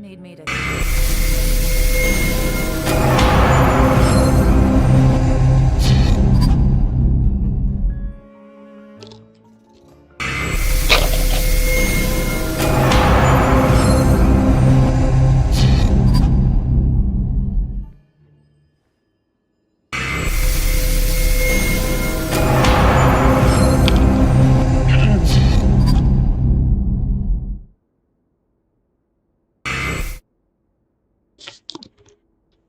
need me to.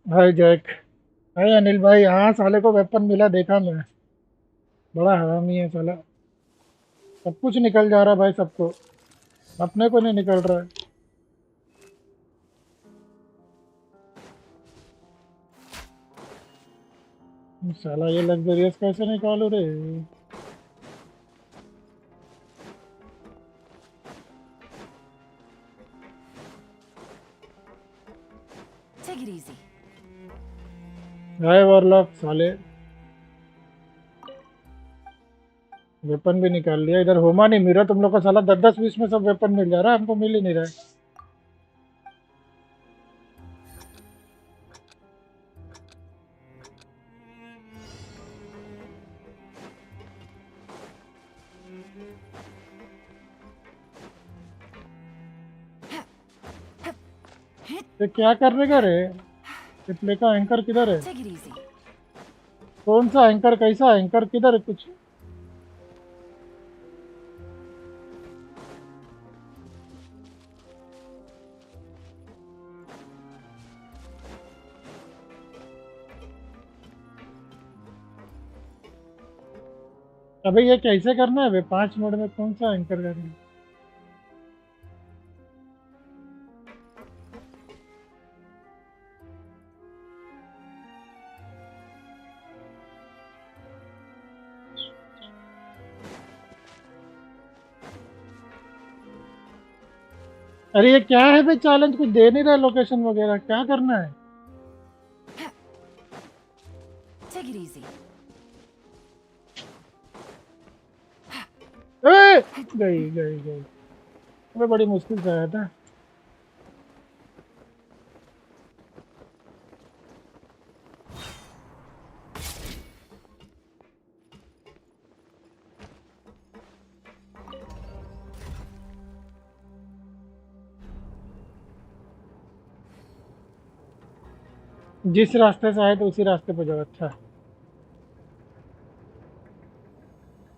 Hi Jack. Hi Anil भाई। हाँ साले को वेपन मिला, देखा मैं। बड़ा हरामी है साला। सब कुछ निकल जा रहा भाई सबको, अपने को नहीं निकल रहा है। साला ये लग्जरियस कैसे निकालू रे। Take it easy. Hi warlock साले, वेपन भी निकाल लिया। इधर होमा नहीं मिल रहा तुम लोग को साला, 10-10 20 में सब वेपन मिल जा रहा है, हमको मिल ही नहीं रहा है। ये क्या करने का रे। ये प्ले का एंकर किधर है? Take it easy. कौन सा एंकर, कैसा एंकर, किधर है कुछ? अबे ये कैसे करना है बे? 5 मिनट में कौन सा एंकर करना है? अरे ये क्या है बे, चैलेंज कुछ दे नहीं रहा, लोकेशन वगैरह क्या करना है? Take it easy. ए! गई गई गई। अबे बड़ी मुश्किल से आया था। जिस रास्ते से आए तो उसी रास्ते पे जाओ। अच्छा,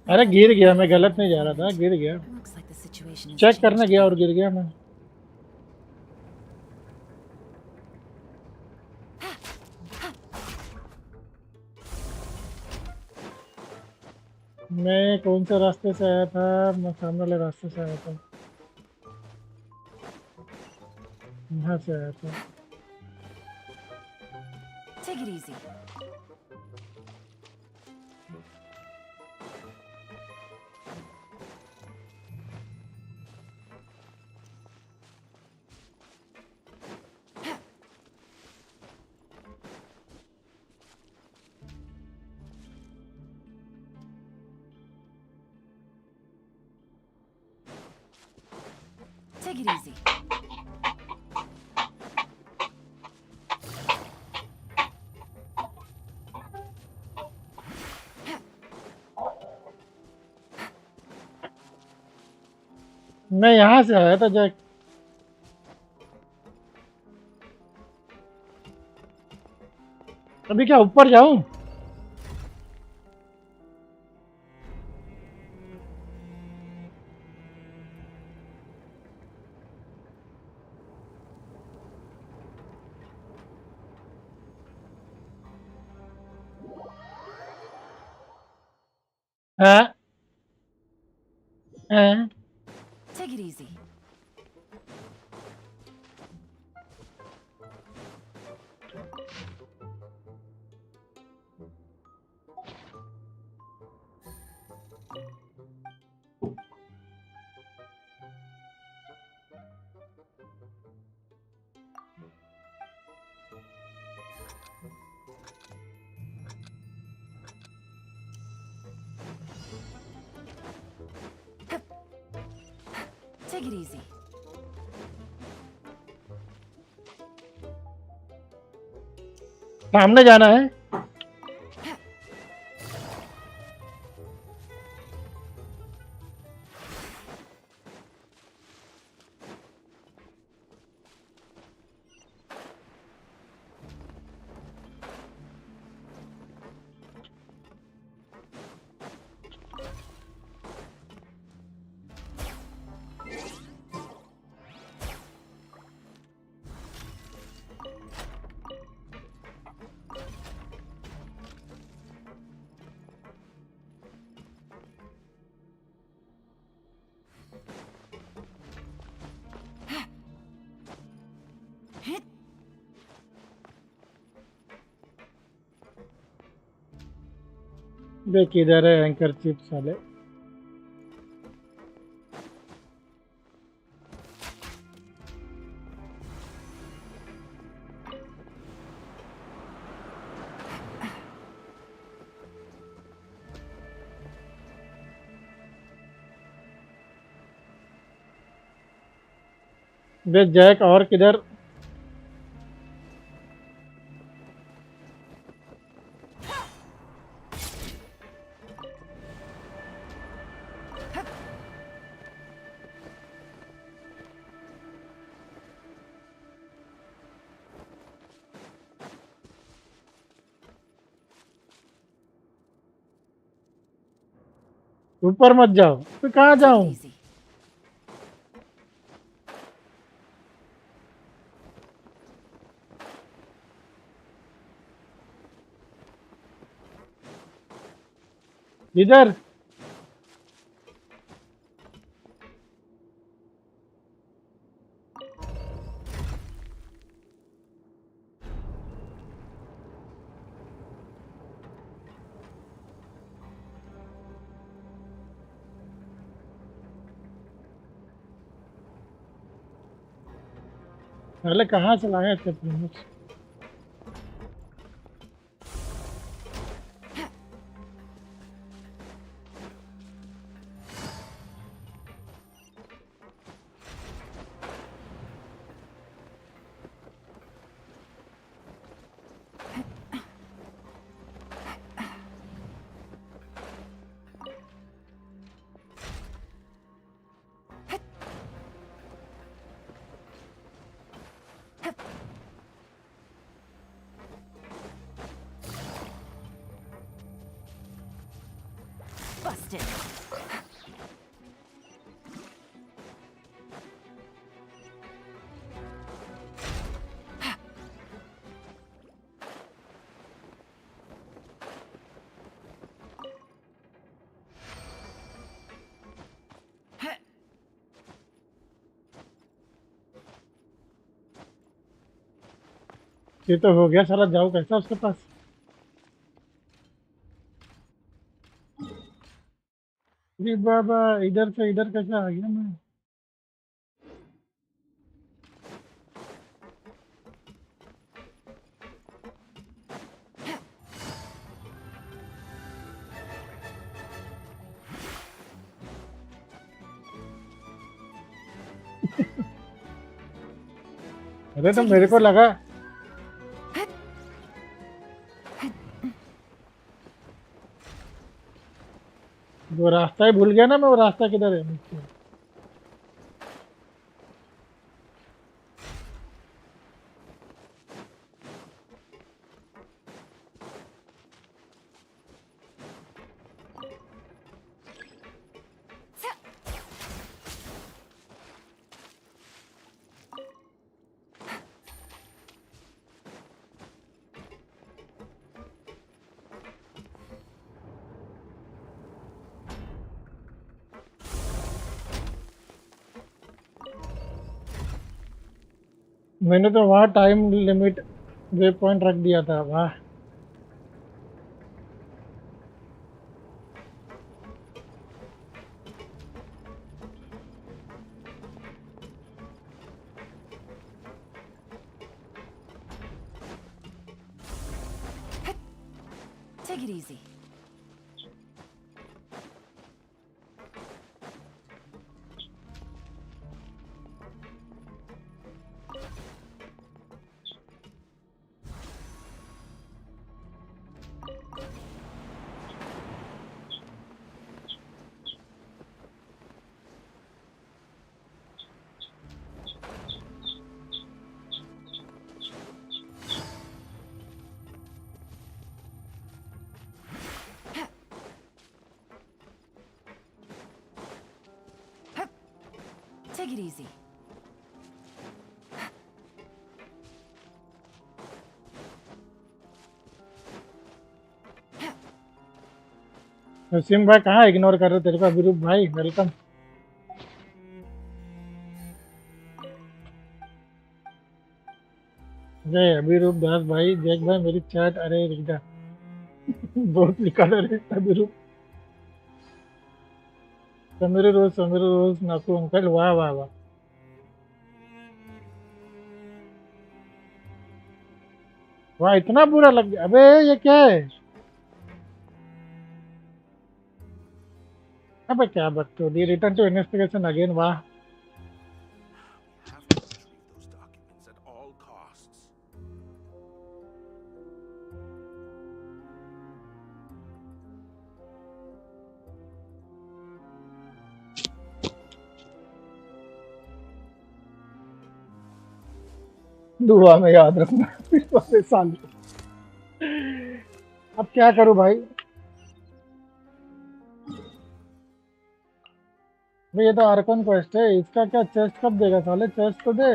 अरे गिर गया मैं, गलत नहीं जा रहा था, गिर गया। Looks like the situation has check करने changed गया again. और गिर गया मैं। मैं कौन से रास्ते से आया था? मैं सामने वाले रास्ते से आया था, यहाँ से आया था। Take it easy. Take it easy. मैं यहाँ से आया था जैक। अभी क्या ऊपर जाऊं? हाँ हाँ। Take it easy. Take it easy. सामने जाना है। देख इधर है एंकर चिप साले। वे जैक और किधर? ऊपर मत जाओ। तो कहाँ Take it जाऊं? easy. इधर। पहले कहाँ चलाए थे प्रीमिक्स? Busted. ये तो हो गया साला, जाओ कैसा उसके पास? अरे बाबा, इधर से इधर कैसे आ गया मैं? अरे तो Take it मेरे को easy. लगा वो रास्ता ही भूल गया ना मैं, वो रास्ता किधर है नीचे। मैंने तो वहाँ टाइम लिमिट वे पॉइंट रख दिया था। वाह। Take it easy. Take it easy. Naseem भाई कहाँ इग्नोर कर रहे तेरे को? अभिरूप भाई वेलकम। जय अभिरूप दास भाई, देख भाई मेरी चैट। अरे रुक जा, बहुत लिखा था रे अभिरूप। समीर रोज नाकू अंकल, वाह वाह वाह। वाह इतना बुरा लग गया, अबे ये क्या है? अबे क्या बकचोदी, रिटर्न टू इन्वेस्टिगेशन अगेन, वाह। Have to retrieve those documents at all costs. दुआ में याद रखना इस वाले साल। अब क्या करूं भाई? भाई ये तो आर्कन क्वेस्ट है, इसका क्या चेस्ट कब देगा साले? चेस्ट तो दे।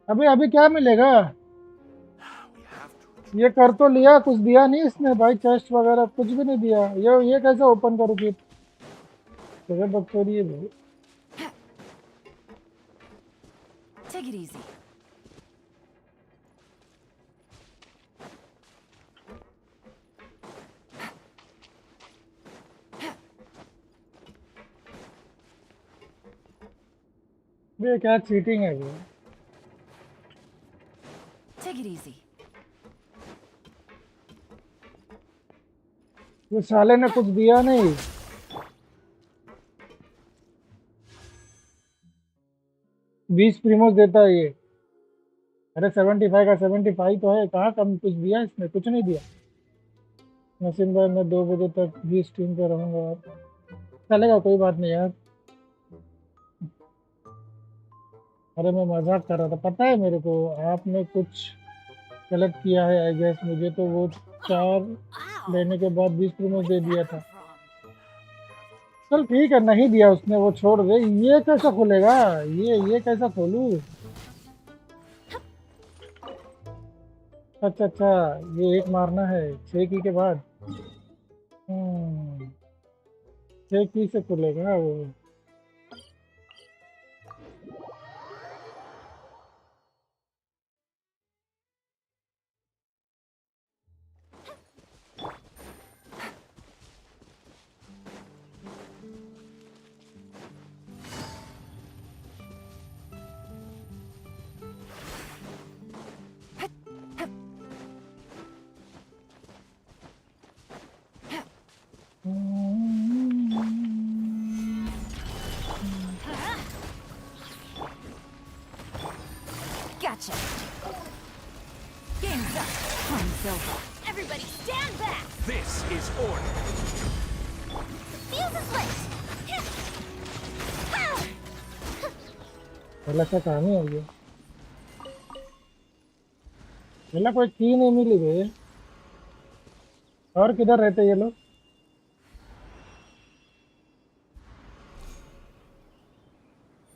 अभी अभी क्या मिलेगा? We have to retrieve. ये कर तो लिया, कुछ दिया नहीं इसने भाई, चेस्ट वगैरह कुछ भी नहीं दिया। ये कैसे ओपन करूँ फिर? कैसे बकचोदी है भाई। Take it easy. ये क्या चीटिंग है भाई? Take it easy. ये साले ने कुछ दिया नहीं। बीस प्रीमोस देता है ये। अरे 75 का 75 तो है, कहाँ कम कुछ दिया इसने? कुछ नहीं दिया। नसीम भाई मैं 2 बजे तक भी स्ट्रीम पे रहूंगा। चलेगा, कोई बात नहीं यार। अरे मैं मजाक कर रहा था, पता है मेरे को आपने कुछ गलत किया है आई गेस। मुझे तो वो 4 Ow! लेने के बाद 20 प्रीमोस Where दे did दिया that come था। from? चल ठीक है, नहीं दिया उसने, वो छोड़ दे। ये कैसा खुलेगा? ये कैसा खोलूं? अच्छा अच्छा, ये एक मारना है 6 की के बाद। हम्म, 6 की से खुलेगा वो। Gotcha. Game's up. Time's over. Everybody stand back! This is order. Fuse is lit! पहला क्या कहानी है ये? पहला कोई की नहीं मिली बे। और किधर रहते ये लोग?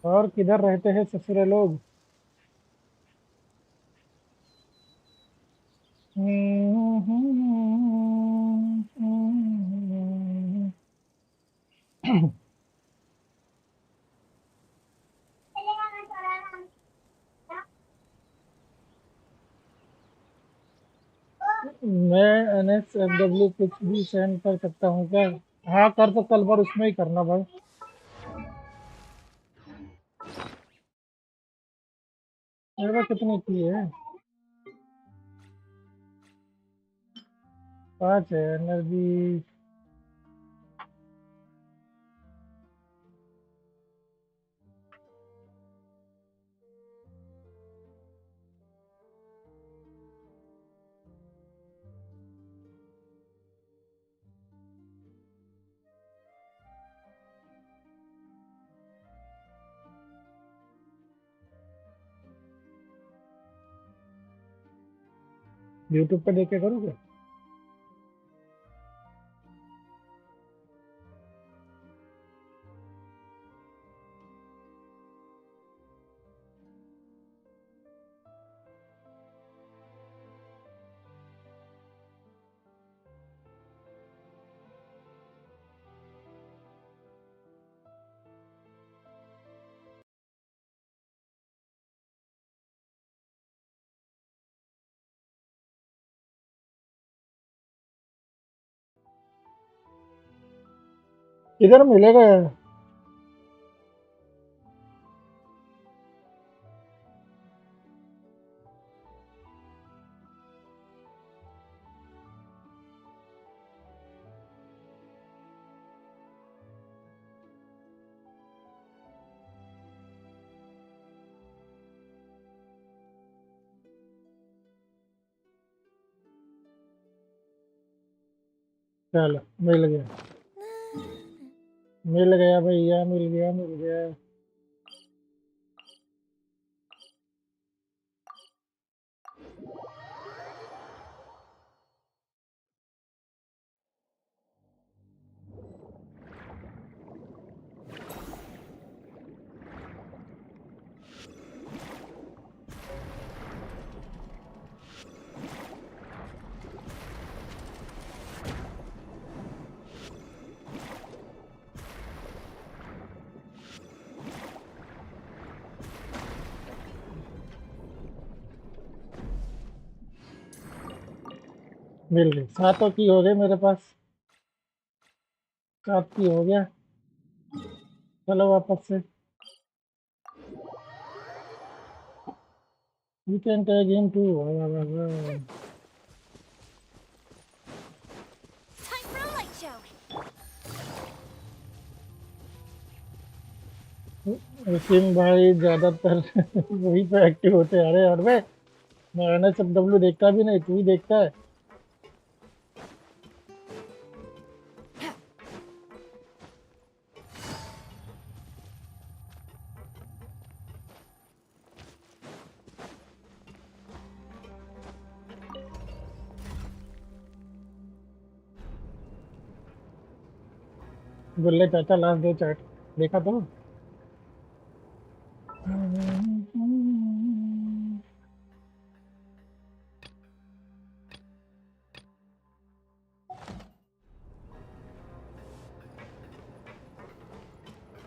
और किधर रहते हैं ससुरे लोग? मैं NSFW कुछ भी सेंड कर सकता हूँ क्या? हाँ कर सकता, कल पर उसमें ही करना भाई। मेरे पास कितनी की है? 5 है एनर्जी। यूट्यूब पे देख के करोगे? इधर मिलेगा यार। चलो मिल गया, मिल गया भैया, मिल गया, मिल गया। मिल गई, सातों की हो गई मेरे पास, 7 की हो गया। चलो वापस से, you can tag in too. Time for a light show. Waseem भाई ज्यादातर वही पे एक्टिव होते हैं। अरे अरे, मैं NSFW देखता भी नहीं, तू ही देखता है। गुल्ले चाचा लास्ट डे चैट देखा तो।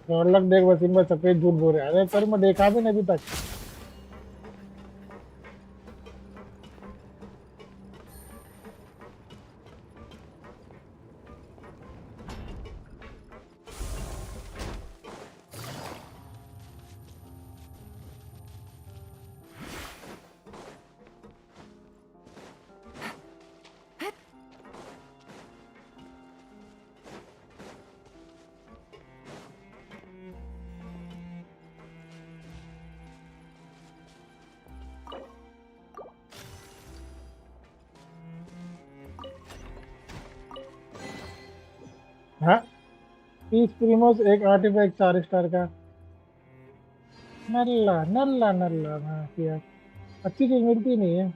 और लग देख, वसीम भाई सफेद झूठ बोल रहे हैं। अरे पर मैं देखा भी नहीं अभी तक। हाँ, 30 प्रीमोस, एक आर्टिफैक्ट 4 स्टार का। नल्ला नल्ला नल्ला, हाँ किया। अच्छी चीज मिलती नहीं है।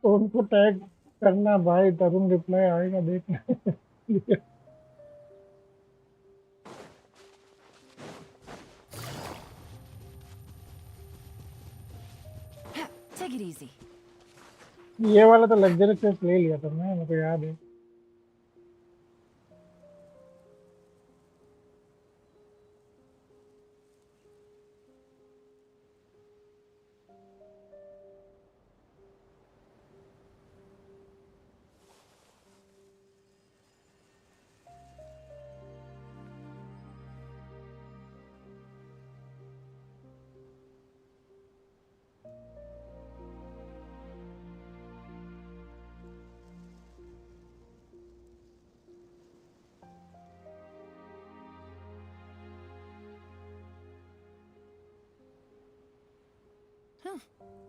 तो उनको टैग करना भाई, तरुण रिप्लाई आएगा देखना। Take it easy. ये वाला तो लग्जरी टेस्ट ले लिया था मैं, मेरे को याद है।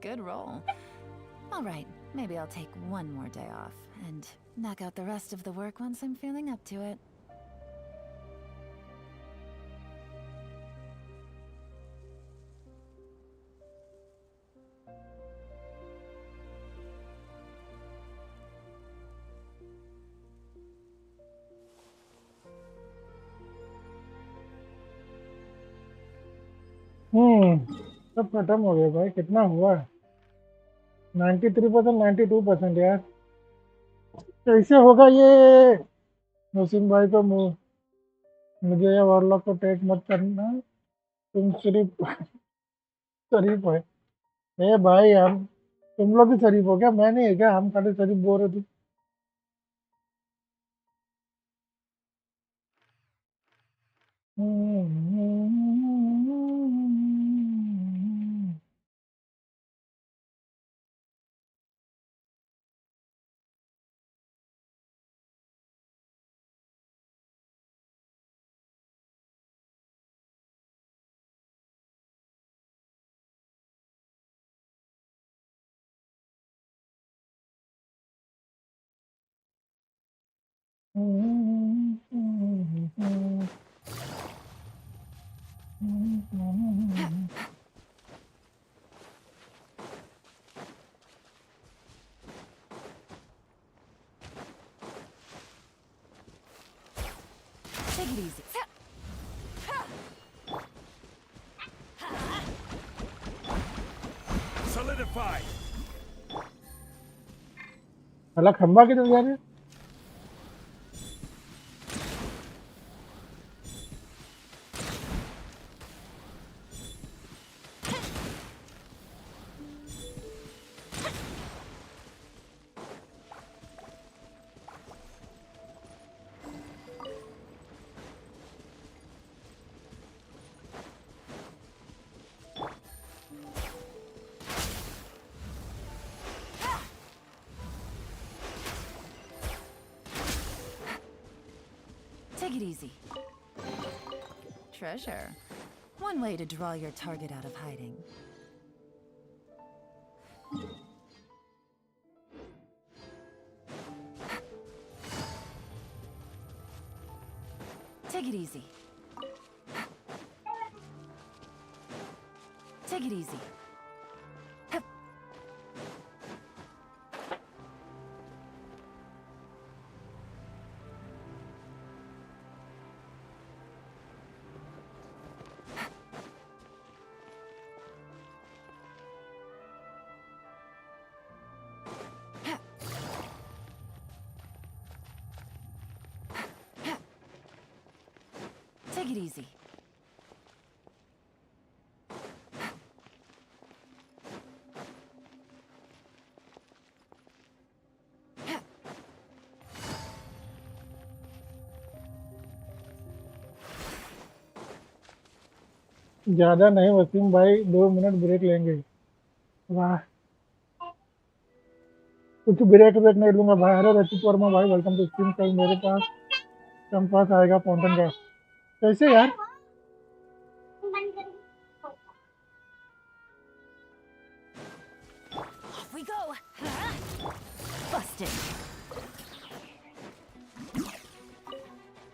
Good roll. All right, maybe I'll take one more day off and knock out the rest of the work once I'm feeling up to it. सब खत्म हो गया भाई। कितना हुआ? 93%, 92% यार। कैसे होगा ये? नसीम भाई को मुझे या वॉरलॉक को टेक मत करना। तुम सिर्फ शरीफ हो। ए भाई, हम तुम लोग ही शरीफ हो क्या? मैं नहीं है क्या? हम खाली शरीफ बोल रहे थे। Take it easy. Solidify. साला खंबा किधर जा रहे हैं? Take it easy. Treasure. One way to draw your target out of hiding. Take it easy. Take it easy. Take it easy. ज्यादा नहीं वसीम भाई, 2 मिनट ब्रेक लेंगे। वाह, कुछ ब्रेक ब्रेक नहीं लूंगा भाई। अरे रचित वर्मा भाई, वेलकम टू स्ट्रीम। कल मेरे पास कंपास आएगा फाउंटेन का। कैसे यार? Off we go. Busted.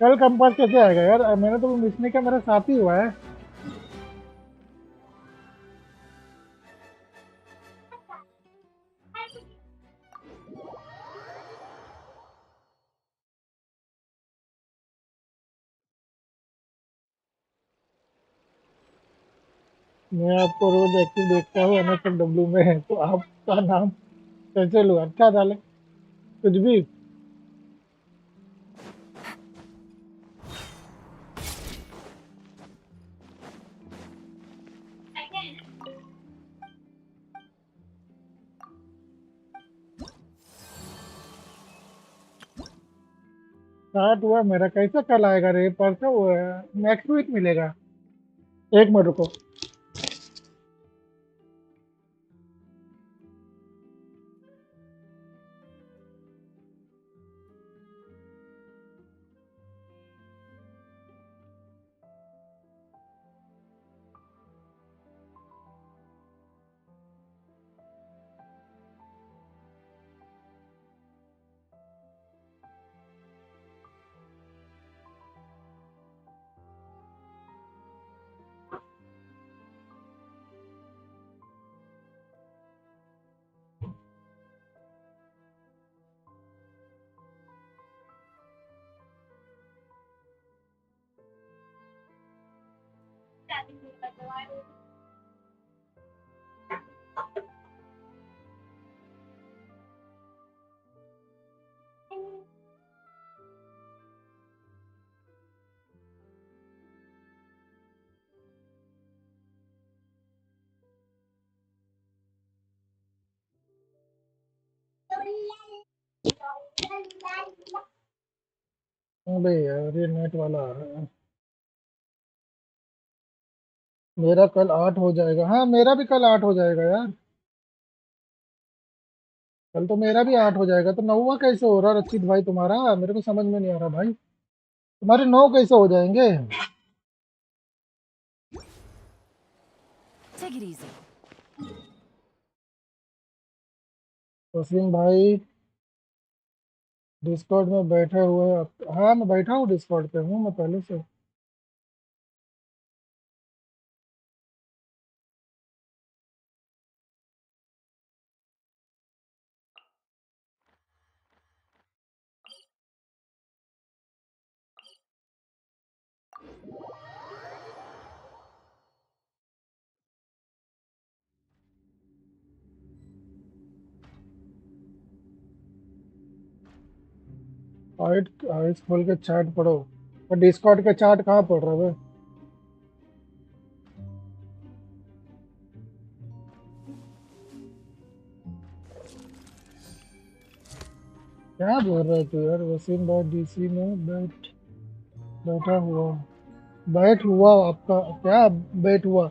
कल कंपास कैसे आएगा यार? मैंने तो मिस नहीं किया, मेरा साथ ही हुआ है। मैं आपको रोज एक्टिव देखता हूँ NSFW में, तो आपका नाम कैसे लूँ? अच्छा डाले कुछ भी। स्टार्ट हुआ मेरा। कैसे कल आएगा रे? परसों नेक्स्ट वीक मिलेगा। 1 मिनट रुको। अबे यार ये नेट वाला आ रहा है। मेरा कल 8 हो जाएगा। हाँ मेरा भी कल 8 हो जाएगा यार। कल तो मेरा भी 8 हो जाएगा, तो 9वां कैसे हो रहा रचित भाई तुम्हारा? मेरे को समझ में नहीं आ रहा भाई, तुम्हारे 9 कैसे हो जाएंगे? Take it easy. वसीम भाई डिस्कॉर्ड में बैठे हुए हाँ मैं बैठा हूँ, डिस्कॉर्ड पे हूँ मैं पहले से। आइट आइस खोल के चैट पढ़ो, पर डिस्कॉर्ड के चैट कहाँ पढ़ रहा है? क्या बोल रहा है तू यार? वसीम भाई डीसी में बैठा हुआ, बैठ हुआ आपका क्या? बैठ हुआ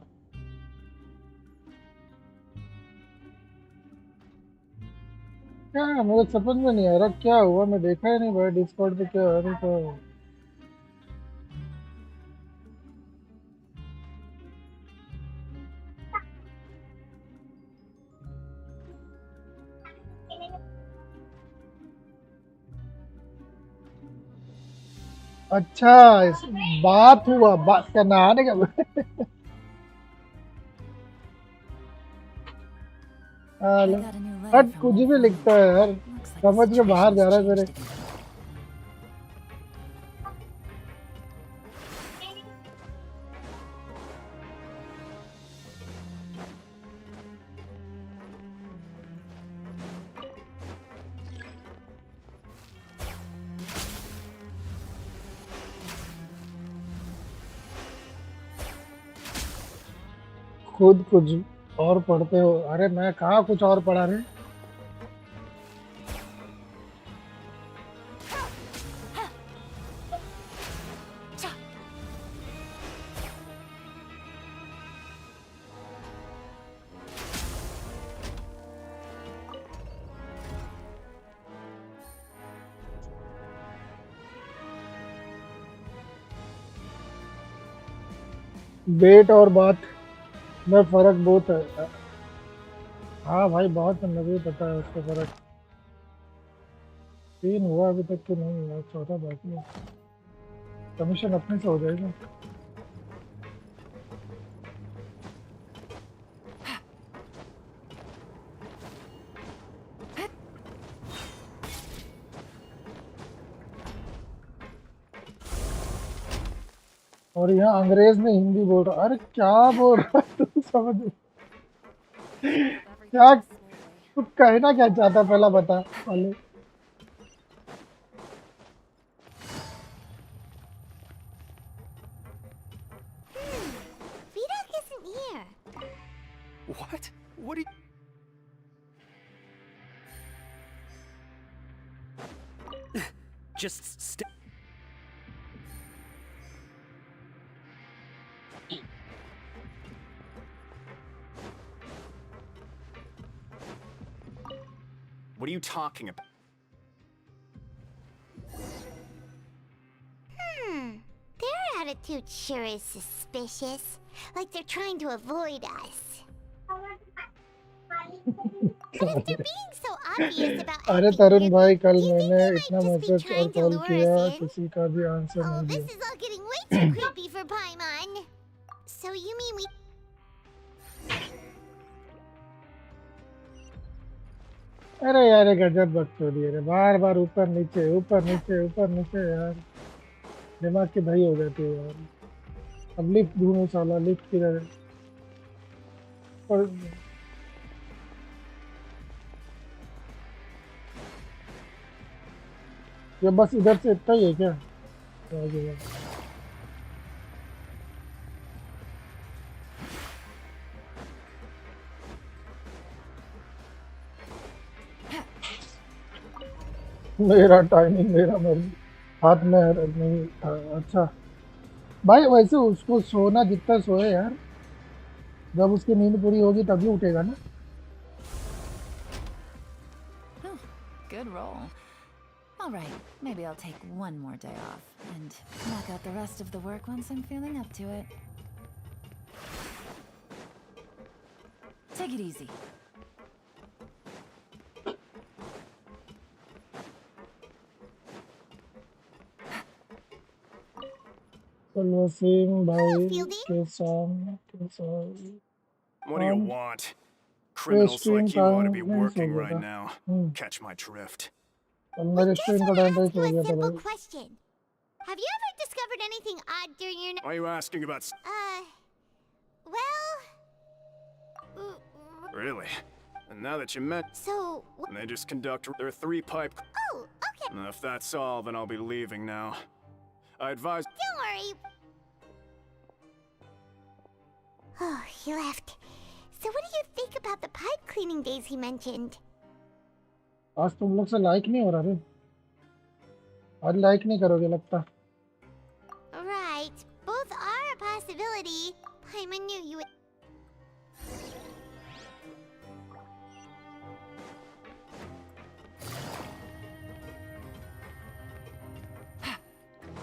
क्या? मुझे समझ में नहीं आ रहा क्या हुआ, मैं देखा ही नहीं भाई डिस्कॉर्ड पे क्या आ रहा था। अच्छा बात हुआ, बात क्या नहाने का? I hall got a new letter हट, from कुछ old भी friend. लिखता है यार, Looks like समझ the के बाहर जा situation's रहा है मेरे। changed again. खुद कुछ और पढ़ते हो? अरे मैं कहाँ कुछ और पढ़ा रहे। वेट और बात में फर्क बहुत है। हाँ भाई बहुत, मुझे भी पता है उसका फर्क। 3 हुआ अभी तक तो नहीं हुआ, चौथा बाकी है। कमीशन अपने से हो जाएगा। और यहाँ अंग्रेज में हिंदी बोल रहा, अरे क्या बोल रहा है तू? समझ क्या तू कहना क्या चाहता पहला बता पहले। Vidoc isn't here. What? What are you... Just stay... What are you talking about? Their attitude sure is suspicious. Like they're trying to avoid us. But if they're being so obvious about अरे acting तरुण weirdly, भाई कल do you think मैंने they might इतना just be message और trying to call lure किया, us in? किसी का भी आंसर Oh, नहीं this दिया। is all getting way too creepy for Paimon. So you mean we... अरे यार ये गजब बकचोदी है रे, बार बार ऊपर नीचे ऊपर नीचे ऊपर नीचे यार, दिमाग की दही हो जाती है यार। अब लिफ्ट ढूंढो साला, लिफ्ट किधर है? और ये बस इधर से इतना ही है क्या? आगे मेरा टाइमिंग, मेरा मर्जी, हाथ में नहीं था। अच्छा भाई, वैसे उसको सोना जितना सोए यार, जब उसकी नींद पूरी होगी तभी उठेगा ना। Whew, good roll. All right, maybe I'll take one more day off and knock out the rest of the work once I'm feeling up to it. Take it easy. Wasim भाई Fielding? के साथ What do you हम want? ये Criminals stream like you ought to be time हो working गया right था। now. Catch my drift. कल We मेरे just स्ट्रीम का want to टाइम ask हो you a गया था simple भाई। question. Have you ever discovered anything odd during your... Why are you asking about... Well... Really? And now that you met... So... And they just conduct their three-pipe... Oh, okay. And if that's all, then I'll be leaving now. I advise... Don't worry. Oh, he left. So what do you think about the pipe cleaning days he mentioned? आज तुम लोग से like नहीं हो रहा रे, आज like नहीं करोगे लगता। Right. Both are a possibility. Paimon knew you would...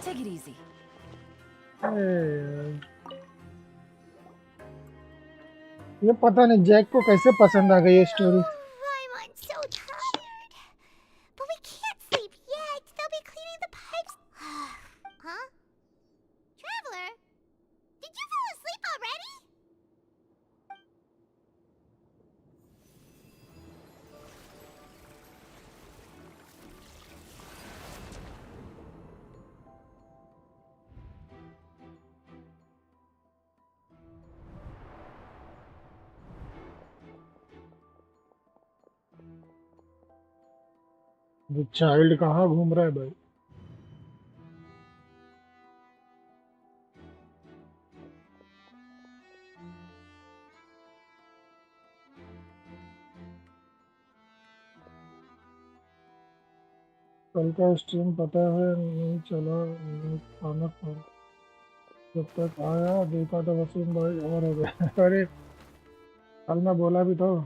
Take it easy. ये पता नहीं जैक को कैसे पसंद आ गई ये story. Paimon's so tired. But we can't sleep yet. They'll be cleaning the pipes. Huh? Traveler? Did you fall asleep already? वो child कहाँ घूम रहा है भाई? कल का स्ट्रीम पता है नहीं चला, नहीं खाना खा, जब तक आया देखा तो वसीम भाई और हो गया। अरे कल मैं बोला भी तो।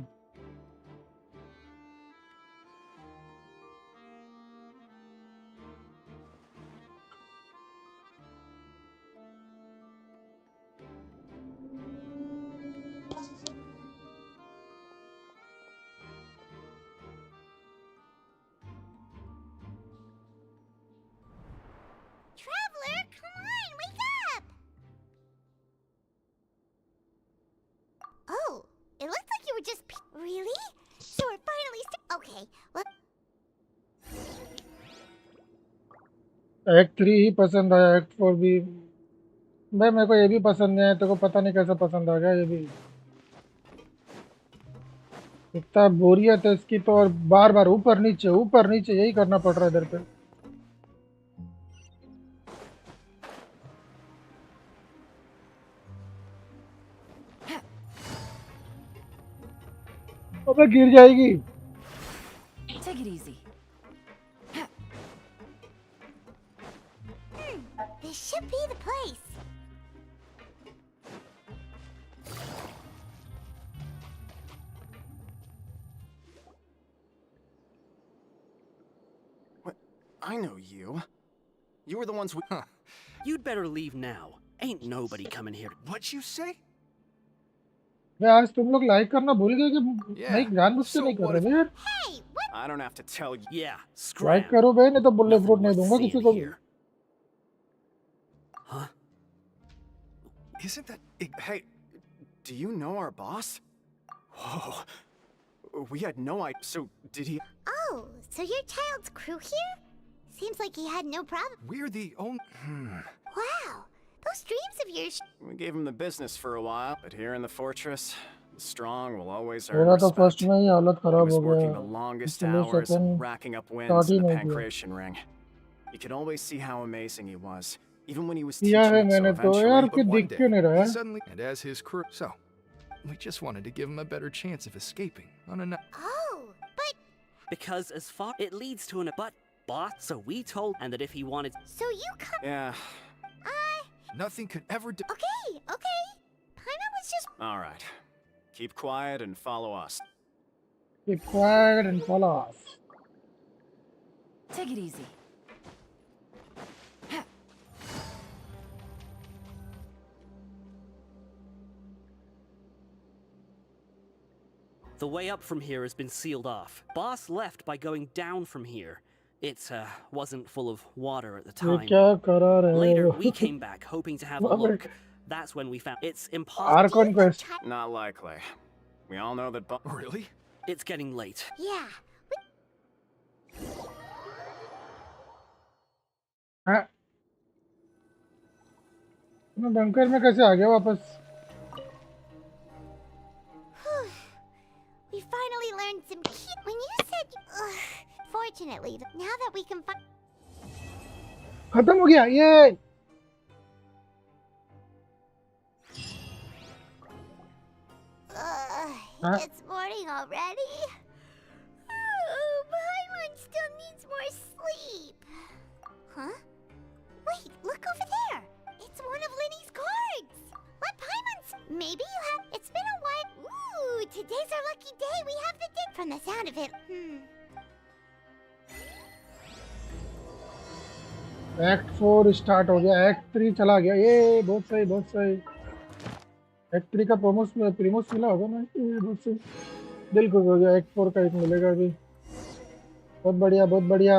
Traveler, come on, wake up! Oh, it looked like you were just... Really? So we're finally... Okay, well... act 3 ही पसंद आया, एक्ट 4 भी भाई मेरे को ये भी पसंद नहीं है, तेरे को पता नहीं कैसा पसंद आ गया ये भी। इतना बोरियत है इसकी तो, और बार बार ऊपर नीचे यही करना पड़ रहा है इधर पे। अबे गिर जाएगी। Take it easy. This should be the place. What? I know you. You were the ones we... Huh. You'd better leave now. Ain't nobody coming here. What'd you say? मैं आज तुम लोग लाइक करना भूल गए कि Yeah. नहीं, जानबूझ के So नहीं कर what रहे if- यार। Hey, what? I don't have to tell you. Yeah, like scram. करो बे, नहीं तो बुल्ले Nothing फ्रूट नहीं worth दूंगा seeing किसी को भी। here. Huh? Isn't that... Hey, do you know our boss? Whoa. We had no idea. So, did he... Oh, so your child's crew here? Seems like he had no problem. We're the only... Wow, Those dreams of yours. We gave him the business for a while, but here in the fortress, the strong will always earn मेरा तो respect. First में ही हालत He खराब was हो working गया, the longest इसलिए hours, second racking up wins start he in the नहीं किया. pancreation ring. You could always see how amazing he was, even when he was किया teaching है it, so मैंने तो eventually... यार, But कि one दिख क्यों day, नहीं रहा he है? suddenly, and as his crew, so we just wanted to give him a better chance of escaping on a night. Oh, but Because as far it leads to an but boss, so we told and that if he wanted so you come. Yeah, Nothing could ever do. Okay, okay. Paimon was just. all right. Keep quiet and follow us. Keep quiet and follow us. Take it easy. the way up from here has been sealed off. Boss left by going down from here. It wasn't full of water at the ये time. क्या करा रहे Later, हो? we came back hoping to have a Mother. look. That's when we found it's impossible. Archon quest. Not likely. We all know that Really? It's getting late. Yeah. हाँ? मैं bunker में कैसे आ गया वापस? We finally learned some key. When you said. Fortunately, now that we can find. खत्म हो गया ये. Huh? It's morning already. Oh, Paimon still needs more sleep. Huh? Wait, look over there. It's one of Linny's cards. Let Paimon's. Maybe you have. It's been a while. Ooh, today's our lucky day. We have the dip from the sound of it. Act 4 start हो गया. Act 3 चला गया. ये बहुत सही, बहुत सही. Act 3 का प्रीमोस मिला होगा ना? ये बहुत सही. दिल खुश हो गया. एक्ट 4 का एक मिलेगा अभी. बहुत बढ़िया, बहुत बढ़िया.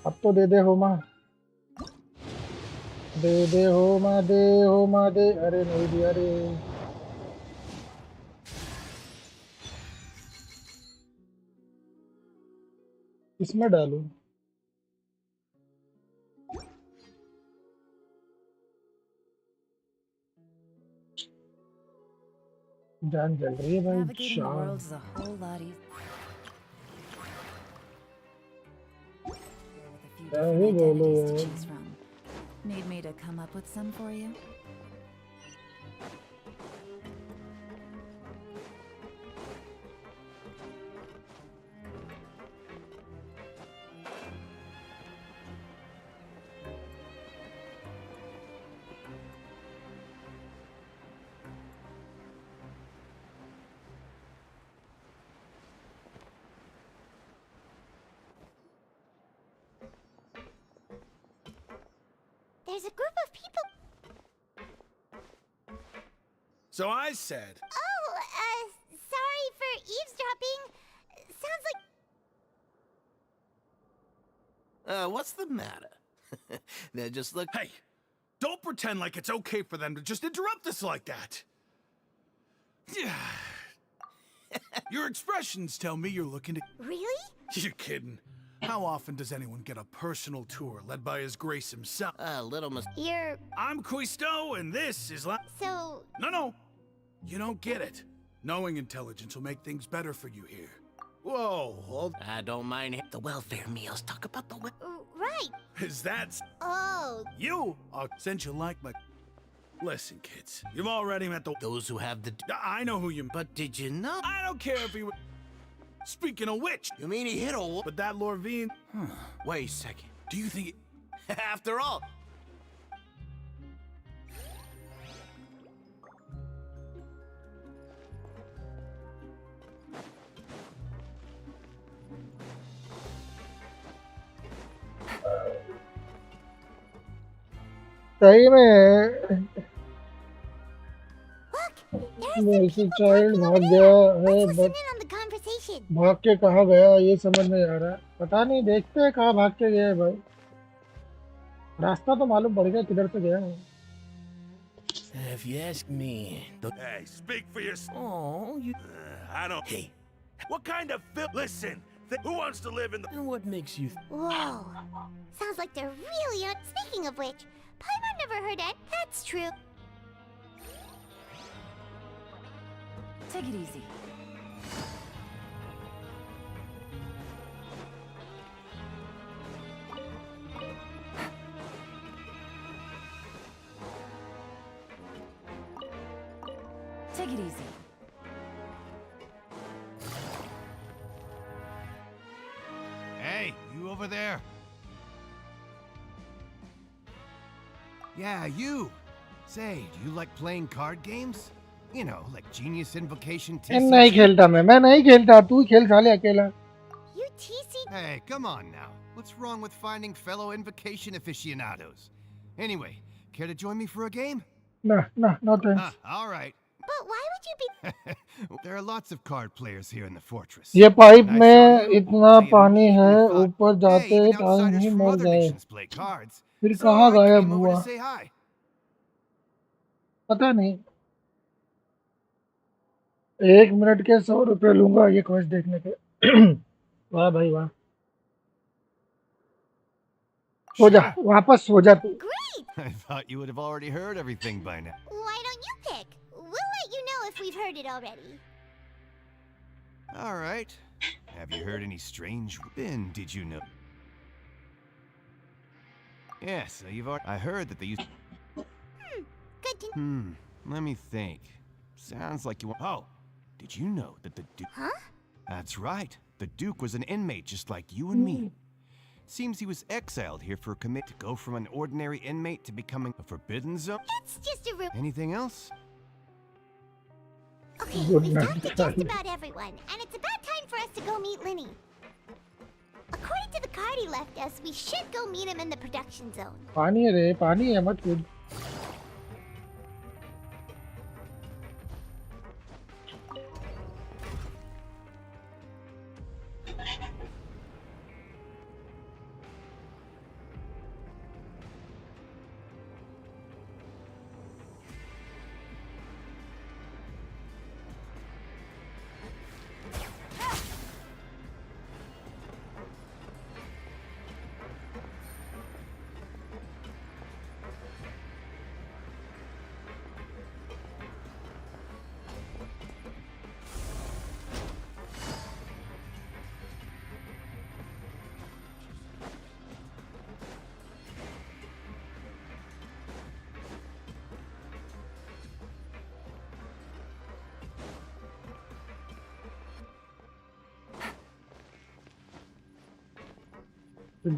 अब तो दे दे होमा. दे दे होमा, दे होमा दे. अरे नहीं दिया रे. इसमें डालूं. जान जल रही है भाई. Navigating the शाम. world is a whole lot easier. With a few Yeah, different he will, identities to yeah. choose from. Need me to come up with some for you? There's a group of people. So I said, Oh, sorry for eavesdropping. Sounds like. What's the matter? They just look. Hey, don't pretend like it's okay for them to just interrupt us like that. Your expressions tell me you're looking to. Really? You're kidding. How often does anyone get a personal tour led by His Grace himself? Little mis. You're. I'm Quisto, and this is So. No. You don't get it. Knowing intelligence will make things better for you here. Whoa, hold. I don't mind the welfare meals. Talk about the Right. Is that. Oh. You are. Since you like my. Listen, kids. You've already met the. those who have the. I know who you. But did you know? I don't care if he. Speaking of which. You mean he hit a wall? But that Lord Veen. Wait a second. Do you think. After all. सही में Look, वैसे there's the people child talking भाग over गया there. है. Let's but listen in on the conversation. भाग के कहाँ गया ये समझ नहीं आ रहा है. पता नहीं, देखते हैं कहाँ भाग के गया है भाई. रास्ता तो मालूम पड़ गया किधर से गया है. If you ask me. Hey, speak for yourself. Oh, you. I don't. Hey. What kind of Listen, Who wants to live in the... And what makes you... Whoa. Sounds like they're really on. Speaking of which, Paimon never heard it. That's true. Take it easy. Take it easy. Hey, you over there. Yeah, you. Say, do you like playing card games? You know, like Genius Invocation नहीं TCG? खेलता मैं नहीं खेलता तू खेल साले अकेला You TC. Hey, come on now. What's wrong with finding fellow Invocation aficionados? Anyway, care to join me for a game? ना ना no thanks All right. But why would you be? There are lots of card players here in the fortress. ये pipe And I में saw you, इतना I पानी है immediately thought, ऊपर hey, जाते even time outsiders he from मर other गए nations play cards. फिर So कहाँ I गायब came over हुआ to say hi. पता नहीं 1 मिनट के 100 रुपए लूंगा ये क्वेस्ट देखने के वाह भाई वाह सो जा Sure. वापस सो जा तू Great. I thought you would have already heard everything by now. Why don't you pick? We'll let you know if we've heard it already. All right. Have you heard any strange... Ben, did you know? Yes, you've already... I heard that they used... Good to. Let me think. Sounds like you want... Oh, did you know that the Duke... Huh? That's right. The Duke was an inmate just like you and me. Seems he was exiled here for a commit to go from an ordinary inmate to becoming a forbidden zone. It's just a room. Anything else? Okay, Good we've night, talked to just darling. about everyone, and it's about time for us to go meet Linny. According to the card he left us, we should go meet him in the production zone. पानी है रे पानी है मत कूद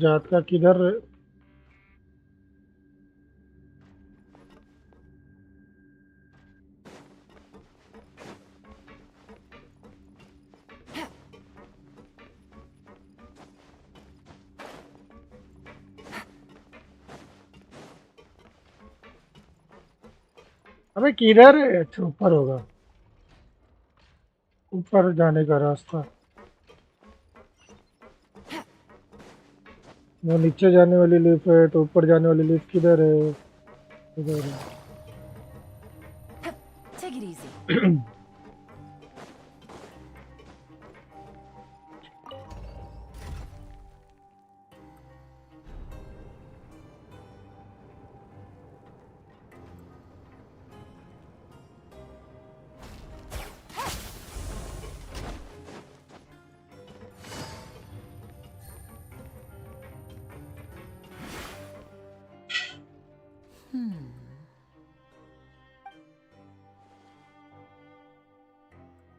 जात का किधर अबे किधर है अच्छा ऊपर होगा ऊपर जाने का रास्ता वो नीचे जाने वाली लिफ्ट है तो ऊपर जाने वाली लिफ्ट किधर है इधर है Take it easy.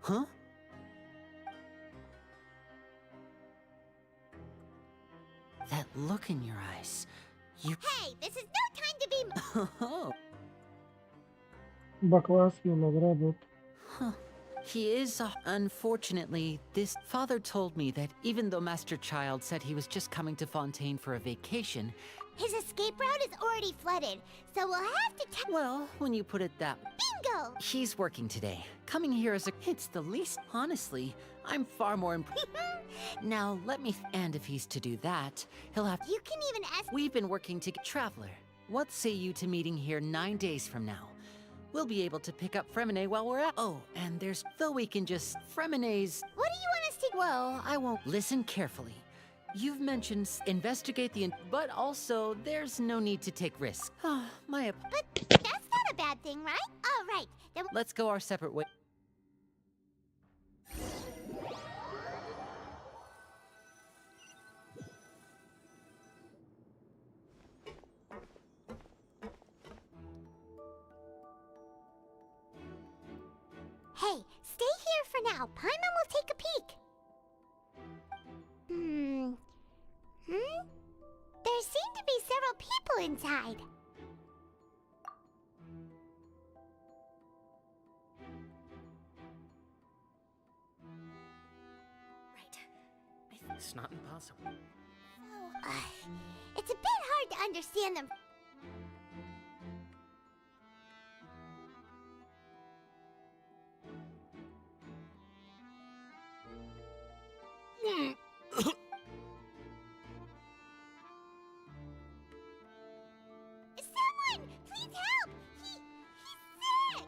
Huh? That look in your eyes. You... Hey, this is no time to be. Oh, बकवास क्यों लग रहा है बहुत huh. He is, unfortunately, this father told me that even though Master Child said he was just coming to Fontaine for a vacation, His escape route is already flooded, so we'll have to. well, when you put it that way, Bingo! he's working today. Coming here as a it's the least, honestly, I'm far more Now, let me and if he's to do that, he'll have You can even ask. We've been working to Traveler. What say you to meeting here 9 days from now? We'll be able to pick up Fremine while we're at. Oh, and there's though we can just Fremine's What do you want to investigate. Well, I won't. Listen carefully. You've mentioned investigate but also there's no need to take risks. My But that's not a bad thing, right? All right, then. Let's go our separate ways. Hey, stay here for now. Paimon will take a peek. There seem to be several people inside. It's not impossible. So, it's a bit hard to understand them. Someone, please help! He's sick!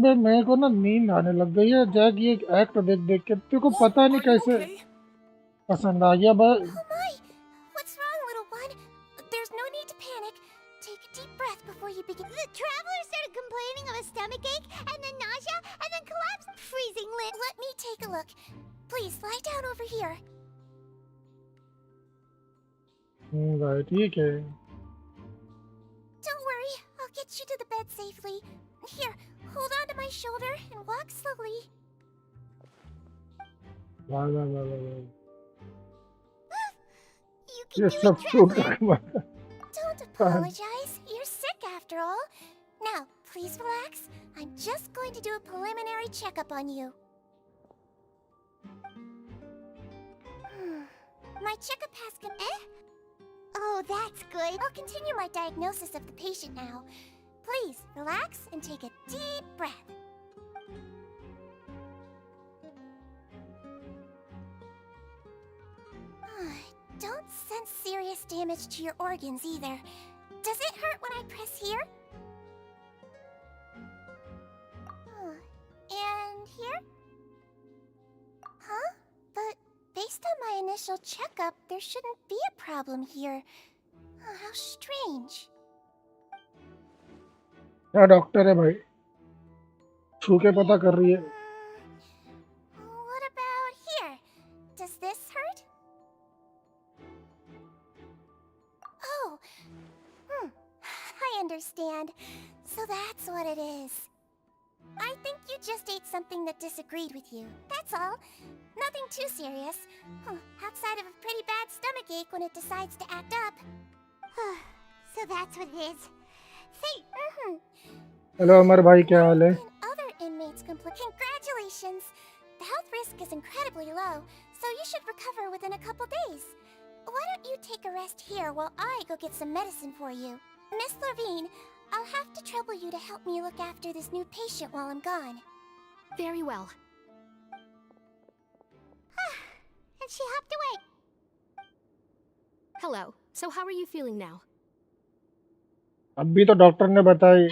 बे मेरे को ना नींद आने लग गई है Jack ये act देख देख के तेरे को पता नहीं कैसे पसंद आ गया बस Oh my! What's wrong, little one? There's no need to panic. Take a deep breath before you begin. The traveler started complaining of a stomachache, and then nausea, and then collapsed. Freezing lit. Let me take a look. Please, lie down over here. भाई ठीक है Don't worry, I'll get you to the bed safely. Here, hold on to my shoulder and walk slowly. वाह वाह वाह वाह You can ये do सब it, छूट traveler. गया Don't apologize. You're sick after all. Now, please relax. I'm just going to do a preliminary checkup on you. My checkup has Oh, that's good. I'll continue my diagnosis of the patient now. Please, relax and take a deep breath. Don't sense serious damage to your organs either. Does it hurt when I press here? And here? Huh? But based on my initial checkup, there shouldn't be a problem here. How strange. क्या doctor है भाई छू के पता कर रही है What about here? Does this hurt? Oh, I understand. So that's what it is. I think you just ate something that disagreed with you. That's all. Nothing too serious. Outside of a pretty bad stomachache when it decides to act up. So that's what it is. Say, hello Amar भाई क्या हाल है And other inmates Congratulations! The health risk is incredibly low, so you should recover within a couple days. Why don't you take a rest here while I go get some medicine for you? Miss Levine, I'll have to trouble you to help me look after this new patient while I'm gone. Very well. And she hopped away. Hello. So how are you feeling now? अभी तो doctor ने बताई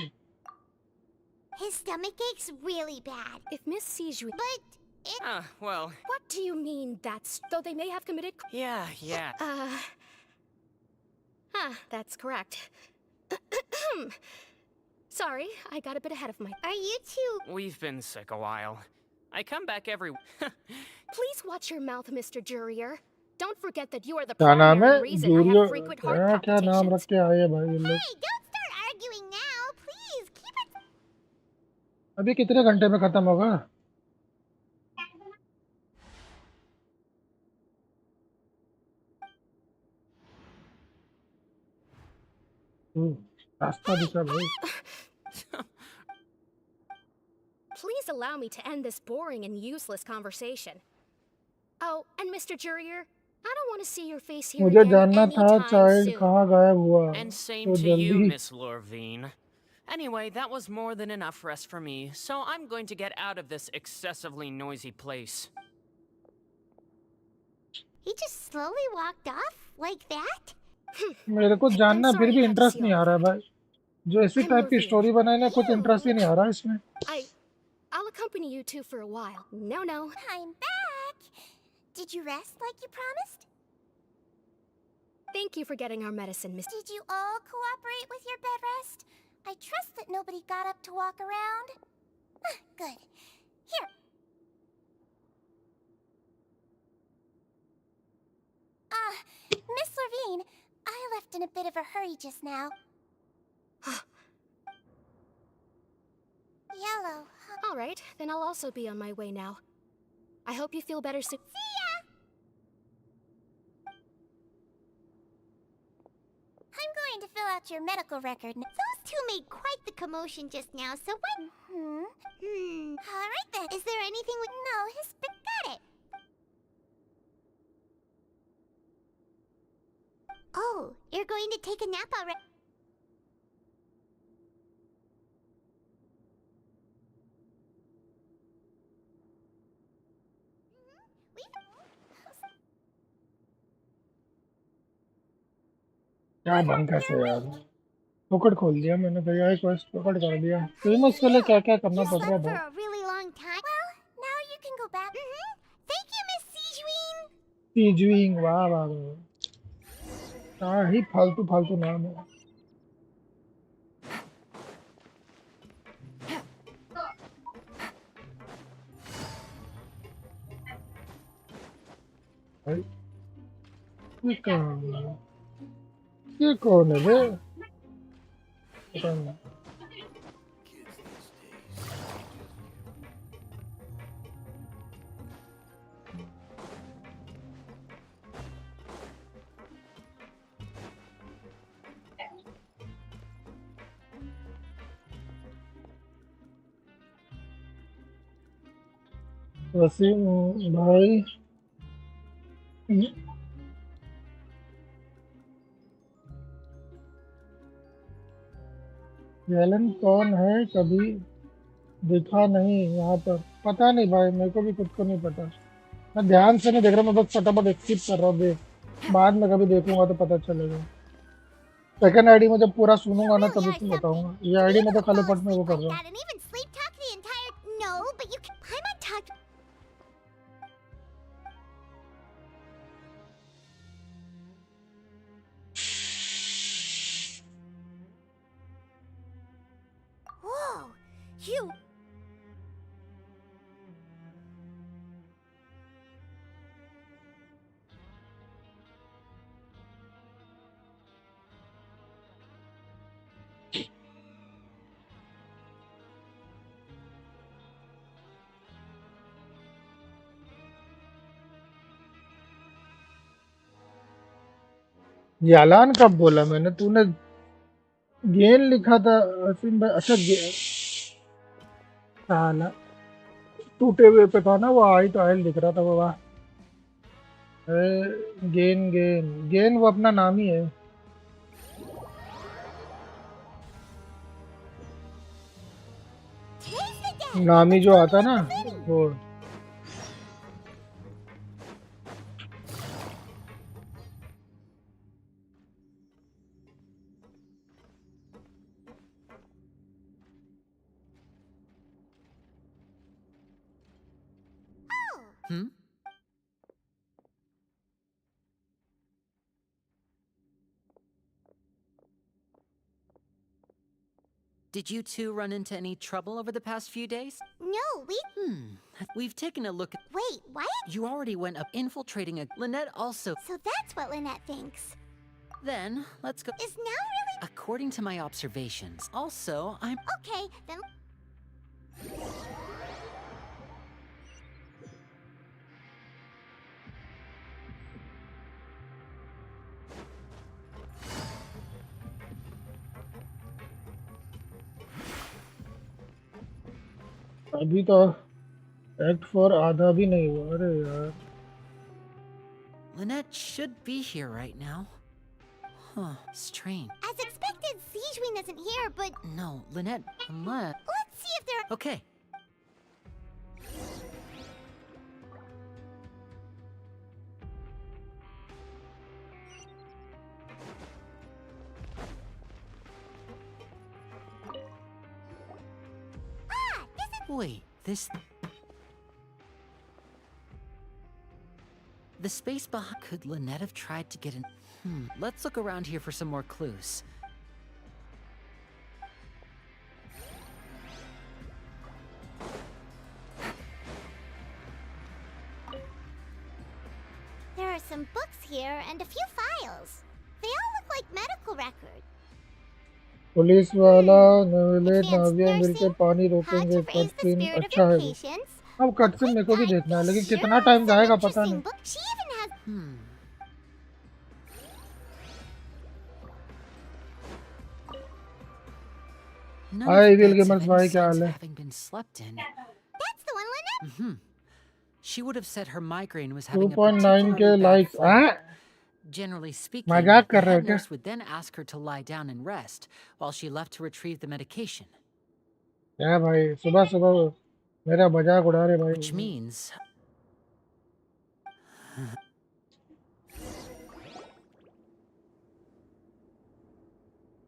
His stomach ache's really bad. If Miss sees you... But it... Well... What do you mean that's... Though they may have committed... Yeah. That's correct. Sorry, I got a bit ahead of my... Are you two... We've been sick a while. I come back every... Please watch your mouth, Mr. Jurier. Don't forget that you are the क्या नाम है primary reason I जूरियो have frequent heart क्या नाम रख palpitations. के आए भाई ये लोग Hey, don't start arguing now. Please, keep it... अभी कितने घंटे में खत्म होगा रास्ता दिखा भाई Please allow me to end this boring and useless conversation. Oh, and Mr. Jurier, I don't want to see your face here मुझे again जानना था anytime चाइल्ड soon. कहाँ गायब हुआ And same तो to you, जल्दी Miss Lorvine. Anyway, that was more than enough rest for me, so I'm going to get out of this excessively noisy place. He just slowly walked off like that? मेरे को जानना I'm फिर sorry भी you had to interest see नहीं all uh of रहा है that. भाई जो ऐसी I'm टाइप की Lorvine. स्टोरी बनाए ना कुछ इंटरेस्ट ही नहीं आ रहा है इसमें I'll accompany you two for a while. No. I'm back. Did you rest like you promised? Thank you for getting our medicine, Miss. Did you all cooperate with your bed rest? I trust that nobody got up to walk around. Good. Here. Miss Levine, I left in a bit of a hurry just now. Yellow. All right, then I'll also be on my way now. I hope you feel better soon. See ya! I'm going to fill out your medical record. Those two made quite the commotion just now, so what? All right then. Is there anything we... No, got it. Oh, you're going to take a nap already? क्या बंद कैसे यार पकड़ खोल दिया मैंने भैया एक क्वेस्ट पकड़ कर दिया तो मैं उसके लिए क्या क्या करना पड़ रहा For है a really long time. Well, now you can go back. Thank you, Miss Sijuin. सीजुइंग वाह वाह वाह क्या ही फालतू फालतू नाम है भाई ये कौन है बे पता नहीं वसीम भाई येलन कौन है कभी दिखा नहीं यहाँ पर पता नहीं भाई मेरे को भी खुद को नहीं पता मैं ध्यान से नहीं देख रहा मैं बस फटाफट स्किप कर रहा हूँ बाद में कभी देखूंगा तो पता चलेगा सेकंड आईडी में जब पूरा सुनूंगा ना तब उसको बताऊंगा ये आईडी में तो खाली पट में वो कर रहा हूँ And even sleep talk the entire... No, but you can... I'm not talking... Whoa, you... यालान कब बोला मैंने तूने गेन लिखा था वसीम भाई अच्छा साला टूटे हुए पे था ना वो आई तो आयल दिख रहा था वो वाह गेन गेन गेन वो अपना नाम ही है नामी जो आता ना वो Did you two run into any trouble over the past few days? No, we... We've taken a look at... Wait, what? You already went up infiltrating a... Lynette also... So that's what Lynette thinks. Then, let's go... Is now really... According to my observations. Also, I'm... Okay, then... अभी तो act 4 आधा भी नहीं हुआ अरे यार Lynette should be here right now. Huh, strange. As expected, Sijuin isn't here, but... No, Lynette, unless... Let's see if there... Okay. Wait, this... The space behind... Could Lynette have tried to get in... Let's look around here for some more clues. There are some books here and a few files. They all look like medical records. Police वाला नेविलेट Advanced नाविया मिलके nursing, पानी how रोकेंगे to raise the cutscene spirit of अच्छा your है वो patients. अब cutscene मेरे को भी देखना है लेकिन कितना टाइम जाएगा पता नहीं Book. She even has None Hi, of the Will beds have Gimmons any भाई, क्या signs हाल of है? having been slept in. That's the one, Lynette. She would have said her migraine was having a 2.9 particularly के bad likes flow. हैं Generally speaking, मजाक the कर रहे हो head क्या nurse would then ask her to lie down and rest while she left to retrieve the medication. क्या भाई सुबह सुबह मेरा मजाक उड़ा रहे भाई Which means...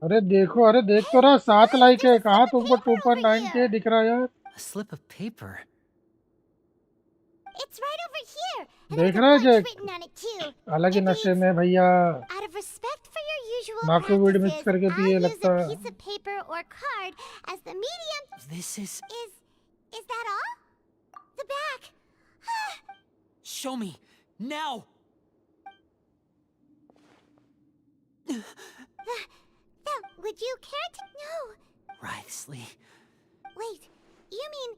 अरे देख तो रहा 7 लाइक है कहाँ तुमको 2.9 के दिख रहा है यार A slip of paper. It's right over here. And देख there's a रहा है bunch jack written on it too. हालांकि It नशे reads, में भैया out of respect for your usual नाकू वीड मिक्स practices, करके I'll पिए use लगता a है piece of paper or card as the medium. This is... Is that all? The back. Show me! Now! Would you care to know? Wriothesley. Wait, you mean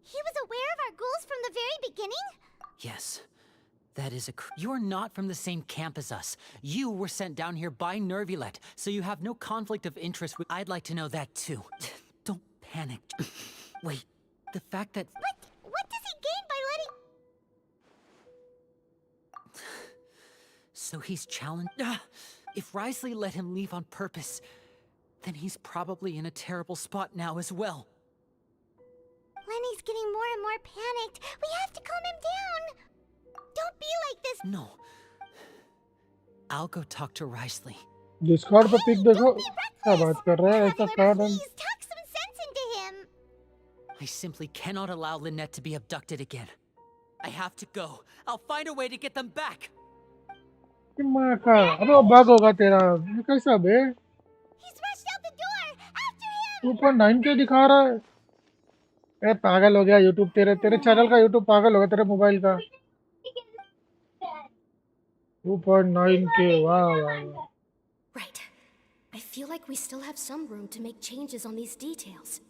he was aware of our goals from the very beginning? Yes. That is You're not from the same camp as us. You were sent down here by neuvillette, so you have no conflict of interest with... I'd like to know that too. Don't panic. Wait, the fact that... What does he gain by letting... So he's challenged... If Wriothesley let him leave on purpose, then he's probably in a terrible spot now as well. Lenny's getting more and more panicked. We have to calm him down. Don't be like this. No. I'll go talk to Wriothesley. Discord पे pick देखो Don't be क्या reckless. बात कर रहा है ऐसा Traveler, card please talk some sense into him. I simply cannot allow Lynette to be abducted again. I have to go. I'll find a way to get them back. माँ का अबे वो बग होगा तेरा ये कैसा बे He's rushed out the door. After him. 2.9 के दिखा रहा है ए पागल हो गया यूट्यूब तेरे चैनल का यूट्यूब पागल हो गया तेरे मोबाइल का 2.9 के वाह वाह वाह Right. I feel like we still have some room to make changes on these details.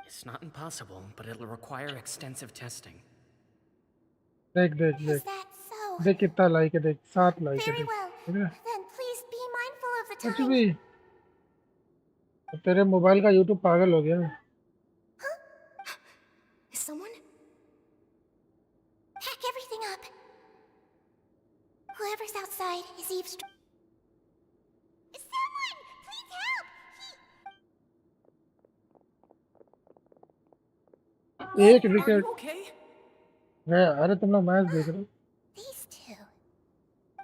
It's not impossible, but it'll require extensive testing. देख देख Is देख that so? देख कितना लाइक है देख 7 लाइक है Very देख well. ठीक है Then please be mindful of the कुछ time. भी तेरे मोबाइल का यूट्यूब पागल हो गया Is someone? Pack everything up. Whoever's outside is eavesdropping. Someone! Please help! एक Are विकेट you okay? है अरे तुम लोग मैच देख रहे हो These two.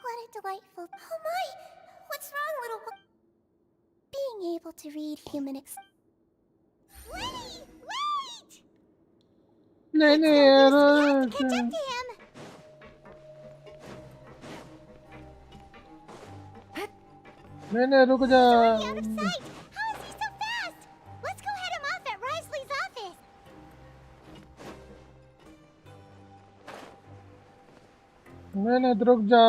What a delightful... Oh my! What's wrong, little one? Being able to read human Lenny! Wait! नहीं नहीं We यार have to catch up to him! नहीं रुक जा Out of sight! How is he so fast? Let's go head him off at Wriothesley's office! नहीं रुक जा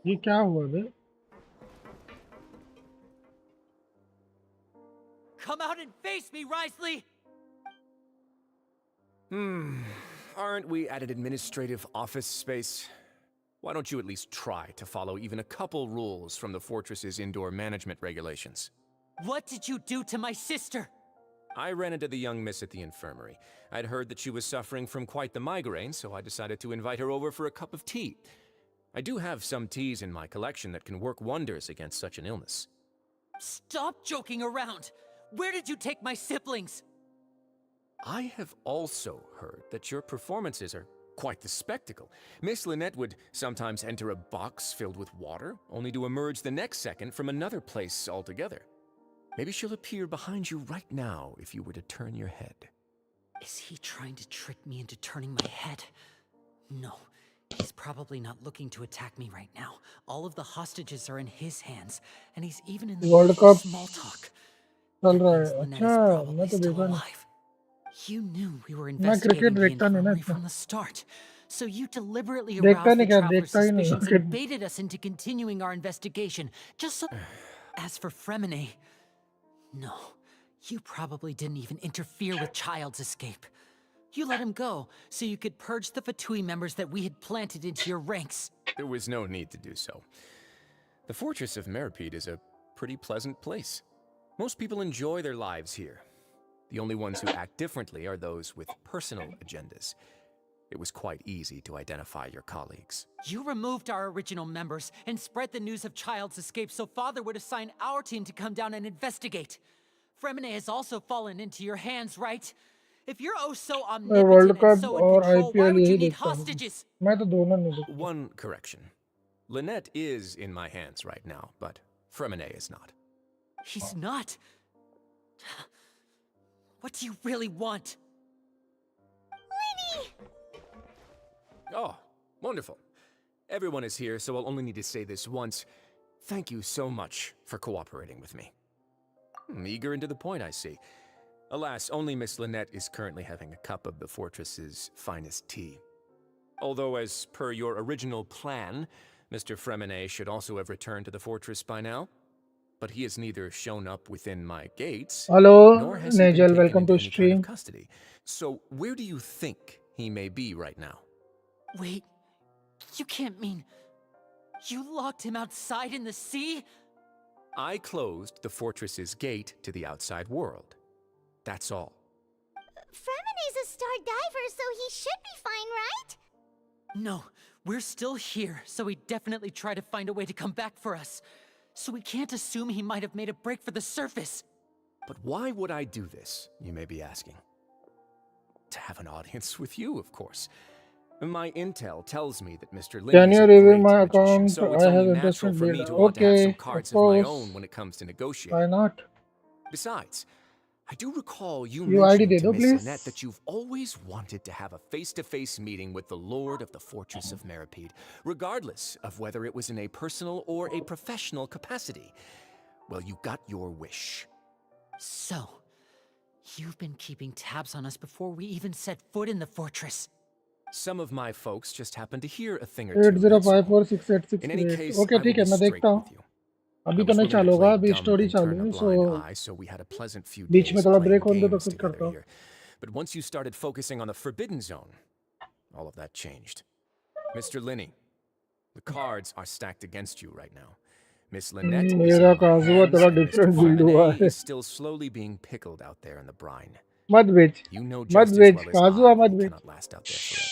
ये क्या हुआ बे Come out and face me, Wriothesley! Aren't we at an administrative office space? Why don't you at least try to follow even a couple rules from the fortress's indoor management regulations? What did you do to my sister? I ran into the young miss at the infirmary. I'd heard that she was suffering from quite the migraine, so I decided to invite her over for a cup of tea. I do have some teas in my collection that can work wonders against such an illness. Stop joking around! Where did you take my siblings? I have also heard that your performances are quite the spectacle. Miss Lynette would sometimes enter a box filled with water, only to emerge the next second from another place altogether. Maybe she'll appear behind you right now if you were to turn your head. Is he trying to trick me into turning my head? No, he's probably not looking to attack me right now. All of the hostages are in his hands, and he's even in the World middle of Cup small talk. चल That रहा means है. Lynette अच्छा, is मैं probably तो still देखा नहीं. alive. You knew we were मैं investigating cricket the देखता नहीं ना infirmary इतना. from the start, so you deliberately देखता aroused the नहीं क्या, traveler's देखता ही नहीं suspicions and cricket. baited us into continuing our investigation, just so... As for Fremine, no, you probably didn't even interfere with Child's escape. You let him go, so you could purge the Fatui members that we had planted into your ranks. There was no need to do so. The fortress of Meripede is a pretty pleasant place. Most people enjoy their lives here. The only ones who act differently are those with personal agendas. It was quite easy to identify your colleagues. You removed our original members and spread the news of Child's escape so Father would assign our team to come down and investigate. Fremine has also fallen into your hands, right? If you're oh so मैं world omnipotent and cup so in और control, why IPL would you यही need देखता हूँ. hostages? मैं तो दोनों नहीं देखता. One correction. Lynette is in my hands right now, but Fremine is not. He's not. What do you really want? Lenny! Oh, wonderful. Everyone is here, so I'll only need to say this once. Thank you so much for cooperating with me. Eager and to the point, I see. Alas, only Miss Lynette is currently having a cup of the fortress's finest tea. Although, as per your original plan, Mr. Fremine should also have returned to the fortress by now. But he has neither shown up within my gates, Hello, nor has he been Nigel. taken Welcome into to any kind stream. of custody. So, where do you think he may be right now? Wait, you can't mean... You locked him outside in the sea? I closed the fortress's gate to the outside world. That's all. Fremine's a star diver, so he should be fine, right? No, we're still here, so he'd definitely try to find a way to come back for us. So we can't assume he might have made a break for the surface. But why would I do this, you may be asking? To have an audience with you, of course. My intel tells me that Mr. Lin Can is you a review great my magician, account? so it's I only have natural interested for me data. to want to have some Okay, cards of of my course. own when it comes to negotiating. Why not? Besides, I do recall you UID mentioning they to दो Miss please. Lynette that you've always wanted to have a face-to-face meeting with the Lord of the Fortress of Meripede, regardless of whether it was in a personal or a professional capacity. Well, you got your wish. So, you've been keeping tabs on us before we even set foot in the fortress. Some of my folks just happened to hear a thing or two. that's all. In any 80546868. case, Okay, I will ठीक है, be मैं straight देखता हूँ. with you. अभी I तो was नहीं willing to चालू होगा, play अभी dumb स्टोरी and चालू turn a है. blind So eye, so we had a pleasant few बीच में days थोड़ा playing ब्रेक होने दो तो games फिर together करता हूँ. here. But once you started focusing on the Forbidden Zone, all of that changed. Mr. Linney, the cards are stacked against you right now. Miss Lynette is मेरा in my काजुआ hands, थोड़ा and Mr. Different build हुआ Fremine है. is still slowly being pickled out there in the brine. मत बेच, You know मत just as बेच, well as काजुआ I मत that he बेच. cannot last out there forever.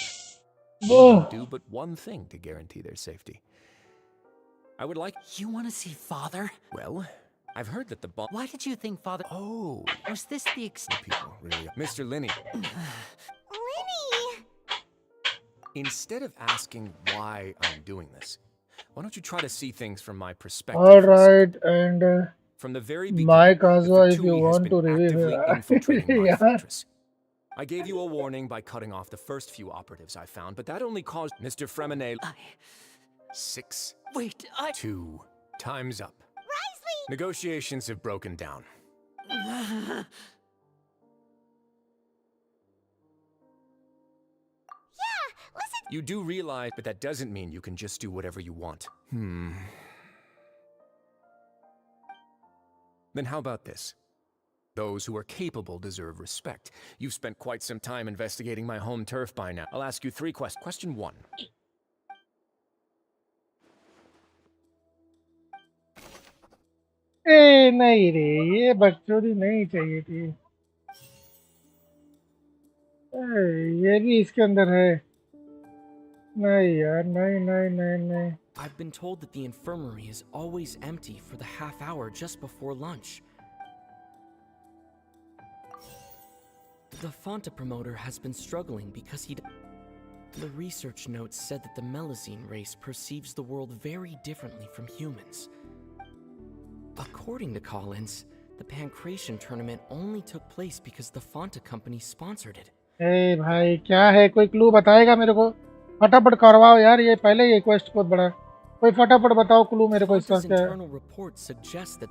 We oh, need do but one thing to guarantee their safety. I would like... You want to see Father? Well, I've heard that the bomb... Why did you think Father... Oh, Was this the you people, really. Mr. Linney, Lenny! instead of asking why I'm doing this, why don't you try to see things from my perspective? all right, and From the very my beginning, the Kazuha, if you Fatui has want to been review actively infiltrating my yeah. fortress. I gave you a warning by cutting off the first few operatives I found, but that only caused Mr. Fremine... 6, Wait, 2, time's up. Risley! Negotiations have broken down. Listen, You do realize, but that doesn't mean you can just do whatever you want. Then how about this? Those who are capable deserve respect. You've spent quite some time investigating my home turf by now. I'll ask you 3 questions. Question 1. ए नहीं रे, ये बकचोदी नहीं चाहिए थी. ये भी इसके अंदर है. नहीं यार, नहीं नहीं नहीं नहीं। I've been told that the infirmary is always empty for the half hour just before lunch. The Fonta promoter has been struggling because the research notes said that the Melazine race perceives the world very differently from humans. According to Collins, the Pancration tournament only took place because the Fonta company sponsored it. ए भाई क्या है, कोई clue बताएगा मेरे को? फटाफट करवाओ यार, ये पहले ये क्वेस्ट बहुत बड़ा है। कोई फटाफट बताओ क्लू मेरे को इसका Fonta's क्या है? internal report suggests that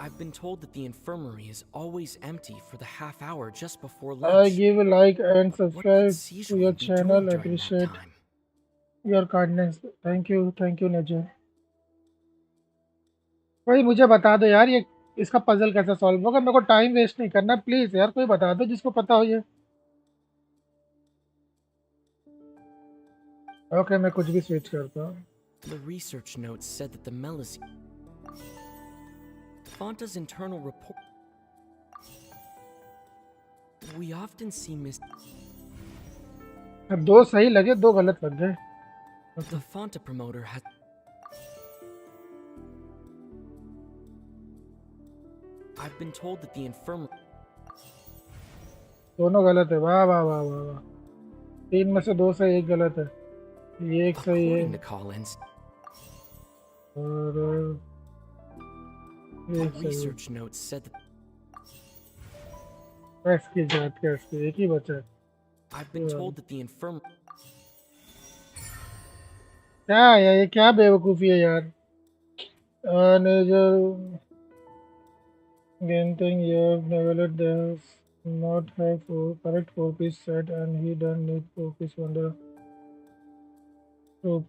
I've been told that the infirmary is always empty for the half hour just before I lunch. give a like and What could subscribe to Sejuani your be channel. doing during that Appreciate time? your kindness. Thank you Najjar. कोई मुझे बता दो यार, ये इसका puzzle कैसे solve होगा? मेरे को टाइम वेस्ट नहीं करना, प्लीज यार कोई बता दो जिसको पता हो ये। ओके मैं कुछ भी स्विच करता हूँ। The research notes said that the Melazine... Fonta's internal report... We often see अब दो सही लगे, दो गलत लग गए। The Fonta promoter has... I've been told that the infirmary... दोनों गलत है। वाह वाह वाह वाह वाह। तीन में से दो सही, एक गलत है। ये एक सही है According to Collins, और the ये एक सही है। research notes said that कैसे जात कैसे, एक ही बचा है। I've been told that the infirmary... क्या है ये, क्या बेवकूफ़ी है यार। नेजर Genting your neuvillette does not have correct four-piece set and he doesn't need four-piece wonder troop.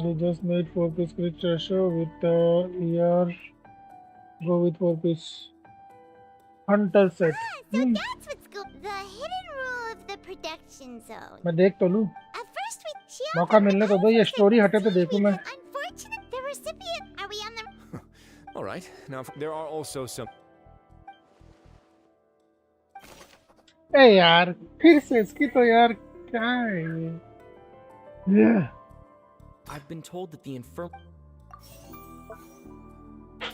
He just made four-piece crit ratio with the ER. Go with four-piece hunter set. So that's what's good. The hidden rule of the production zone. मैं देख तो लूँ, At first we cheered मौका मिलने तो दो, ये story हटे तो देखूँ मैं। Unfortunate, the recipient. Are we on the... All right. Now, there are also some... ए यार फिर से इसकी तो यार क्या है ये? I've been told that the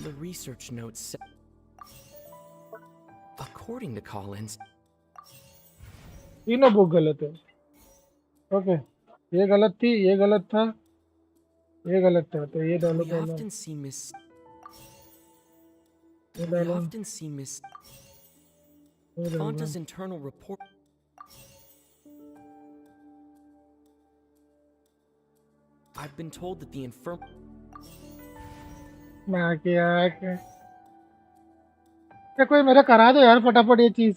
The research notes said... According to Collins... तीनों बुक गलत है। ओके, ये गलत थी, ये गलत था, ये गलत था, तो ये डालो We पहले। often see miss... ये We डालो, often see miss... ये डालो। Fonta's internal report... I've been told that the मैं क्या क्या कोई मेरा करा दो यार फटाफट ये चीज।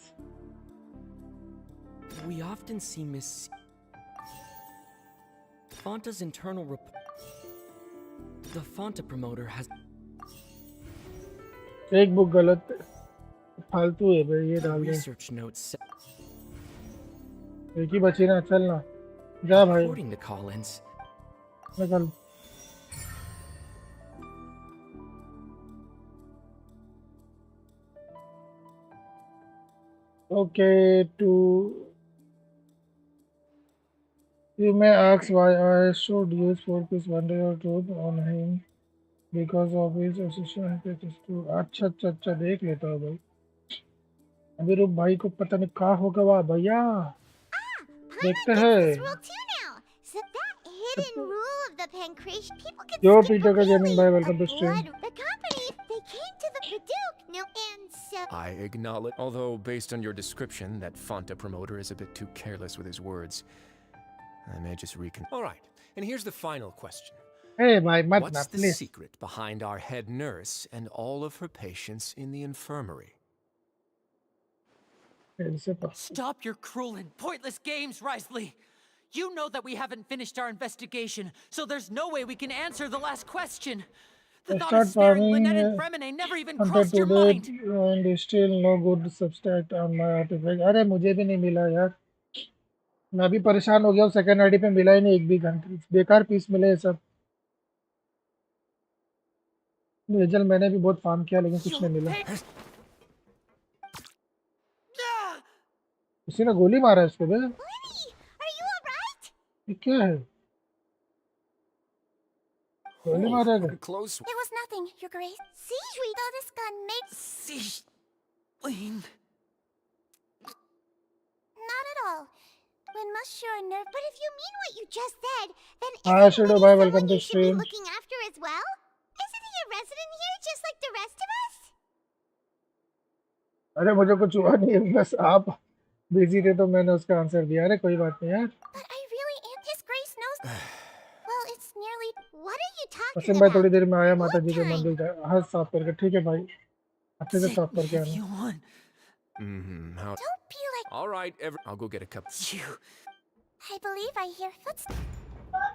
We often see miss... Fonta's internal report... The Fonta promoter has... एक बुक गलत है, फालतू है भाई, ये The डाल दे। research notes said... एक ही बची ना, चल ना, जा भाई, According to Collins... निकल। Okay, you may ask why I should use four-piece wonder truth on him because of his association with his two. अच्छा अच्छा अच्छा देख लेता हूँ भाई। अभी रुक भाई को पता नहीं कहाँ होगा वहाँ भैया। देखते हैं। Rule 2 now. So that hidden rule of the pancreation, people can Yo, skip Peter a का gaming really भाई, welcome to stream. blood. The company, they came to the Paduke, no, and so... I acknowledge. Although, based on your description, that Fonta promoter is a bit too careless with his words. I may just All right, and here's the final question. Hey भाई मत ना What's the please। secret behind our head nurse and all of her patients in the infirmary? Stop your cruel and pointless games, Risley! You know that we haven't finished our investigation, so there's no way we can answer the last question. The thought of Start sparing farming Lynette and Fremine never even until crossed your today mind. and still no good substract on my artifact। अरे मुझे भी नहीं मिला यार, मैं भी परेशान हो गया हूँ। सेकंड आईडी पे मिला ही नहीं एक भी घंटे, बेकार पीस मिले ये सब। नेजल मैंने भी बहुत फार्म किया लेकिन कुछ नहीं मिला। उसी ने गोली मारा इसको बे। Lenny, are you ये क्या है? गोली Oh, मारेगा? what a close. It was nothing, Your Grace. See, we though this gun makes See, Lane. not at all. When Monsieur nerve, but if you mean what you just said, then Hi isn't Shadow Winnie bhai, someone welcome to you should be stream. looking after as well? Isn't he a resident here just like the rest of us? अरे मुझे कुछ हुआ नहीं, बस आप busy थे तो मैंने उसका आंसर दिया। अरे कोई बात नहीं यार। But I really am. His Grace knows. Well, it's nearly. What are you talking Wasim भाई थोड़ी about? देर में आया माता What जी के time? मंदिर जा, हाँ साफ करके। ठीक है भाई, अच्छे से Take साफ me करके if आना। you want. How? Don't be like. All right, I'll go get a cup. You. I believe I hear footsteps.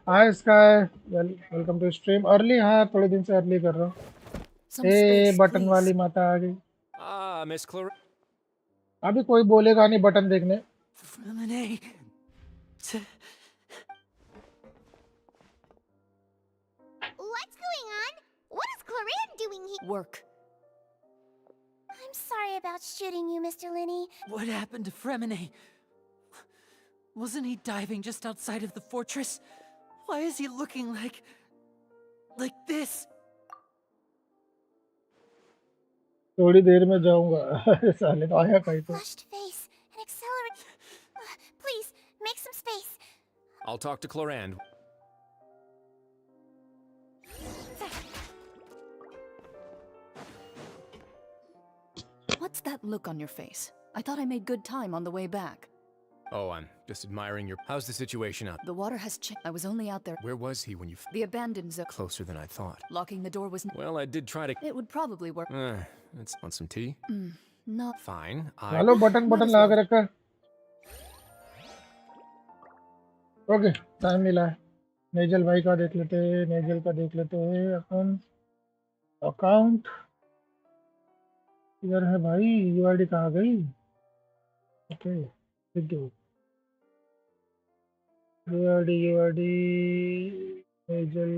Hi Sky, welcome to stream. Early, हाँ थोड़े दिन से अर्ली कर रहा हूँ। Some a space, button please. वाली माता आ गई। Ah, Miss Clar. अभी कोई बोलेगा नहीं बटन देखने। Lemonade. What's going on? What is Clarin doing here? Work. I'm sorry about shooting you, Mr. Linney. What happened to Fremine? Wasn't he diving just outside of the fortress? Why is he looking like this? थोड़ी देर में जाऊंगा। अरे साले तो आया कहीं तो। Flushed face and accelerate. Please, make some space. I'll talk to Cloran. What's that look on your face? I thought I made good time on the way back. Oh, I'm just admiring your. How's the situation out? The water has changed. I was only out there. Where was he when you? The abandoned zone. Closer than I thought. Locking the door was. Well, I did try to. It would probably work. Let's want some tea. No. Fine. Hello button button लगा के रखा। Okay, time मिला है। Nasal भाई का देख लेते हैं, नेजल का देख लेते हैं अपन। अकाउंट इधर है भाई। यूआईडी कहाँ गई? ओके ठीक है। UID nasal.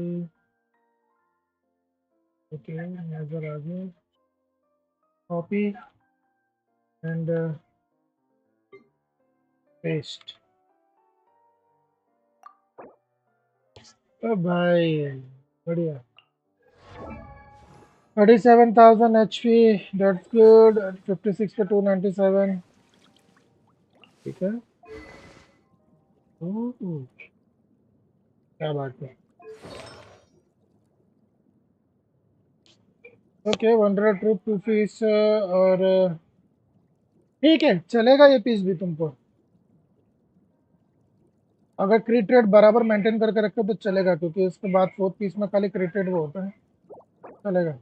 ओके नजर आ गया। Copy and paste. ओ भाई बढ़िया। 37,000 HP, that's good. 56 पे 297, ठीक है। ओह क्या बात है। ओके 100 ट्रिप 2 पीस और ठीक है चलेगा ये पीस भी तुमको। अगर क्रिट रेट बराबर मेंटेन करके रखो तो चलेगा, क्योंकि उसके बाद 4th पीस में खाली क्रिट रेट वो होता है। चलेगा।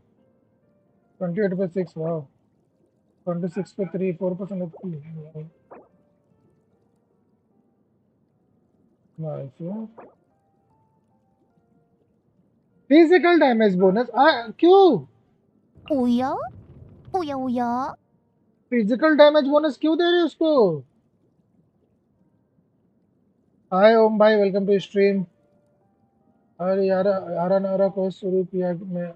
28 पे 6, वाह। 26 पे 3, 4% फिजिकल डैमेज बोनस क्यों? Uya? Uya? Physical damage bonus क्यों दे रहे उसको? हाय ओम भाई, वेलकम टू स्ट्रीम। अरे यार आरा नारा को शुरू किया मैं।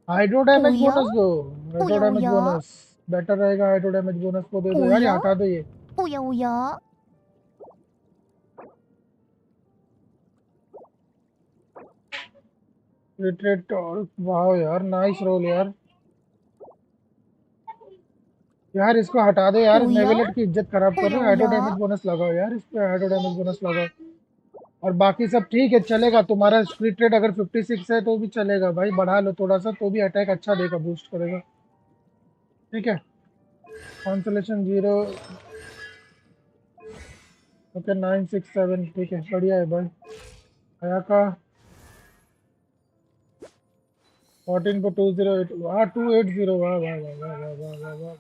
हाइड्रो डैमेज बोनस दो। हाइड्रो डैमेज बोनस बेटर रहेगा। हाइड्रो डैमेज बोनस को दे दो यार, ये हटा दो ये। Uya? रिट्रेट और वाह यार, नाइस रोल यार। यार इसको हटा दो यार, नेविलेट की इज्जत खराब कर रहे हो। हाइड्रो डैमेज बोनस लगाओ यार इस पे, हाइड्रो डैमेज बोनस लगाओ। और बाकी सब ठीक है चलेगा। तुम्हारा स्प्लिट रेट अगर 56 है तो भी चलेगा भाई, बढ़ा लो थोड़ा सा तो भी अटैक अच्छा देगा, बूस्ट करेगा। ठीक है। कॉन्सोलेशन 0। ओके 967, ठीक है बढ़िया है भाई। आया का 14 पे 208, वाह 280, वाह वाह वाह वाह वाह वाह वाह वाह।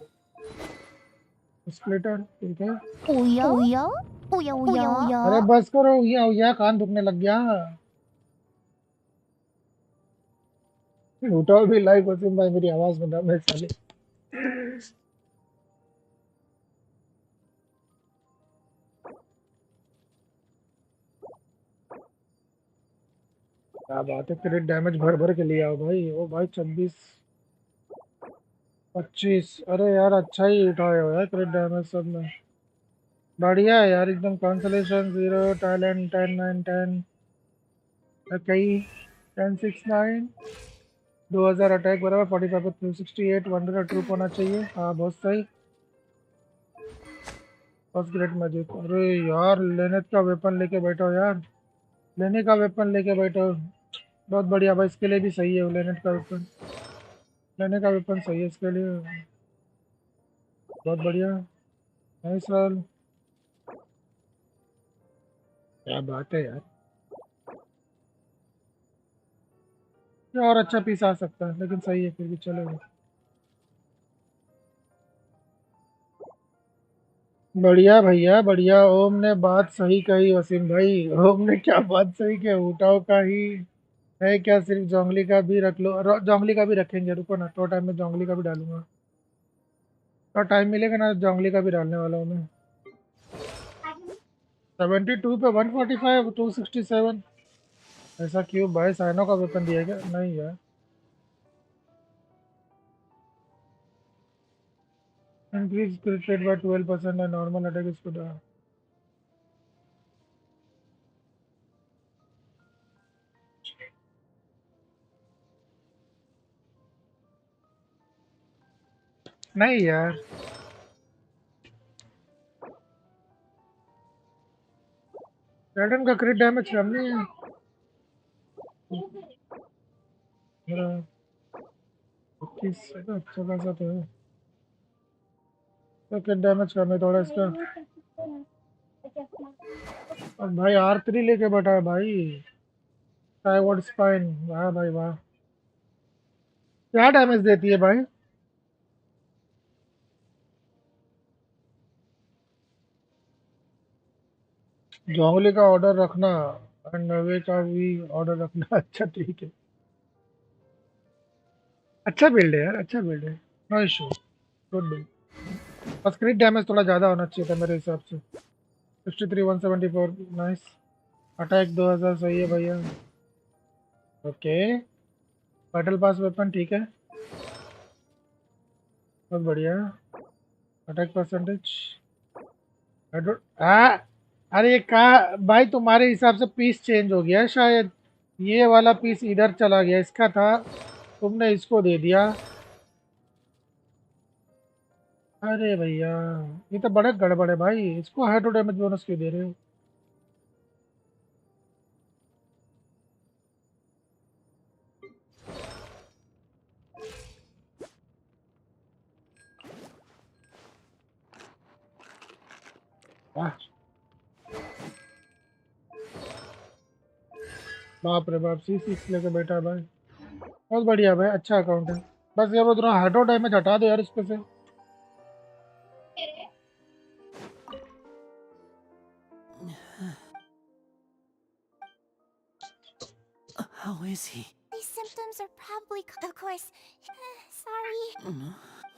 स्प्लिटर ठीक है। Uya? अरे बस करो, या कान दुखने लग गया। उठाओ भी लाइव वसीम भाई, मेरी आवाज में दम है साले। क्या बात है, क्रिट डैमेज भर भर के लिया हो भाई। ओ भाई 26 25, अरे यार अच्छा ही उठाए हो यार क्रिट डैमेज सब में। बढ़िया है यार एकदम। कंसोलेशन 0, टैलेंट 10 9 10, कई 10 6 9, 2000 अटैक बराबर 45 पे 368, वंडर का ट्रूप होना चाहिए। हाँ बहुत सही। First grade magic. अरे यार लेनेट का वेपन लेके बैठो यार, लेने का वेपन लेके बैठो। बहुत बढ़िया भाई, इसके लिए भी सही है लेनेट का वेपन। लेने का वेपन सही है इसके लिए। बहुत बढ़िया। Nice roll. क्या बात है यार, ये और अच्छा पीस आ सकता है लेकिन सही है फिर भी चलेगा। बढ़िया भैया बढ़िया। ओम ने बात सही कही वसीम भाई, ओम ने क्या बात सही की। उठाओ का ही है क्या, सिर्फ जोंगली का भी रख लो। जोंगली का भी रखेंगे, रुको ना, थोड़ा टाइम में जोंगली का भी डालूंगा। तो टाइम मिलेगा ना, जोंगली का भी डालने वाला हूँ मैं। 72 पे 145 267। ऐसा क्यों भाई, साइनो का वेपन दिया क्या? नहीं यार। इंक्रीज क्रिट रेट बाय 12% है, नॉर्मल अटैक इसको डाल। नहीं यार, रेडन का क्रिट डैमेज कम नहीं है मेरा। 21 तो अच्छा खासा तो है। तो क्रिट डैमेज कम है थोड़ा इसका। और भाई R3 लेके बैठा है भाई। टाइवर्ड स्पाइन, वाह भाई वाह। क्या डैमेज देती है भाई? जोंगली का ऑर्डर रखना और नवे का भी ऑर्डर रखना। अच्छा ठीक है, अच्छा बिल्ड है यार, अच्छा बिल्ड है। No issue, good build. बस क्रिट डैमेज थोड़ा ज़्यादा होना चाहिए था मेरे हिसाब से। 63 174, नाइस। अटैक 2000 सही है भैया। ओके, बैटल पास वेपन ठीक है, बहुत बढ़िया। अटैक परसेंटेज अरे कहा भाई, तुम्हारे हिसाब से पीस चेंज हो गया है शायद। ये वाला पीस इधर चला गया, इसका था, तुमने इसको दे दिया। अरे भैया, ये तो बड़ा गड़बड़ है भाई, इसको हाइड्रो डैमेज बोनस क्यों दे रहे हो? वाह, बाप रे बाप, C6 लेके बैठा है भाई। बहुत बढ़िया भाई, अच्छा अकाउंट है। बस ये वो दोनों हाइड्रो डैमेज हटा दो यार इस पे से। How is he? These symptoms are probably, of course. Sorry.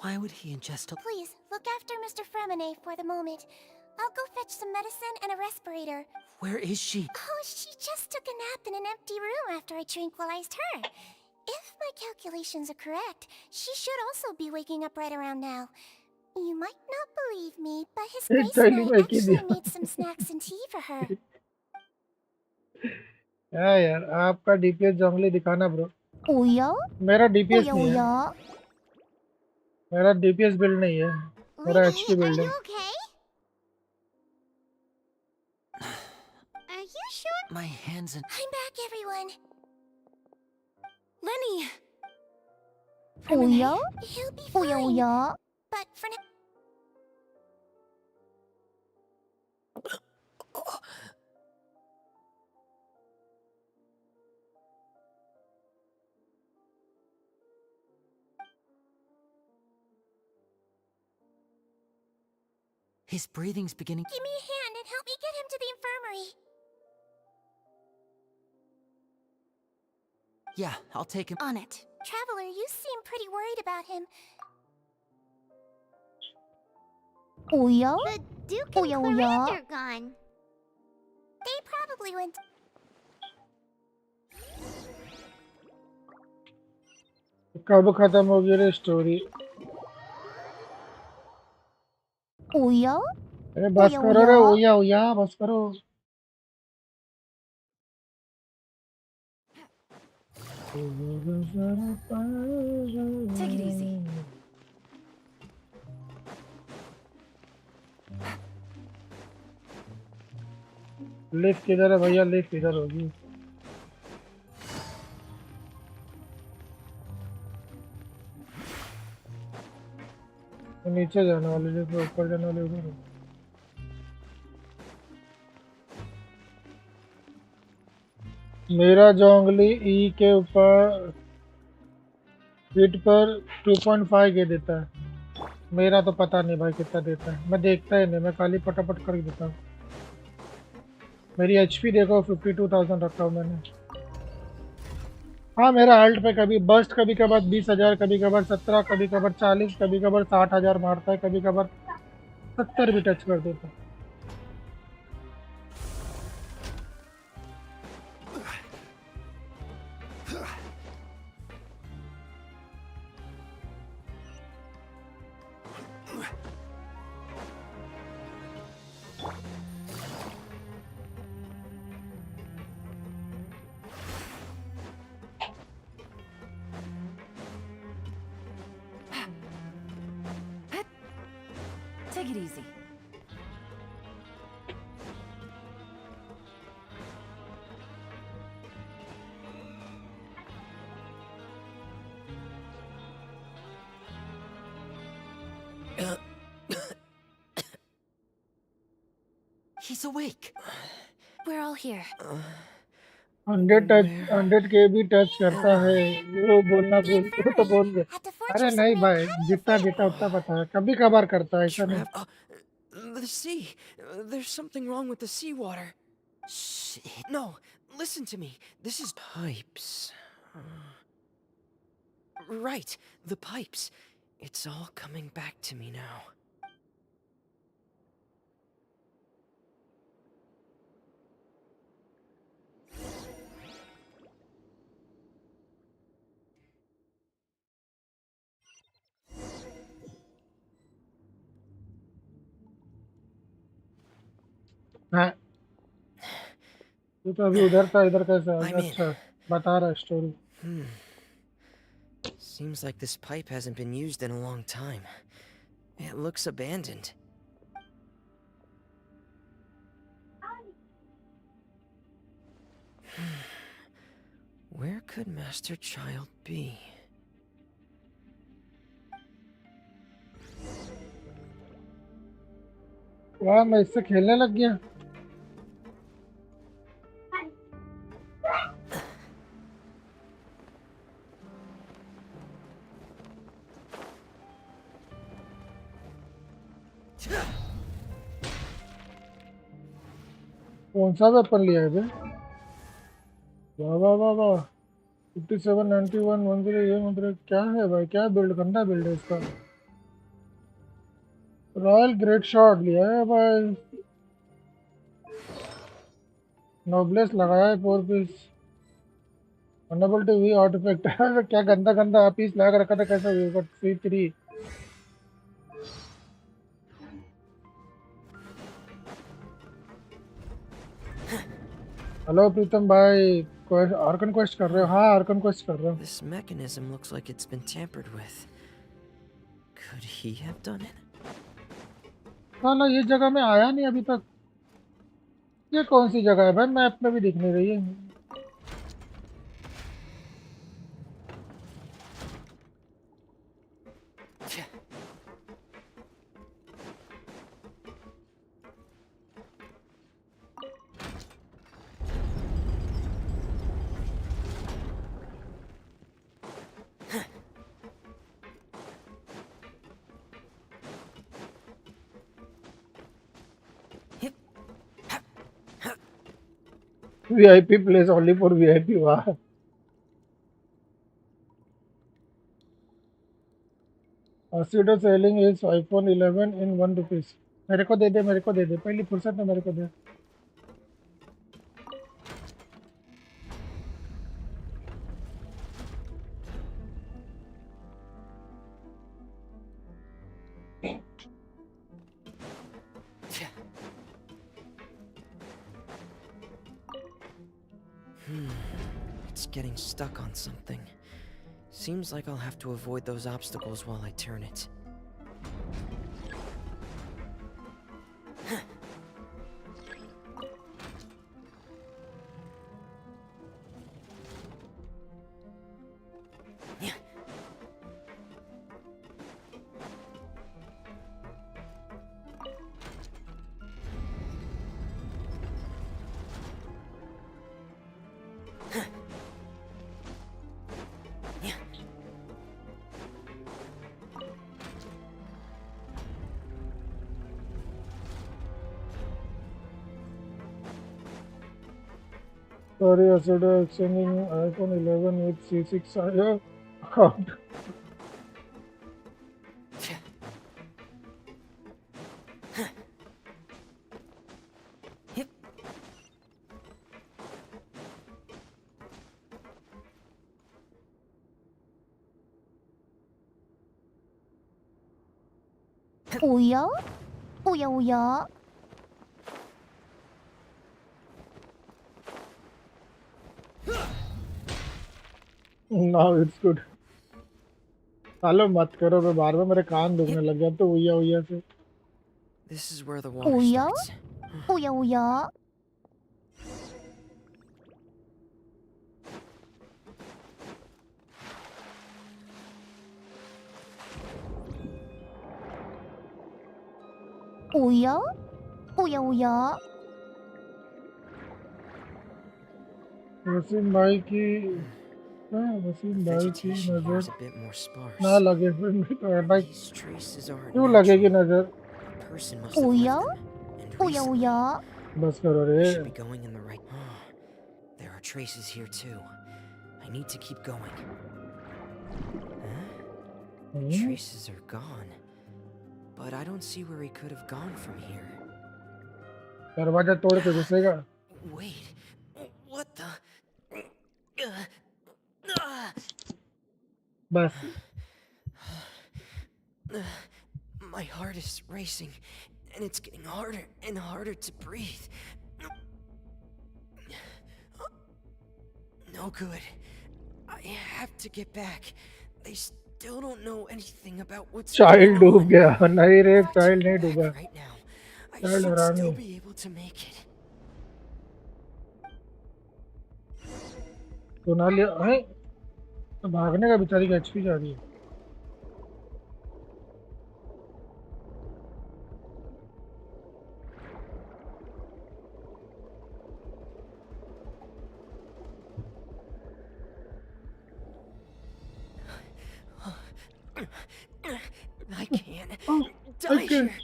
Why would he ingest a... Please, look after Mr. Fremine for the moment. I'll go fetch some medicine and a respirator. Where is she? Oh, she just took a nap in an empty room after I tranquilized her. If my calculations are correct, she should also be waking up right around now. You might not believe me, but His एक Grace and थैली I में एक ही actually दिया। made some snacks and tea for her. क्या यार, आपका DPS जंगली दिखाना ब्रो। Oya? मेरा DPS Oya, नहीं है, oya. मेरा DPS बिल्ड नहीं है, मेरा Lenny, HP are बिल्ड है। you okay? Are you sure? My hands and... I'm back, everyone. Lenny! Oya? He'll be fine. Oya, oya. But for now... His breathing's beginning... Give me a hand and help me get him to the infirmary. Yeah, I'll take him... On it. Traveler, you seem pretty worried about him. Oya? The Duke and Clarence are gone. They probably went... कब खत्म होगी रे story? Oya? अरे बस करो रे, ओया ओया बस करो। Take it easy. लिफ्ट किधर है भैया? लिफ्ट किधर होगी? नीचे जाने वाले लिफ्ट, ऊपर जाने वाले उधर है। मेरा जोंगली ई के ऊपर फीट पर 2.5 के देता है। मेरा तो पता नहीं भाई कितना देता है, मैं देखता ही नहीं, मैं खाली पटापट कर देता हूँ। मेरी एचपी देखो 52,000 रखा हूँ मैंने। हाँ मेरा अल्ट पे कभी बस्ट, कभी कभार 20,000, कभी कभार 17, कभी कभार 40, कभी कभार 60,000 मारता है, कभी कभार 70 भी टच कर देता है। Take it easy. He's awake. We're all here. 100 के भी टच करता है, वो बोलना भूल वो तो बोल दे। At the अरे fortress नहीं of भाई, Manhattan, you जितना जीता figure. उतना पता है, कभी कभार करता है, ऐसा नहीं। The sea. There's something wrong with the seawater. Shit. No, listen to me. This is pipes. Right, the pipes. It's all coming back to me now. हाँ तू तो अभी उधर था, इधर कैसे आ I'm गया? in. अच्छा बता रहा story. Seems like this pipe hasn't been used in a long time. It looks abandoned. Where could Master Child be? वाह, मैं इससे खेलने लग गया। कौन सा वेपन लिया है बे? वाह वाह वाह वाह, 57, 91, 10, ये मतलब क्या है भाई? क्या बिल्ड, गंदा बिल्ड है इसका। रॉयल ग्रेट शॉट लिया है भाई, नोब्लेस लगाया है 4 piece, unable to we artifact. क्या गंदा गंदा पीस लगा रखा था, कैसा व्यू का C3। हेलो प्रीतम भाई, आर्कन क्वेस्ट कर रहे हो? हाँ आर्कन क्वेस्ट कर रहे हो। This mechanism looks like it's been tampered with. Could he have done it? साला ये जगह में आया नहीं अभी तक। ये कौन सी जगह है भाई? मैप में भी दिख नहीं रही है। VIP place only for VIP, वाह। Acedo selling is iPhone 11 in 1 rupees। मेरे को दे दे, मेरे को दे दे, पहली फुर्सत में मेरे को दे। It's getting stuck on something. Seems like I'll have to avoid those obstacles while I turn it. Sorry, Asada exchanging iPhone 11 with C6 IO account. 오야? 오야 오야? Now it's good. सालो मत करो, मैं बार बार मेरे कान दुखने लग गया तो उया उया से. This is where the water 오야? starts. 오야 오야? 오야? 오야 오야? Wasim भाई की वसीम भाई की Vegetation here is नजर a bit more sparse. ना लगे फिर भी तो है भाई. These traces aren't क्यों लगेगी natural. नजर? A person must have 오야? left them, and 오야 recently. 오야? बस करो I रे. should be going in the right. There are traces here too. I need to keep going. Huh? The traces are gone, but I don't see where he could have gone from here. दरवाजा तोड़ के घुसेगा. Wait, what the? बस. My heart is racing, and it's getting harder and harder to breathe. No good. I have to get back. They still don't know anything about what's child going डूब on. गया. नहीं रे, I have to child get नहीं back डूबा. right now. I Child should Rani. still be able to make it. तो ना लिया है. तो भागने का बेचारी का एचपी जा रही है. I can't Oh, die I can't. here.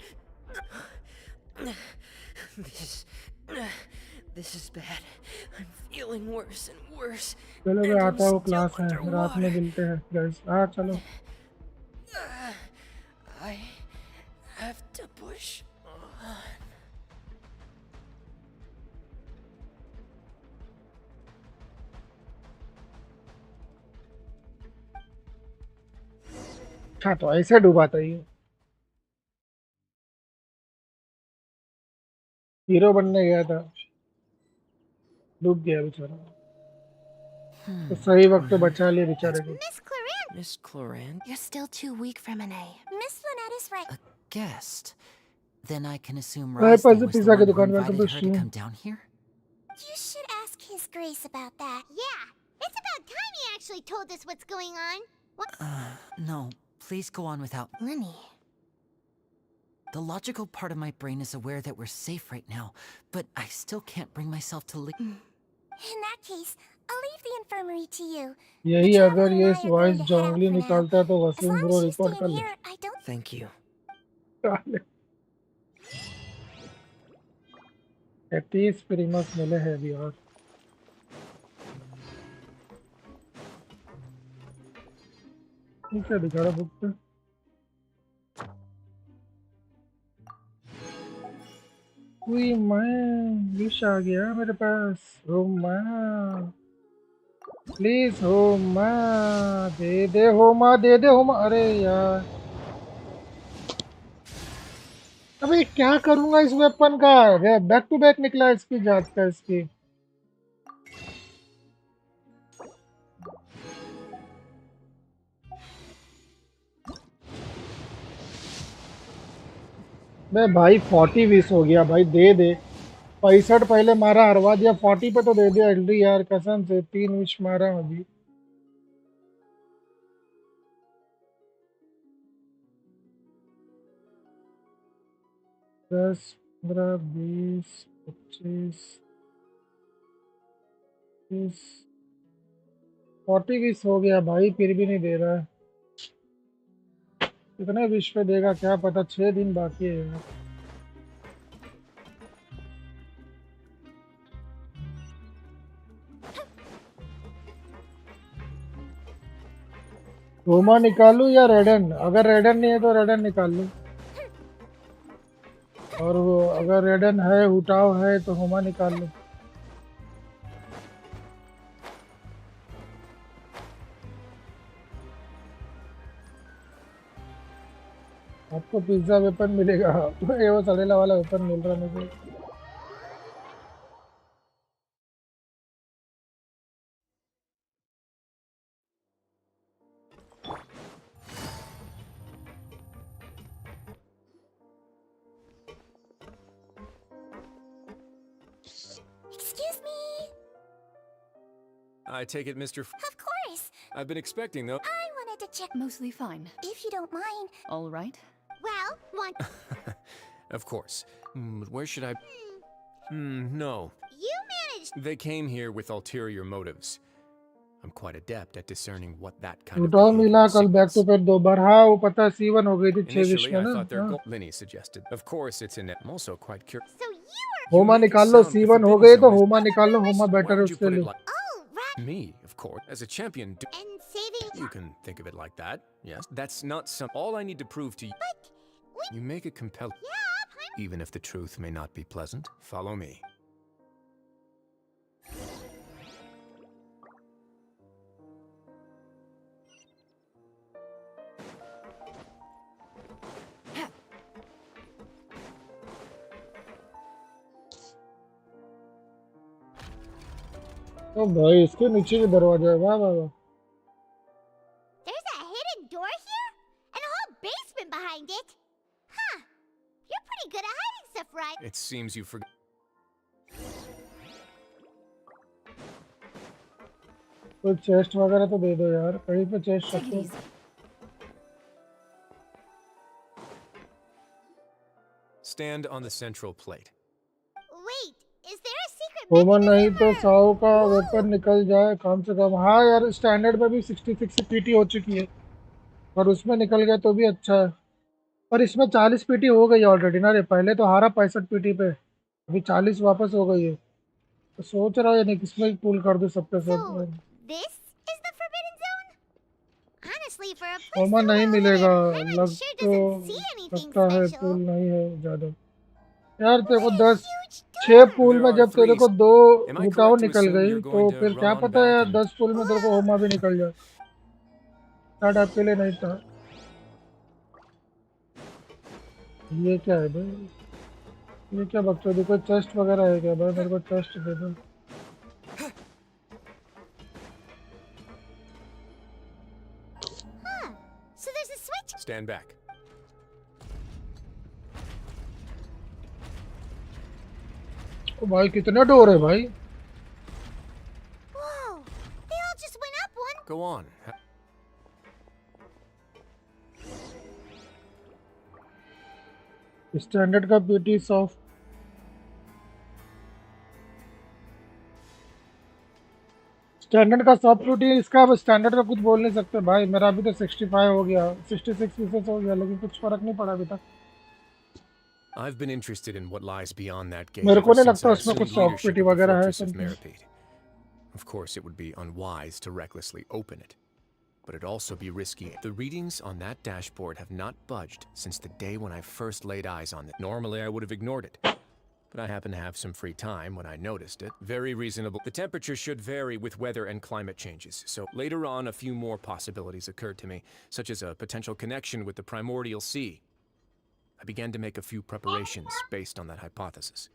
This is bad. I'm feeling worse and worse. चलो and मैं I'm आता हूँ, still क्लास है, रात में underwater. मिलते हैं गाइस. हाँ चलो. I have to push on. अच्छा तो ऐसे डूबा था ये. हीरो बनने गया था, डूब गया बेचारा. तो सही वक्त पे बचा लिया बेचारे को. Miss Clarence, Miss Cloran? You're still too weak from an A. Miss Lynette is right. A guest? Then I can assume मैं Rosny पैसे was the पिज्जा की one who दुकान में invited तो her to stream. come down here? You should ask His Grace about that. Yeah, it's about time he actually told us what's going on. What? No. Please go on without... Lenny. The logical part of my brain is aware that we're safe right now, but I still can't bring myself to leave. In that case, I'll leave the infirmary to you. यही The अगर traveler ये and I are voice going to head out जोंगली for now. निकालता तो As Waseem long bro as you record stay कर in ले. here, I don't. Thank you. 30 primus मिले हैं अभी. और ठीक है दिखा रहा बुक पे. कोई मैं विश आ गया मेरे पास. हो माँ प्लीज, हो माँ दे दे, हो माँ दे दे, हो माँ. अरे यार अबे क्या करूंगा इस वेपन का. बैक टू बैक निकला इसकी जात का. इसकी मैं भाई 40 विश हो गया भाई, दे दे। 65 पहले मारा, हरवा दिया। 40 पे तो दे दे एलडी यार, कसम से 3 विश मारा हूं अभी। 10, 15, 20, 25, 30, 40 विश हो गया भाई, फिर भी नहीं दे रहा है। कितने विश पे देगा क्या पता, 6 दिन बाकी है यार। होमा निकालूं या रेडन? अगर रेडन नहीं है तो रेडन निकाल लूं, और वो अगर रेडन है, हुटाव है, तो होमा निकाल लूं। आपको पिज्जा वेपन मिलेगा। ये वो सड़ेला वाला वेपन मिल रहा है मुझे। Excuse me. I take it, Mr. Of course. I've been expecting, though. I wanted to check. Mostly fine. If you don't mind. All right. Well, want. Of course. But where should I... no. You managed. They came here with ulterior motives. I'm quite adept at discerning what that kind of हुटाव मिला behavior कल back to signals. Back 2 बार। हाँ वो पता है, C1 हो गई थी 6 wish Initially, में I ना। thought their हाँ। goal... Linny suggested. Of course, it's in it. I'm also quite curious. So you were. होमा निकाल लो, C1 हो गई तो होमा निकाल लो, होमा Why बेटर है would you उसके put it लिए। like... Oh, right. Me, of course. As a champion, And saving. you can think of it like that. Yes. That's not some... All I need to prove to you... But. You make a compelling... Yeah. Even if the truth may not be pleasant, follow me. ओ भाई इसके नीचे भी दरवाजा है, वाह वाह वाह। There's a hidden door here? And a whole basement behind it? Huh. You're pretty good at hiding stuff, right? It seems you forgot. कोई चेस्ट वगैरह तो दे दो यार, कहीं पे चेस्ट Take it रखो। easy. Stand on the central plate. Wait, is there a secret होमा नहीं mechanism तो or- साओ का वेपन निकल जाए कम से कम। हाँ यार, स्टैंडर्ड में भी 66 पीटी हो चुकी है, और उसमें निकल गया तो भी अच्छा है। पर इसमें 40 पीटी हो गई ऑलरेडी ना रे, पहले तो हारा 65 पीटी पे, अभी 40 वापस हो गई है। तो सोच रहा है नहीं किसमें पुल कर दूं सबके So, सब। this is the forbidden zone? Honestly, for a place होमा so नहीं well मिलेगा, lit, Paimon लग sure तो doesn't see anything लगता है special. पुल नहीं है ज़्यादा। यार तेरे को What a 10 huge 6 door! Pull There में are जब तेरे को 2 Am I हुटाओ correct to निकल assume गई, you're तो going to फिर run क्या on पता back यार and... 10 पुल में तेरे को होमा भी निकल जाए। स्टार्ट आपके लिए नहीं था। ये क्या है भाई, ये क्या बकचोदी? कोई चेस्ट वगैरह है क्या भाई? मेरे को चेस्ट दे दो। Huh. So there's a switch. Stand back. ओ भाई कितने डोर है भाई? Whoa! They all just went up one. Go on. Standard का पीटी सॉफ्ट, स्टैंडर्ड का सॉफ्ट पीटी इसका। अब स्टैंडर्ड का कुछ बोल नहीं सकते भाई, मेरा अभी तो 65 हो गया, 66 पीसेस हो गया, लेकिन कुछ फर्क नहीं पड़ा अभी तक। I've been interested in what lies beyond that gate मेरे को ever नहीं since लगता I उसमें कुछ assumed soft leadership PT of the वगैरह है fortress of something. Meripede. Of course, it would be unwise to recklessly open it, but it'd also be risky. The readings on that dashboard have not budged since the day when I first laid eyes on it. Normally, I would have ignored it, but I happen to have some free time when I noticed it. Very reasonable. The temperature should vary with weather and climate changes, so later on, a few more possibilities occurred to me, such as a potential connection with the primordial sea. I began to make a few preparations based on that hypothesis.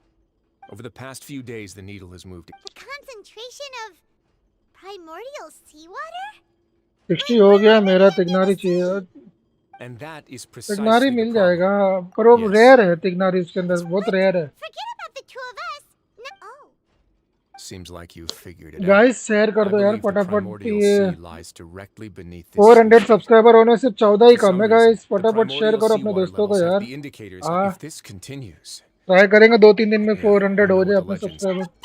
Over the past few days, the needle has moved. The concentration of primordial seawater? 60 हो गया, मेरा तिगनारी चाहिए। And that is precisely तिगनारी the mill problem. जाएगा पर वो Yes. Rare है तिगनारी उसके अंदर बहुत रेयर है Forget about the two of us. No. Oh. Seems like you figured it out. Guys share कर I दो यार believe the फटाफट primordial ये sea lies directly beneath this 400 species. Subscriber होने सिर्फ 14 ही For कम some है reason, guys the फटाफट share primordial करो अपने seawater दोस्तों को levels have यार to be indicators. हाँ If this continues, ट्राई करेंगे 2-3 दिन में yeah, 400 I know हो what जाए the अपने legends. Subscriber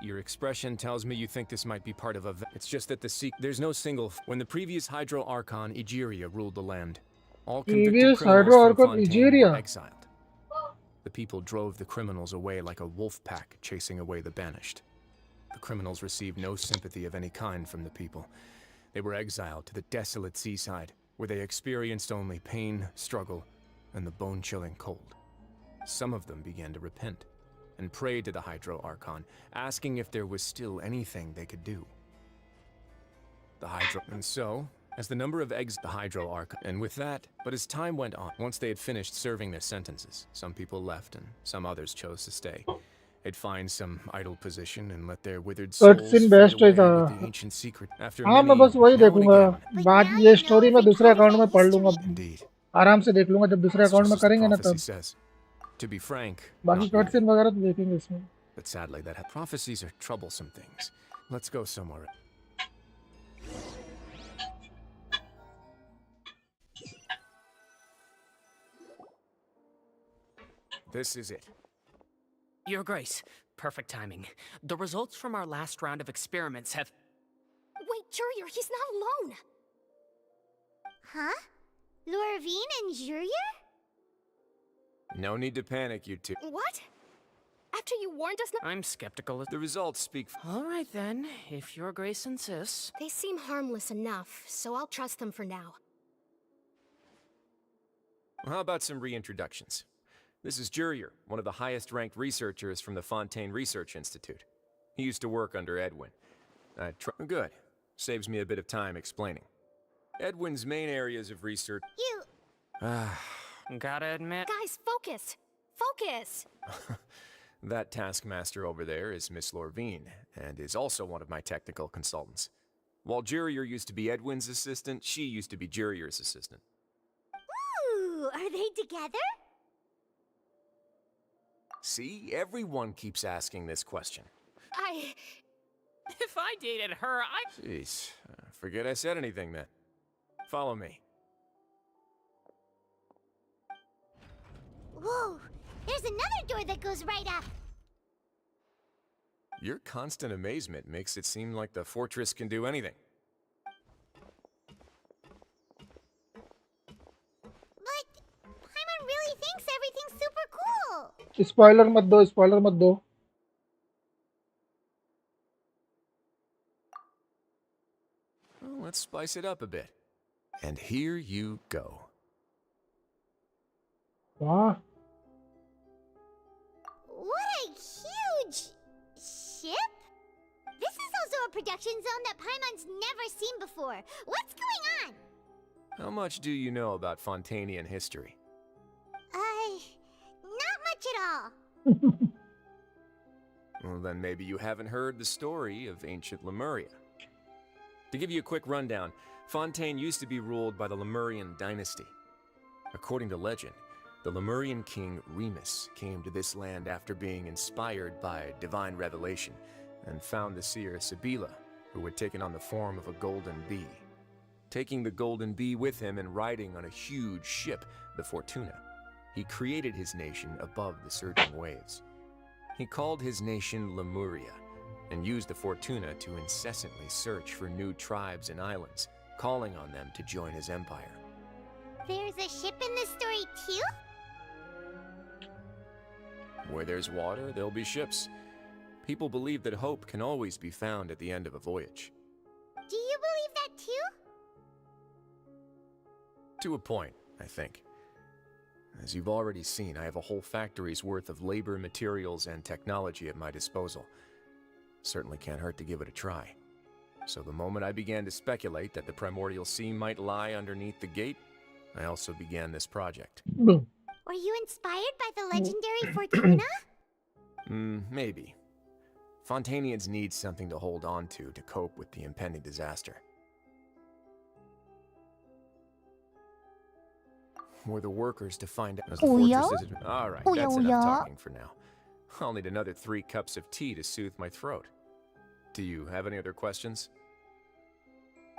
Your expression tells me you think this might be part of a. It's just that there's no single. When the previous Hydro Archon Egeria ruled the land, all convicted previous criminals hydro from Arkan Fontaine इजेरिया were exiled. The people drove the criminals away like a wolf pack chasing away the banished. The criminals received no sympathy of any kind from the people. They were exiled to the desolate seaside, where they experienced only pain, struggle, and the bone-chilling cold. Some of them began to repent and prayed to the Hydro Archon, asking if there was still anything they could do. And so, as the number of the Hydro Archon, and with that, but as time went on, once they had finished serving their sentences, some people left and some others chose to stay. They'd find some idle position and let their withered souls cutscene fade best away था with the ancient secret. After हाँ मैं many, बस वही now and देखूंगा again, बाद now ये you know story मैं every दूसरे part of अकाउंट में that पढ़ लूंगा history. indeed, आराम से देख लूंगा जब दूसरे it's अकाउंट just में as the करेंगे ना prophecy तब says. To be frank, बाकी not really. कटसीन वगैरह तो देखेंगे इसमें But sadly, prophecies are troublesome things. Let's go somewhere. This is it. Your Grace, perfect timing. The results from our last round of experiments have. Wait, Jurier, he's not alone. Huh? Lorvine and Jurier? No need to panic, you two. What? After you warned us not. I'm skeptical. The results speak for. All right then, if Your Grace insists. They seem harmless enough, so I'll trust them for now. How about some reintroductions? This is Jurier, one of the highest-ranked researchers from the Fontaine Research Institute. He used to work under Edwin. Good. Saves me a bit of time explaining. Edwin's main areas of research... Gotta admit. Guys, focus! Focus! That taskmaster over there is Miss Lorvine, and is also one of my technical consultants. While Jurier used to be Edwin's assistant, she used to be Jurier's assistant. Ooh, are they together? See? Everyone keeps asking this question. If I dated her, Jeez. Forget I said anything then. Follow me. Whoa, there's another door that goes right up. Your constant amazement makes it seem like the fortress can do anything. But Paimon really thinks everything's super cool. Spoiler मत दो spoiler मत दो Well, let's spice it up a bit. And here you go. वाह What a huge ship! This is also a production zone that Paimon's never seen before. What's going on? How much do you know about Fontainian history? Not much at all. Well, then maybe you haven't heard the story of ancient Lemuria. To give you a quick rundown, Fontaine used to be ruled by the Lemurian dynasty. According to legend, the Lemurian king Remus came to this land after being inspired by divine revelation and found the seer Sibila, who had taken on the form of a golden bee. Taking the golden bee with him and riding on a huge ship, the Fortuna, he created his nation above the surging waves. He called his nation Lemuria and used the Fortuna to incessantly search for new tribes and islands, calling on them to join his empire. There's a ship in this story too? Where there's water, there'll be ships. People believe that hope can always be found at the end of a voyage. Do you believe that too? To a point, I think. As you've already seen, I have a whole factory's worth of labor, materials, and technology at my disposal. Certainly can't hurt to give it a try. So the moment I began to speculate that the Primordial Sea might lie underneath the gate, I also began this project. Were you inspired by the legendary Fortuna? Maybe. Fontainians need something to hold on to cope with the impending disaster. were the workers to find out. Oh, yeah? All right, Oh, yeah, that's oh, enough yeah? talking for now. I'll need another 3 cups of tea to soothe my throat. Do you have any other questions?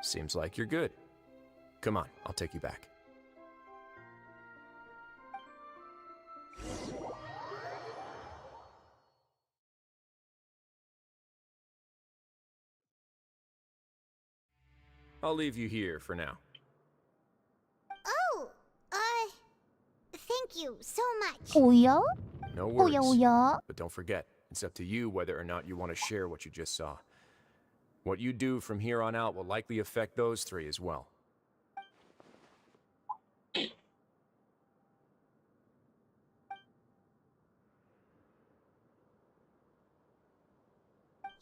Seems like you're good. Come on, I'll take you back. I'll leave you here for now. Oh, thank you so much. Oh, yeah? No Oh, yeah, worries. oh, yeah? But don't forget, it's up to you whether or not you want to share what you just saw. What you do from here on out will likely affect those 3 as well.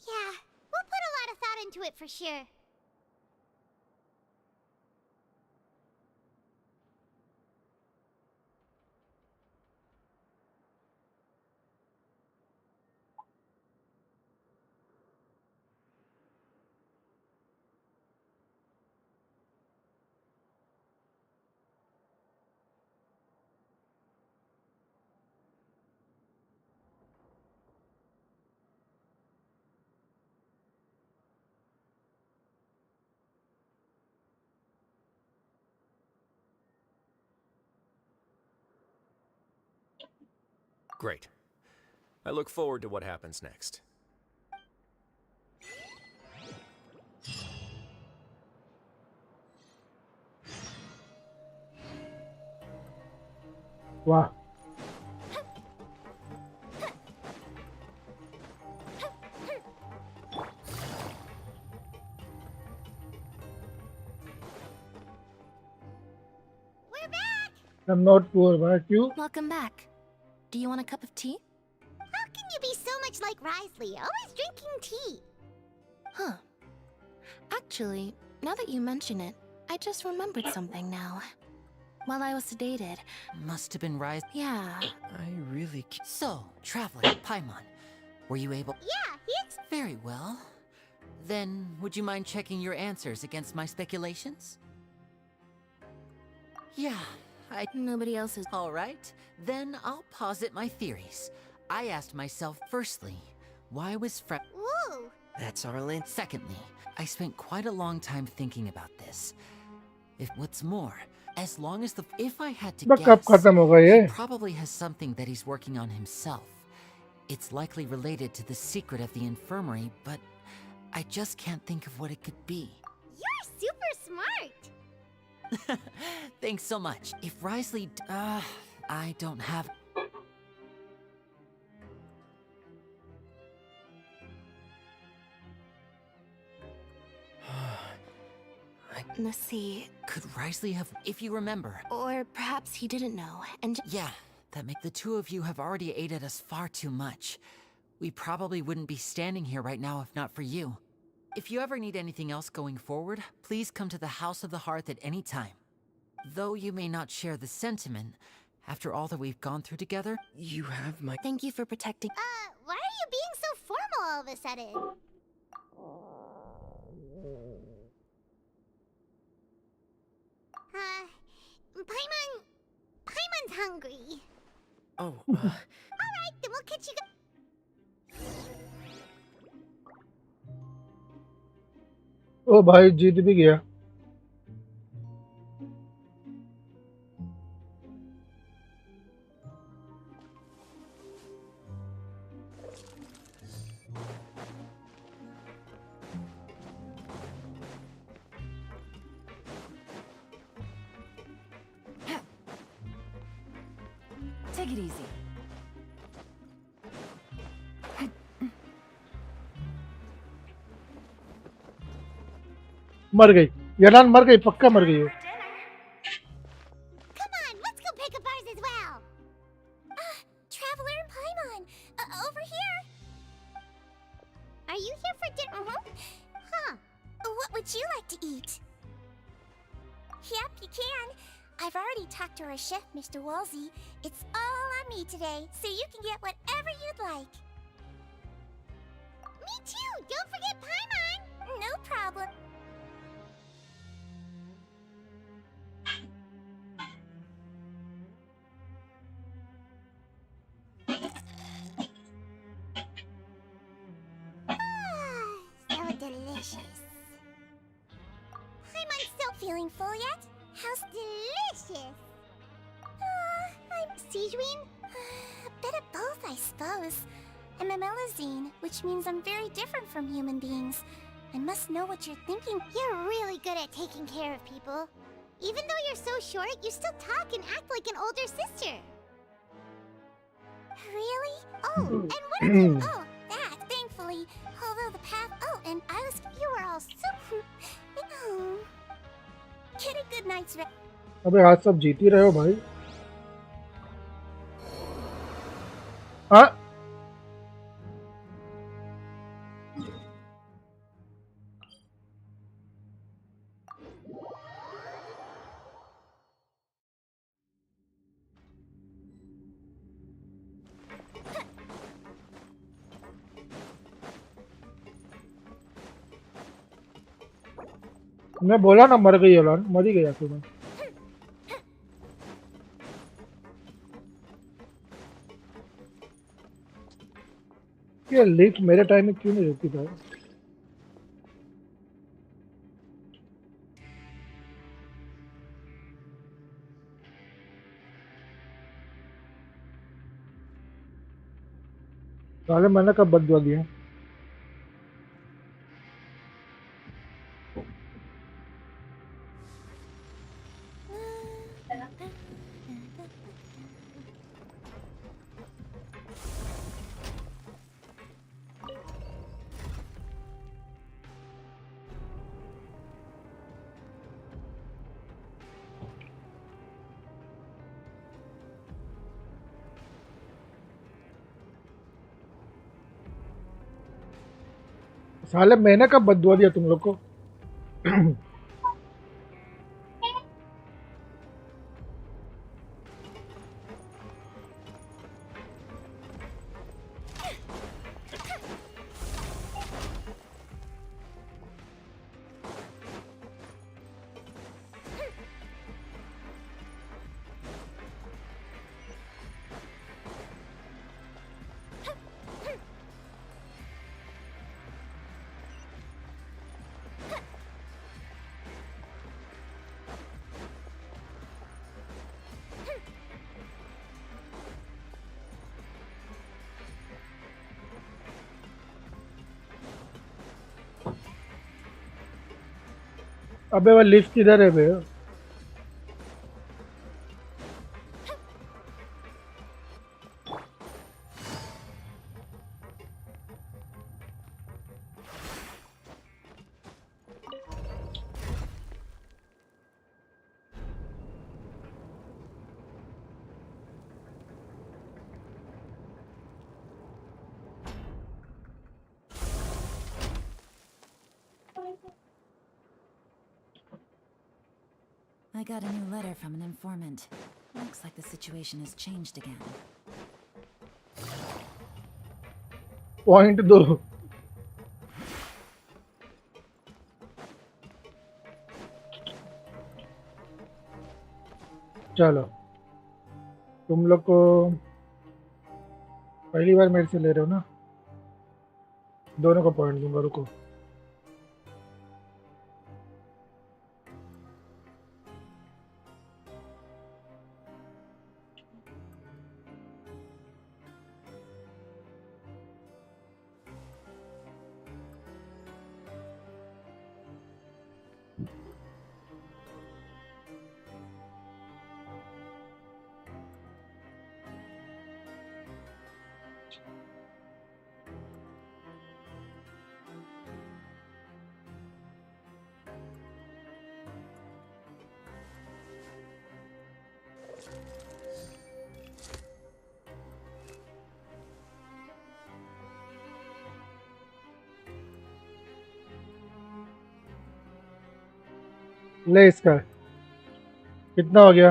Yeah, we'll put a lot of thought into it for sure. Great. I look forward to what happens next. वाह We're back! I'm not poor, भाई क्यों? Welcome back. Do you want a cup of tea? How can you be so much like Risley, always drinking tea? Huh. Actually, now that you mention it, I just remembered something now. While I was sedated. Must have been Rise. Yeah. I really can't. So, Traveler, Paimon, were you able? Yeah, Very well. Then, would you mind checking your answers against my speculations? Yeah, Nobody else is. All right, then I'll posit my theories. I asked myself, firstly, why was Whoa! That's Arlen. Secondly, I spent quite a long time thinking about this. What's more, as long as if I had to तो कब guess, खत्म होगा ये? he probably has something that he's working on himself. It's likely related to the secret of the infirmary, but I just can't think of what it could be. You're super smart! Thanks so much. If Risley, I don't have. Let's see. Could Risley have, if you remember? Or perhaps he didn't know, and Yeah, the 2 of you have already aided us far too much. We probably wouldn't be standing here right now if not for you. If you ever need anything else going forward, please come to the House of the Hearth at any time. Though you may not share the sentiment, after all that we've gone through together, You have my. thank you for protecting. Why are you being so formal all of a sudden? Paimon's hungry. Oh, Alright, then we'll catch you ओ भाई जीत भी गया Take it easy. मर गई यलान मर गई पक्का मर गई वो Come on, let's go pick up ours as well. Traveler and Paimon, over here. Are you here for dinner? Huh. What would you like to eat? Yep, you can. I've already talked to our chef, Mr. Wolsey. It's all on me today, so you can get whatever you'd like. Me too! Don't forget Paimon! No problem. delicious. I'm still feeling full yet? How's delicious? I'm Sejuin. A bit of both, I suppose. I'm a Melazine, which means I'm very different from human beings. I must know what you're thinking. You're really good at taking care of people. Even though you're so short, you still talk and act like an older sister. Really? Oh, and what did you... Oh, that, thankfully. Although the path... Oh, and I was... You were all so... Oh. Get a good night's rest. अबे आज सब जीत ही रहे हो भाई। हाँ मैं बोला ना मर गई येलान, मर ही गया तुम्हें। ये लीक मेरे टाइम में क्यों नहीं रहती भाई? साले मैंने कब बदला दिया? साले मैंने कब बदला दिया तुम लोग को? अबे वो लिफ्ट किधर है बे? I got a new letter from an informant. Looks like the situation has changed again. Point दो। चलो तुम लोग को पहली बार मेरे से ले रहे हो ना, दोनों को पॉइंट दूंगा। रुको ले इसका कितना हो गया?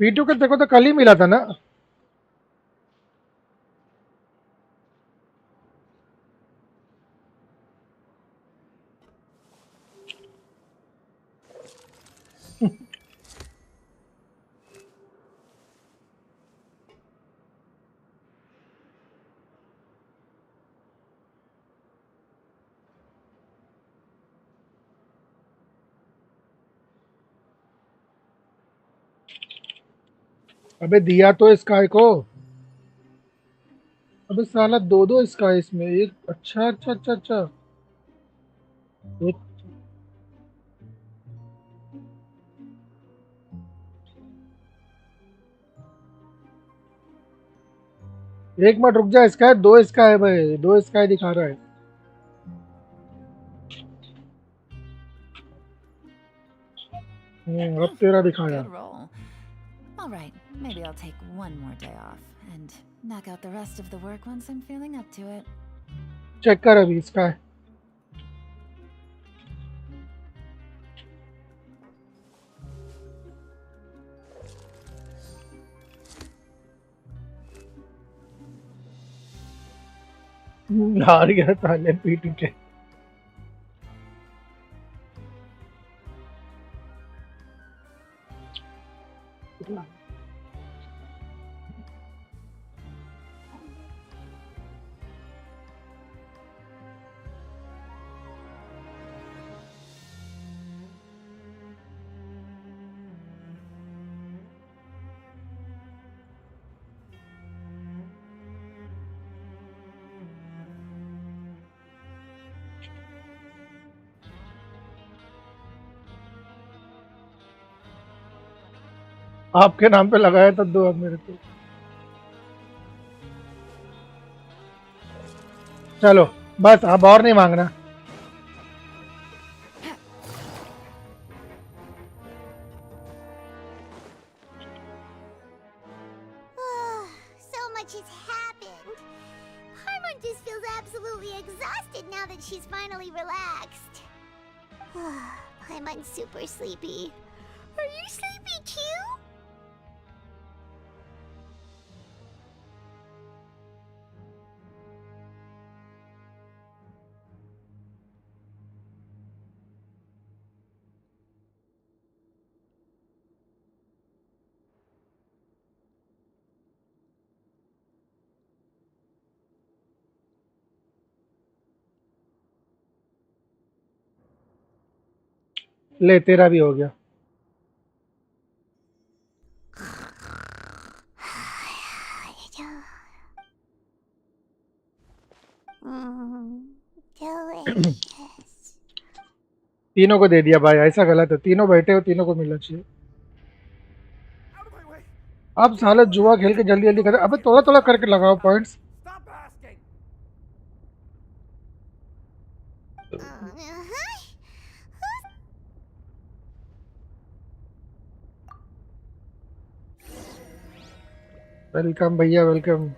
P2 के देखो तो कल ही मिला था ना. अबे दिया तो स्काई को. अबे साला दो स्काई इसमें एक. अच्छा अच्छा अच्छा अच्छा. एक एक मिनट रुक जा. स्काई दो स्काई है भाई. दो स्काई दिखा रहा है. अब तेरा दिखाया. Good roll. All right, maybe I'll take one more day off and knock out the rest of the work once I'm feeling up to it. Check कर अभी स्काई. हार गया साले P2 के. आपके नाम पे लगाया था दो. अब मेरे को चलो बस. अब और नहीं मांगना. So much has happened. Paimon just feels absolutely exhausted now that she's finally relaxed. Paimon's super sleepy. Are you sleepy too? ले तेरा भी हो गया. Delicious. तीनों को दे दिया भाई. ऐसा गलत है. तीनों बैठे हो. तीनों को मिलना चाहिए. अब साले जुआ खेल के जल्दी जल्दी कर. अबे थोड़ा थोड़ा करके लगाओ पॉइंट्स. वेलकम भैया वेलकम.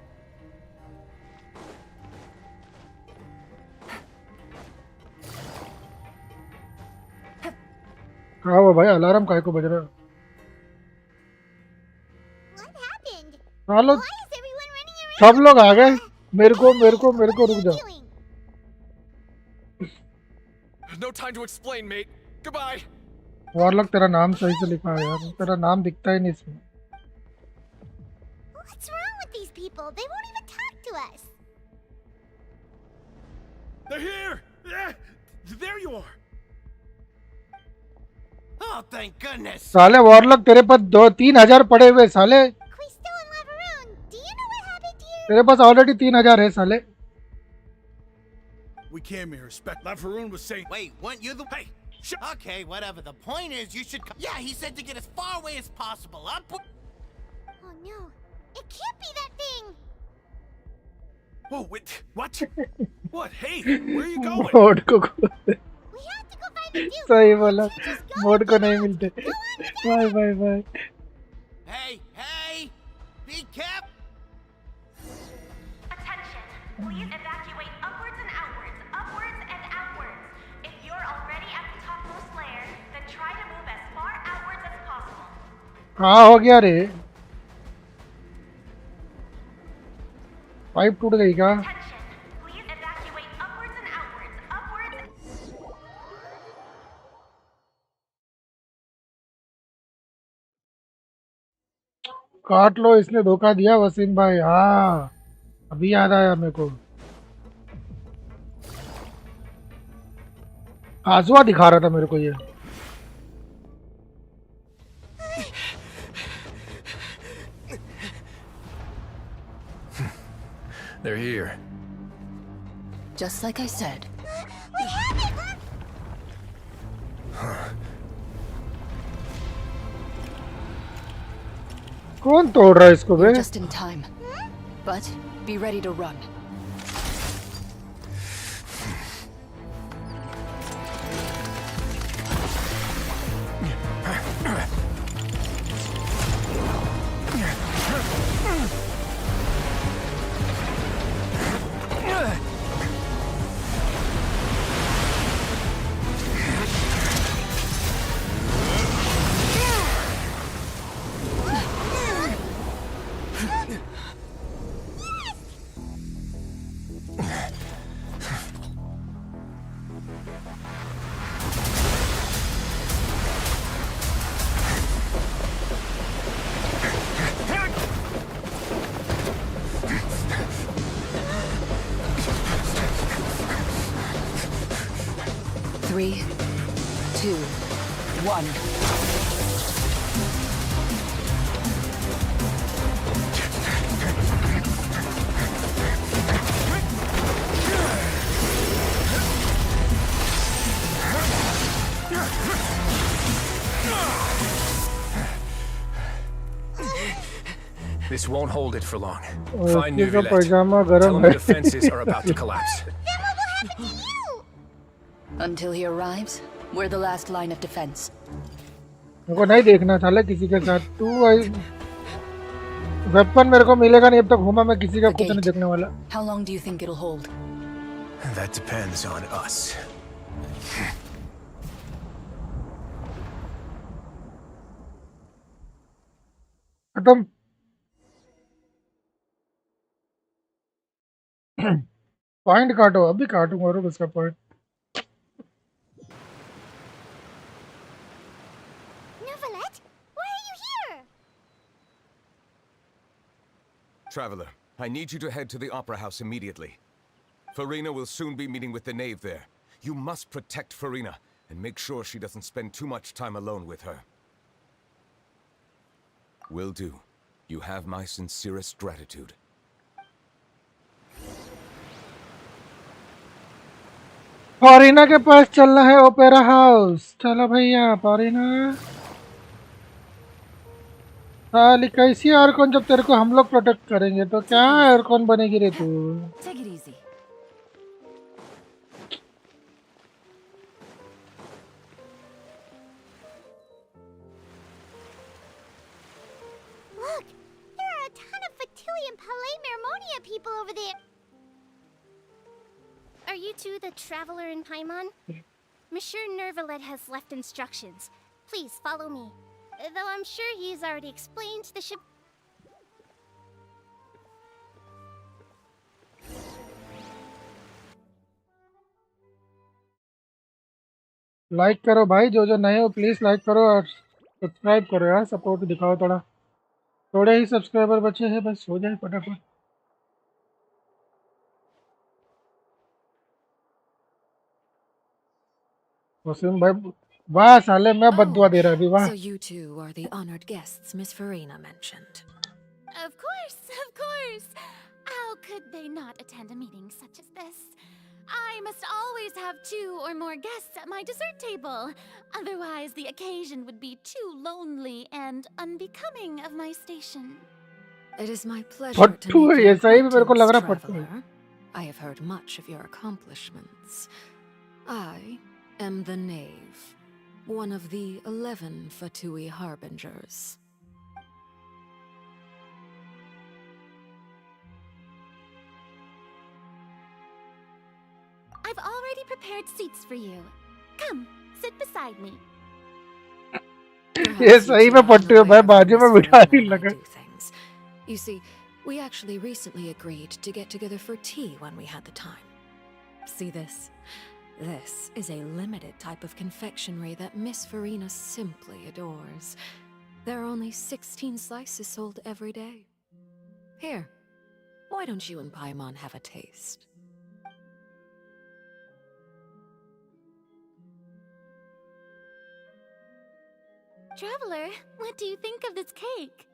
कहा वो भाई अलार्म काय को बज रहा है. What happened? सालो Why is everyone running around? सब लोग आ गए. मेरे को रुक जा. No time to explain, mate. Goodbye. Warlock तेरा नाम सही से लिखा है यार. तेरा नाम दिखता ही नहीं इसमें. What's wrong with these people? They won't even talk to us. They're here! There you are! Oh, thank goodness. साले वॉरलॉक तेरे पास 2-3 हजार पड़े हुए साले. Crystal and Lavaroon, do you know what happened here? तेरे पास ऑलरेडी 3,000 है साले. We came here, Lafaroon was saying. Wait, weren't you the... Hey, okay, whatever. The point is, you should... Yeah, he said to get as far away as possible. Oh no, it can't be that thing. Whoa, wait, what? What? Hey, where are you going? Mode को We have to go find the Duke. सही बोला. We can't just go mode को without नहीं us. मिलते. Go on together. Bye bye bye. Hey, be careful. Attention! Please evacuate upwards and outwards, upwards and outwards. If you're already at the topmost layer, then try to move as far outwards as possible. हाँ हो गया रे, pipe टूट गई क्या? Please evacuate upwards and outwards. Upwards. काट लो, इसने धोखा दिया वसीम भाई। हाँ अभी याद आया मेरे को, आजुआ दिखा रहा था मेरे को ये। They're here. Just like I said. कौन तोड़ रहा है इसको बे? You're just in time. But be ready to run. Three, two, one. This won't hold it for long. और Find इसका neuvillette. पैजामा Tell गरम him है। the defenses are about to collapse. Until he arrives, we're the last line of defense. मेरे को नहीं देखना था किसी के साथ। तू वेपन मेरे को मिलेगा नहीं, अब तक घूमा मैं किसी का कुछ नहीं देखने वाला। How long do you think it'll hold? That depends on us. खत्म। पॉइंट काटो, अभी काटूंगा। रुक इसका point. Neuvillette, why are you here? Traveler, I need you to head to the Opera House immediately. Farina will soon be meeting with the knave there. You must protect Farina and make sure she doesn't spend too much time alone with her. Will do. You have my sincerest gratitude. फारिना के पास चलना है, opera house. चलो भैया फारिना। साली कैसी aircon, जब तेरे को हम लोग प्रोटेक्ट करेंगे तो क्या एयरकॉन बनेगी रे तू? Take it easy. Look, there are a ton of Fatui and Palais Mermonia people over there. Are you two the traveler in Paimon? Monsieur Neuvillette has left instructions. Please follow me. Though I'm sure he's already explained the ship. Like करो भाई, जो जो नए हो please like करो और subscribe करो यार, सपोर्ट दिखाओ थोड़ा। थोड़े ही सब्सक्राइबर बचे हैं, बस हो जाए फटाफट। वसीम भाई वाह साले, मैं बद्दुआ दे रहा अभी। वाह। So you two are the honored guests Miss Farina mentioned. Of course, of course. How could they not attend a meeting such as this? I must always have 2 or more guests at my dessert table. Otherwise, the occasion would be too lonely and unbecoming of my station. It is my pleasure to फट्टू है meet ये, your सही में मेरे को लग acquaintance, रहा फट्टू है। traveler. I have heard much of your accomplishments. I am the knave, one of the 11 Fatui harbingers. I've already prepared seats for you. Come, sit beside me. ये सही में पट्टी है भाई, बाजू में बिठा ही लगा। You see, we actually recently agreed to get together for tea when we had the time. See this? This is a limited type of confectionery that Miss Farina simply adores. There are only 16 slices sold every day. Here, why don't you and Paimon have a taste? Traveler, what do you think of this cake?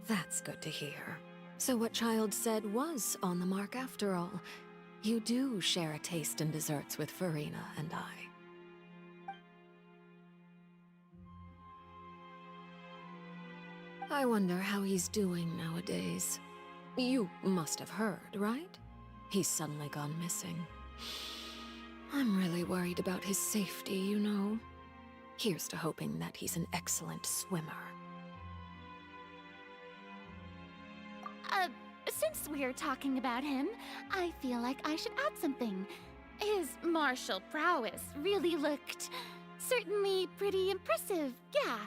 That's good to hear. So what Child said was on the mark after all. You do share a taste in desserts with Farina and I. I wonder how he's doing nowadays. You must have heard, right? He's suddenly gone missing. I'm really worried about his safety, you know. Here's to hoping that he's an excellent swimmer. Since we're talking about him, I feel like I should add something. His martial prowess really looked certainly pretty impressive, yeah.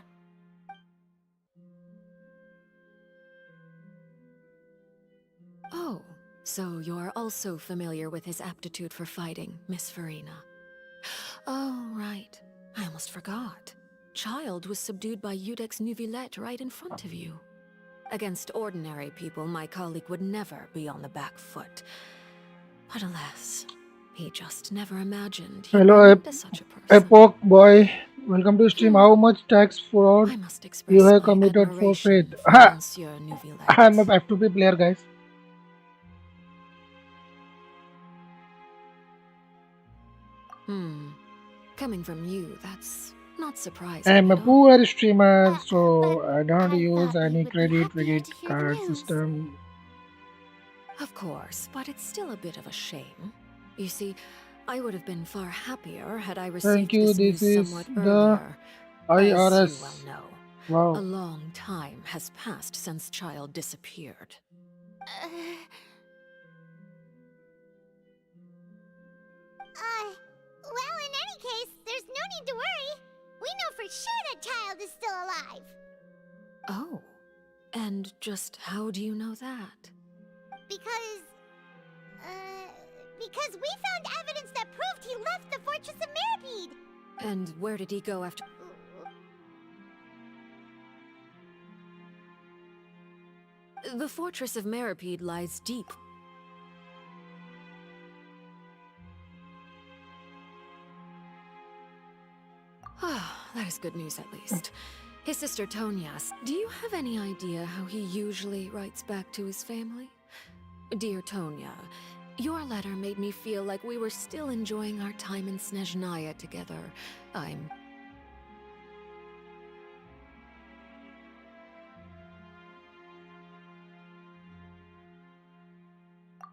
Oh, so you're also familiar with his aptitude for fighting, Miss Farina. Oh, right. I almost forgot. Child was subdued by Udek's neuvillette right in front of you. Against ordinary people, my colleague would never be on the back foot. But alas, he just never imagined he'd Hello, run into such a person. Epoch boy. Welcome to stream. How much tax fraud I must express you have my committed for admiration faith? for Monsieur Neuvillette. I'm a F2P player, guys. Coming from you, that's not surprising. I'm a at all. poor streamer, so I don't I use thought we any would be credit happier to hear the card news. system. Of course, but it's still a bit of a shame. You see, I would have been far happier had I received Thank you. this This news is somewhat the earlier. As you IRS. well know, Wow. a long time has passed since Child disappeared. Well, in any case, there's no need to worry. We know for sure that Child is still alive. Oh, and just how do you know that? Because we found evidence that proved he left the Fortress of Meripede. And where did he go after? The Fortress of Meripede lies deep. Ah, that is good news at least. His sister Tonias, do you have any idea how he usually writes back to his family? Dear Tonya, your letter made me feel like we were still enjoying our time in Snezhnaya together.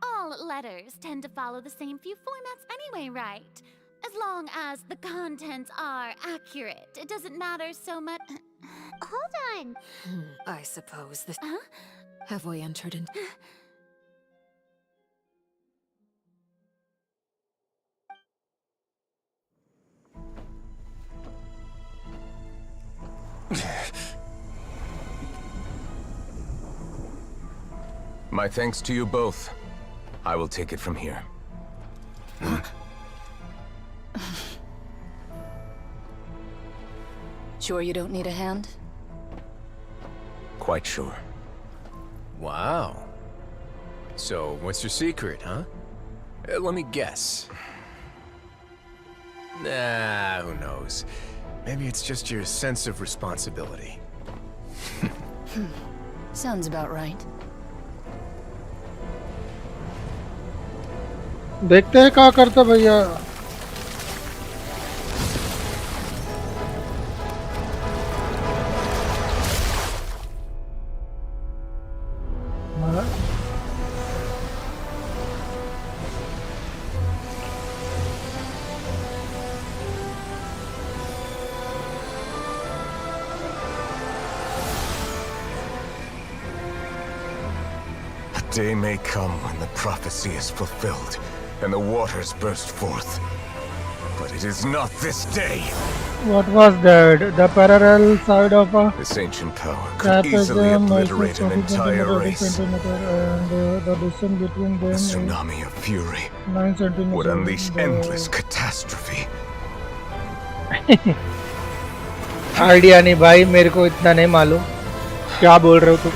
All letters tend to follow the same few formats anyway, right? As long as the contents are accurate, it doesn't matter so much. Hold on. I suppose this... Huh? Have we entered into... My thanks to you both. I will take it from here. Sure you don't need a hand? Quite sure. Wow. So, what's your secret, huh? Let me guess. Nah, who knows? Maybe it's just your sense of responsibility. Sounds about right. देखते हैं क्या करता भैया. A day may come when the prophecy is fulfilled, and the waters burst forth. But it is not this day. What was that? The parallel side of a This ancient power could easily trapezium obliterate an 20 entire centimeter to race. centimeter, and the distance between A them is tsunami of fury 9 centimeters. would unleash endless catastrophe. Idea नहीं भाई, मेरे को इतना नहीं मालूम क्या बोल रहे हो तुम।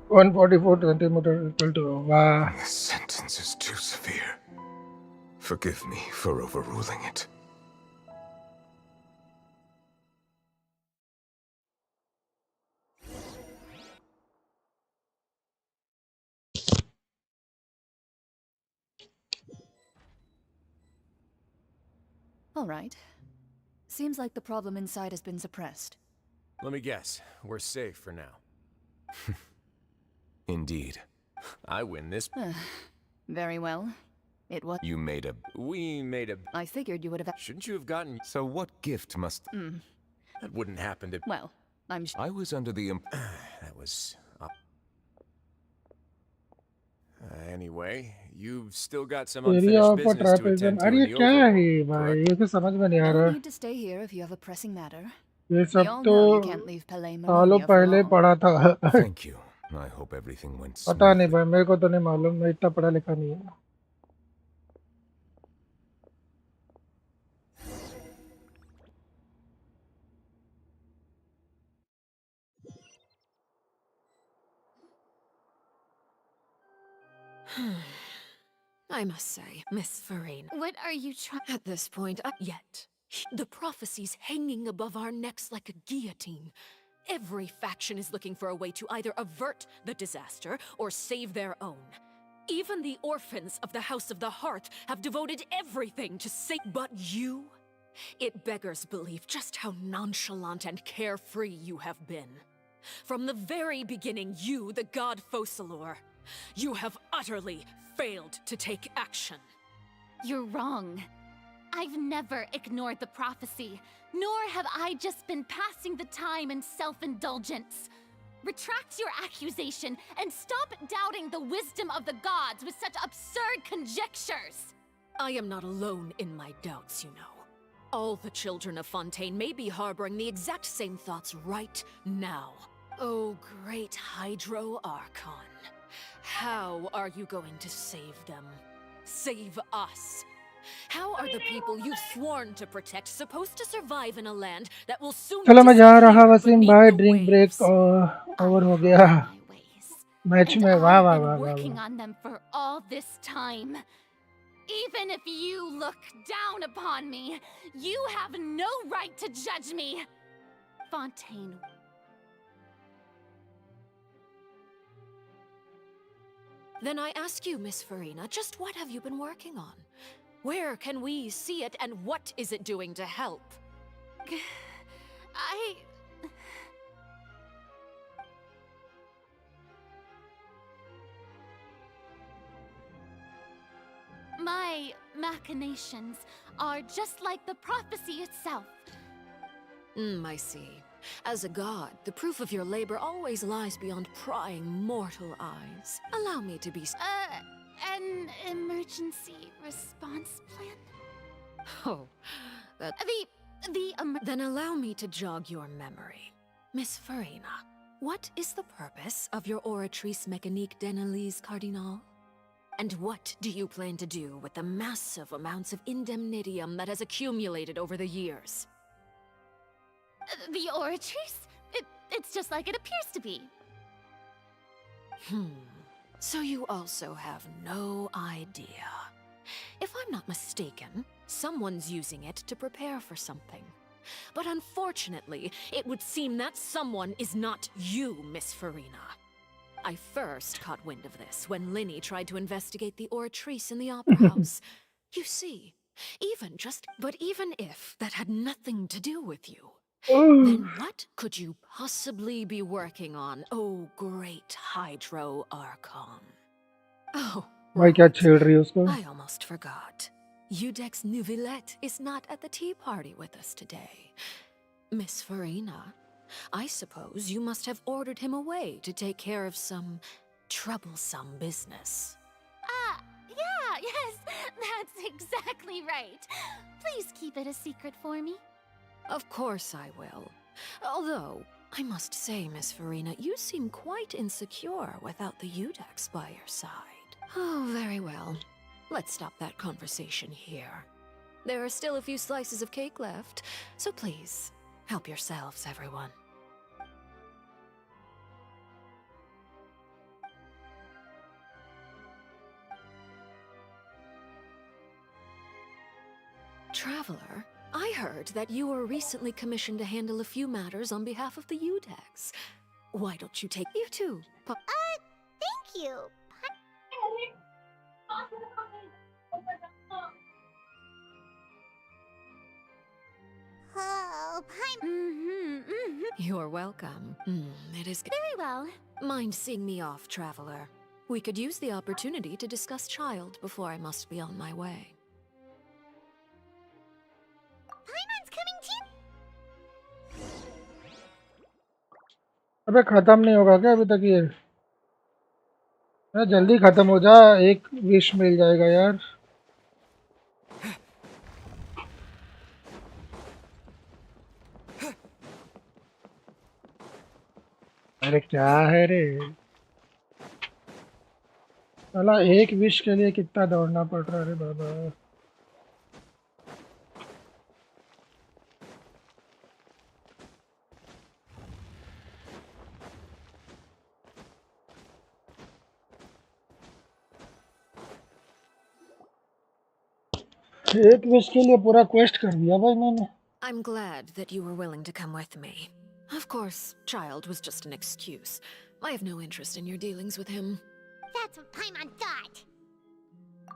144 centimeter equal to wow. This sentence is too severe. Forgive me for overruling it. All right. Seems like the problem inside has been suppressed. Let me guess. We're safe for now. Indeed. I win this. Very well. It was. You made a... We made a... I figured you would have. Shouldn't you have gotten... So what gift must... That wouldn't happen to... Well, I'm. I was under the... That was... Anyway, you've still got some Area unfinished of a business to trapezium. attend to अरे in ये the क्या है overworld, भाई? correct? ये तो समझ में नहीं आ No रहा। need to stay here if you have a pressing matter. ये We सब all तो know you can't leave Palais सालों Maronia for पहले long. पढ़ा था। Thank you. I hope everything went पता नहीं smoothly. भाई, मेरे को तो नहीं मालूम, मैं इतना पढ़ा लिखा नहीं है। I must say, Miss Farina, What are you trying? at this point, yet, the prophecy's hanging above our necks like a guillotine. Every faction is looking for a way to either avert the disaster or save their own. Even the orphans of the House of the Hearth have devoted everything to save. But you? It beggars belief just how nonchalant and carefree you have been. From the very beginning, you, the god Focalor, you have utterly failed to take action. You're wrong. I've never ignored the prophecy, nor have I just been passing the time in self-indulgence. Retract your accusation and stop doubting the wisdom of the gods with such absurd conjectures. I am not alone in my doubts, you know. All the children of Fontaine may be harboring the exact same thoughts right now. Oh, great Hydro Archon. How are you going to save them? Save us? How are the people you've sworn to protect supposed to survive in a land that will soon चलो मैं जा रहा disappear Waseem beneath भाई, the drink break waves? Over हो गया My ways. Match And में। वाह I've वाह been वाह वाह working वाह। on them for all this time. Even if you look down upon me, you have no right to judge me. Fontaine. Then I ask you, Miss Farina, just what have you been working on? Where can we see it, and what is it doing to help? My machinations are just like the prophecy itself. I see. As a god, the proof of your labor always lies beyond prying mortal eyes. Allow me to be... An emergency response plan? Oh, that... Then allow me to jog your memory. Miss Farina, what is the purpose of your Oratrice Mécanique d'Analyse Cardinal? And what do you plan to do with the massive amounts of indemnitium that has accumulated over the years? The Oratrice? It's just like it appears to be. So you also have no idea. If I'm not mistaken, someone's using it to prepare for something. But unfortunately, it would seem that someone is not you, Miss Farina. I first caught wind of this when Linny tried to investigate the Oratrice in the Opera House. You see, even if that had nothing to do with you, then what could you possibly be working on, oh great Hydro Archon? Oh, भाई क्या छेड़ रही है उसको? I almost forgot. Udex Neuvillette is not at the tea party with us today. Miss Farina, I suppose you must have ordered him away to take care of some troublesome business. Yeah, yes, that's exactly right. Please keep it a secret for me. Of course I will. Although, I must say, Miss Farina, you seem quite insecure without the Udex by your side. Oh, very well. Let's stop that conversation here. There are still a few slices of cake left, so please, help yourselves, everyone. Traveler, I heard that you were recently commissioned to handle a few matters on behalf of the Udex. Why don't you take you two? Thank you. Oh, You're welcome. It is Very well. Mind seeing me off, Traveler? We could use the opportunity to discuss Child before I must be on my way. Paimon's coming too. अबे खत्म नहीं होगा क्या अभी तक ये? जल्दी खत्म हो जा, एक विश मिल जाएगा यार. अरे क्या है रे? साला एक विश के लिए कितना दौड़ना पड़ रहा है रे बाबा. एक विश के लिए पूरा क्वेस्ट कर दिया भाई मैंने. I'm glad that you were willing to come with me. Of course, Child was just an excuse. I have no interest in your dealings with him. That's what Paimon thought.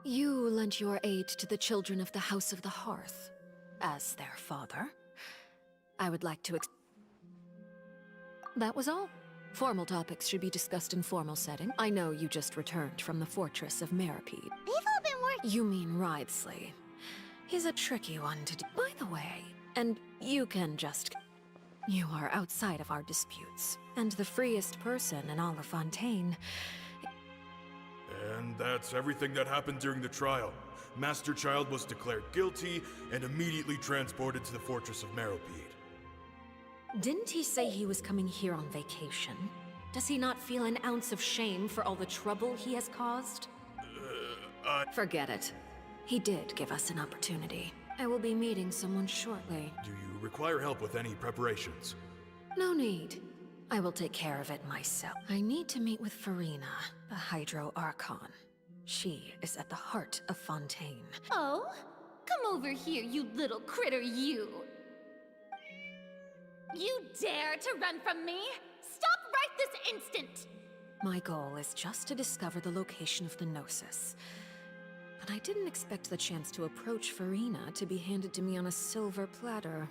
You lent your aid to the children of the House of the Hearth. As their father, I would like to That was all. Formal topics should be discussed in formal setting. I know you just returned from the fortress of Meripede. They've all been working. You mean Writhsley. He's a tricky one to do. By the way, and you can just... You are outside of our disputes, and the freest person in all of Fontaine. And that's everything that happened during the trial. Master Child was declared guilty and immediately transported to the fortress of Meripede. Didn't he say he was coming here on vacation? Does he not feel an ounce of shame for all the trouble he has caused? Forget it. He did give us an opportunity. I will be meeting someone shortly. Do you require help with any preparations? No need. I will take care of it myself. I need to meet with Farina, the Hydro Archon. She is at the heart of Fontaine. Oh? Come over here, you little critter, you! You dare to run from me? Stop right this instant! My goal is just to discover the location of the Gnosis. But I didn't expect the chance to approach Farina to be handed to me on a silver platter.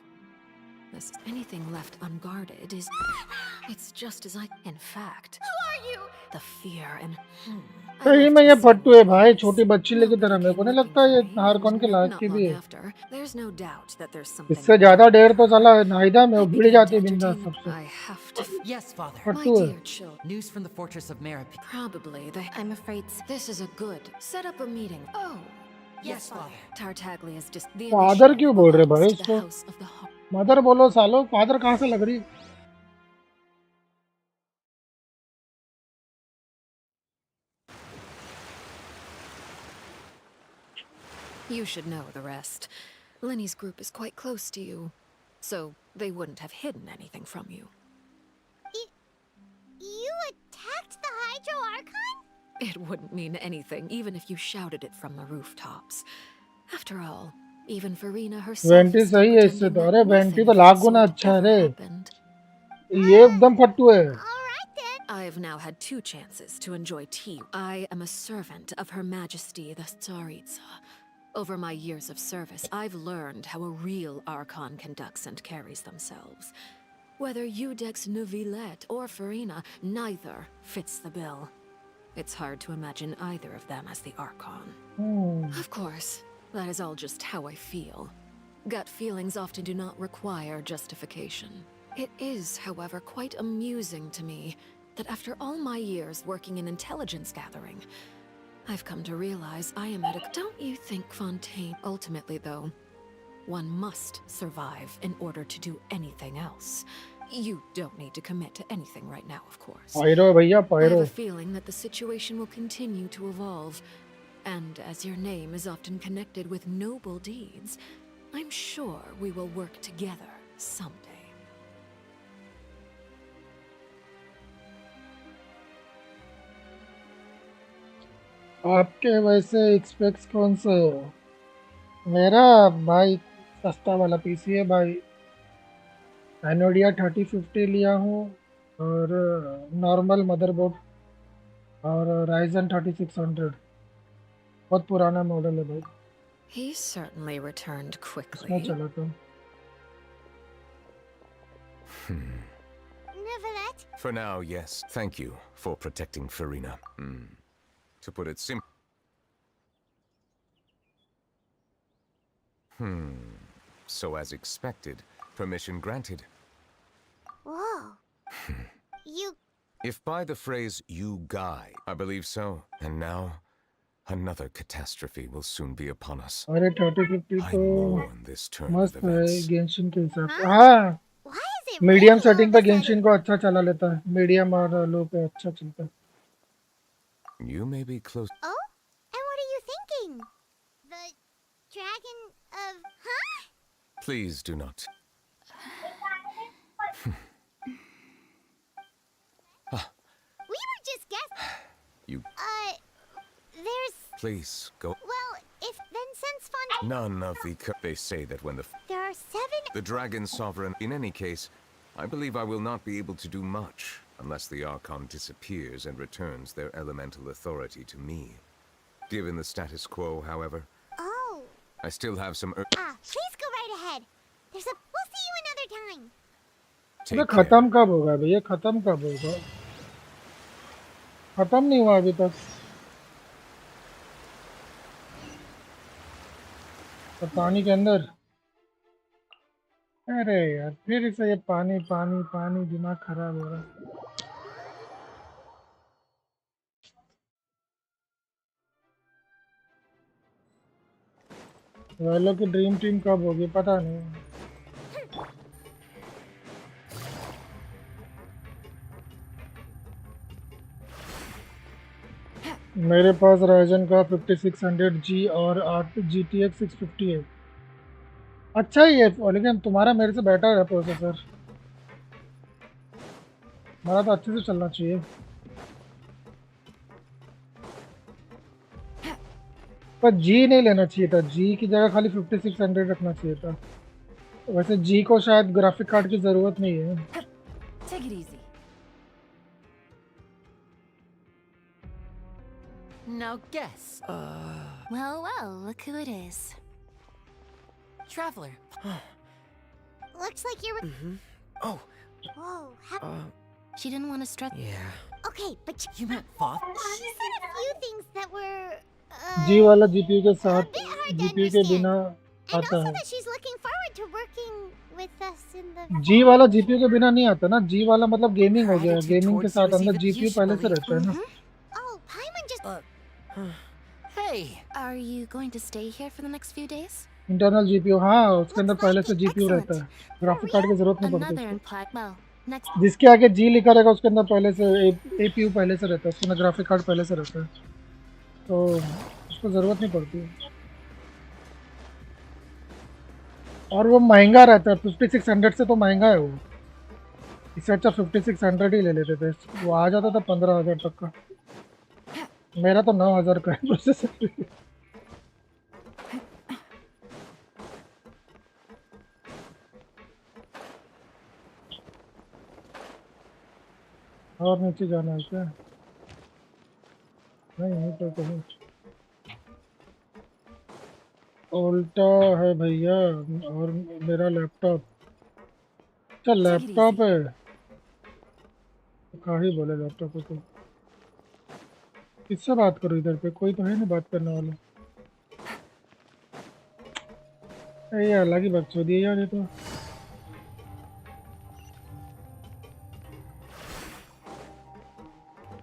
Anything left unguarded is... It's just as I... In fact... Who are you? The fear and... सही में ये फट्टू है भाई, छोटी बच्ची लेकी तरह. मेरे को नहीं लगता ये हारकॉन के लायक की भी है. इससे ज्यादा डेर तो साला नाइदा में भिड़ जाती है बिंदास सबसे. Yes, father. फट्टू है. News from the fortress of Meripede. Probably I'm afraid this is a good. Set up a meeting. Oh. Yes, father. Tartaglia is just the... father क्यों बोल रहे भाई इसको? मदर बोलो सालो. फादर कहाँ से लग रही? You should know the rest. Lenny's group is quite close to you, so they wouldn't have hidden anything from you. You attacked the Hydro Archon? It wouldn't mean anything, even if you shouted it from the rooftops. After all, even Farina herself... vanity सही है इससे तो. अरे vanity तो लाख गुना अच्छा है रे. ये एकदम फट्टू है. I've now had 2 chances to enjoy tea. I am a servant of Her Majesty the Tsaritsa. Over my years of service, I've learned how a real Archon conducts and carries themselves. Whether Udex Neuvillette or Farina, neither fits the bill. It's hard to imagine either of them as the Archon. Of course, that is all just how I feel. Gut feelings often do not require justification. It is, however, quite amusing to me that after all my years working in intelligence gathering, I've come to realize I am at a... Don't you think, Fontaine? Ultimately, though, one must survive in order to do anything else. You don't need to commit to anything right now, of course. Pyro भैया I have Pyro a feeling that the situation will continue to evolve. And as your name is often connected with noble deeds, I'm sure we will work together someday. आपके वैसे aspects कौन से हो? मेरा भाई सस्ता वाला पीसी है भाई, एनोडिया 3050 लिया हूँ और नॉर्मल मदरबोर्ड और राइजन 3600, बहुत पुराना मॉडल है भाई, He certainly returned इसमें quickly. चला था। Neuvillette? For now, yes. Thank you for protecting Farina. To put it simply. So as expected, permission granted. Whoa. You... If by the phrase, you guy, I believe so. And now, another catastrophe will soon be upon us. अरे 3050 I तो mourn this turn of मस्त है events. Genshin के हिसाब से। हाँ, Why is it medium raining all setting of पे a Genshin sudden? को अच्छा चला लेता है, मीडियम और लो पे अच्छा चलता है। You may be close. Oh? And what are you thinking? The dragon of... Huh? Please do not. We were just guessing. You. There's... Please go. Well, if Vincent's fun... None of the. They say that when There are 7... the dragon sovereign. In any case, I believe I will not be able to do much unless the Archon disappears and returns their elemental authority to me. Given the status quo, however, Oh. I still have some. Please go right ahead. We'll see you another time. ये Take care. खत्म कब होगा भैया? खत्म कब होगा? खत्म नहीं हुआ अभी तक। तो पानी के अंदर। अरे यार, फिर से ये पानी पानी पानी, दिमाग खराब हो रहा है। वालों की ड्रीम टीम कब होगी पता नहीं। मेरे पास राइजन का 5600G और GTX 650 है। अच्छा ही है, लेकिन तुम्हारा मेरे से बेटर है प्रोसेसर। हमारा तो अच्छे से चलना चाहिए। पर जी नहीं लेना चाहिए था, जी की जगह खाली 5600 रखना चाहिए था। वैसे जी को शायद ग्राफिक कार्ड की ज़रूरत नहीं है। Take it easy. Now guess. Well, look who it is. Traveler. Looks like you're... Oh, Whoa, She didn't want to stress. yeah. Okay, but You meant Foth? she said a few things that were... जी वाला GPU के साथ, bit hard to GPU के understand. बिना And आता also है। that she's looking forward to working with us in the... जी वाला GPU के बिना नहीं आता ना, जी वाला मतलब गेमिंग हो Her गया। attitude गेमिंग के towards you साथ is अंदर even जीपीयू पहले से usually- रहता है ना। Oh, Paimon just... Hey. Are you going to stay here for the next few days? Internal GPU, हाँ उसके अंदर Looks पहले like से it. जीपीयू रहता है, ग्राफिक कार्ड की जरूरत नहीं पड़ती Another उसको। implied. Well, next. जिसके आगे जी लिखा रहेगा उसके अंदर पहले से एपीयू पहले से रहता है, उसके अंदर ग्राफिक कार्ड पहले से रहता है, तो उसको जरूरत नहीं पड़ती। और वो महंगा रहता है, 5600 से तो महंगा है वो। इससे अच्छा 5600 ही ले लेते थे, वो आ जाता था 15000 तक का। मेरा तो 9000 का है प्रोसेसर। और नीचे जाना है क्या? नहीं नहीं तो कहीं उल्टा है भैया। और मेरा लैपटॉप, अच्छा लैपटॉप है, क्या ही बोले लैपटॉप को। किससे बात करूँ इधर पे? कोई तो है नहीं बात करने वाला। ये अलग ही बकचोदी है यार ये तो।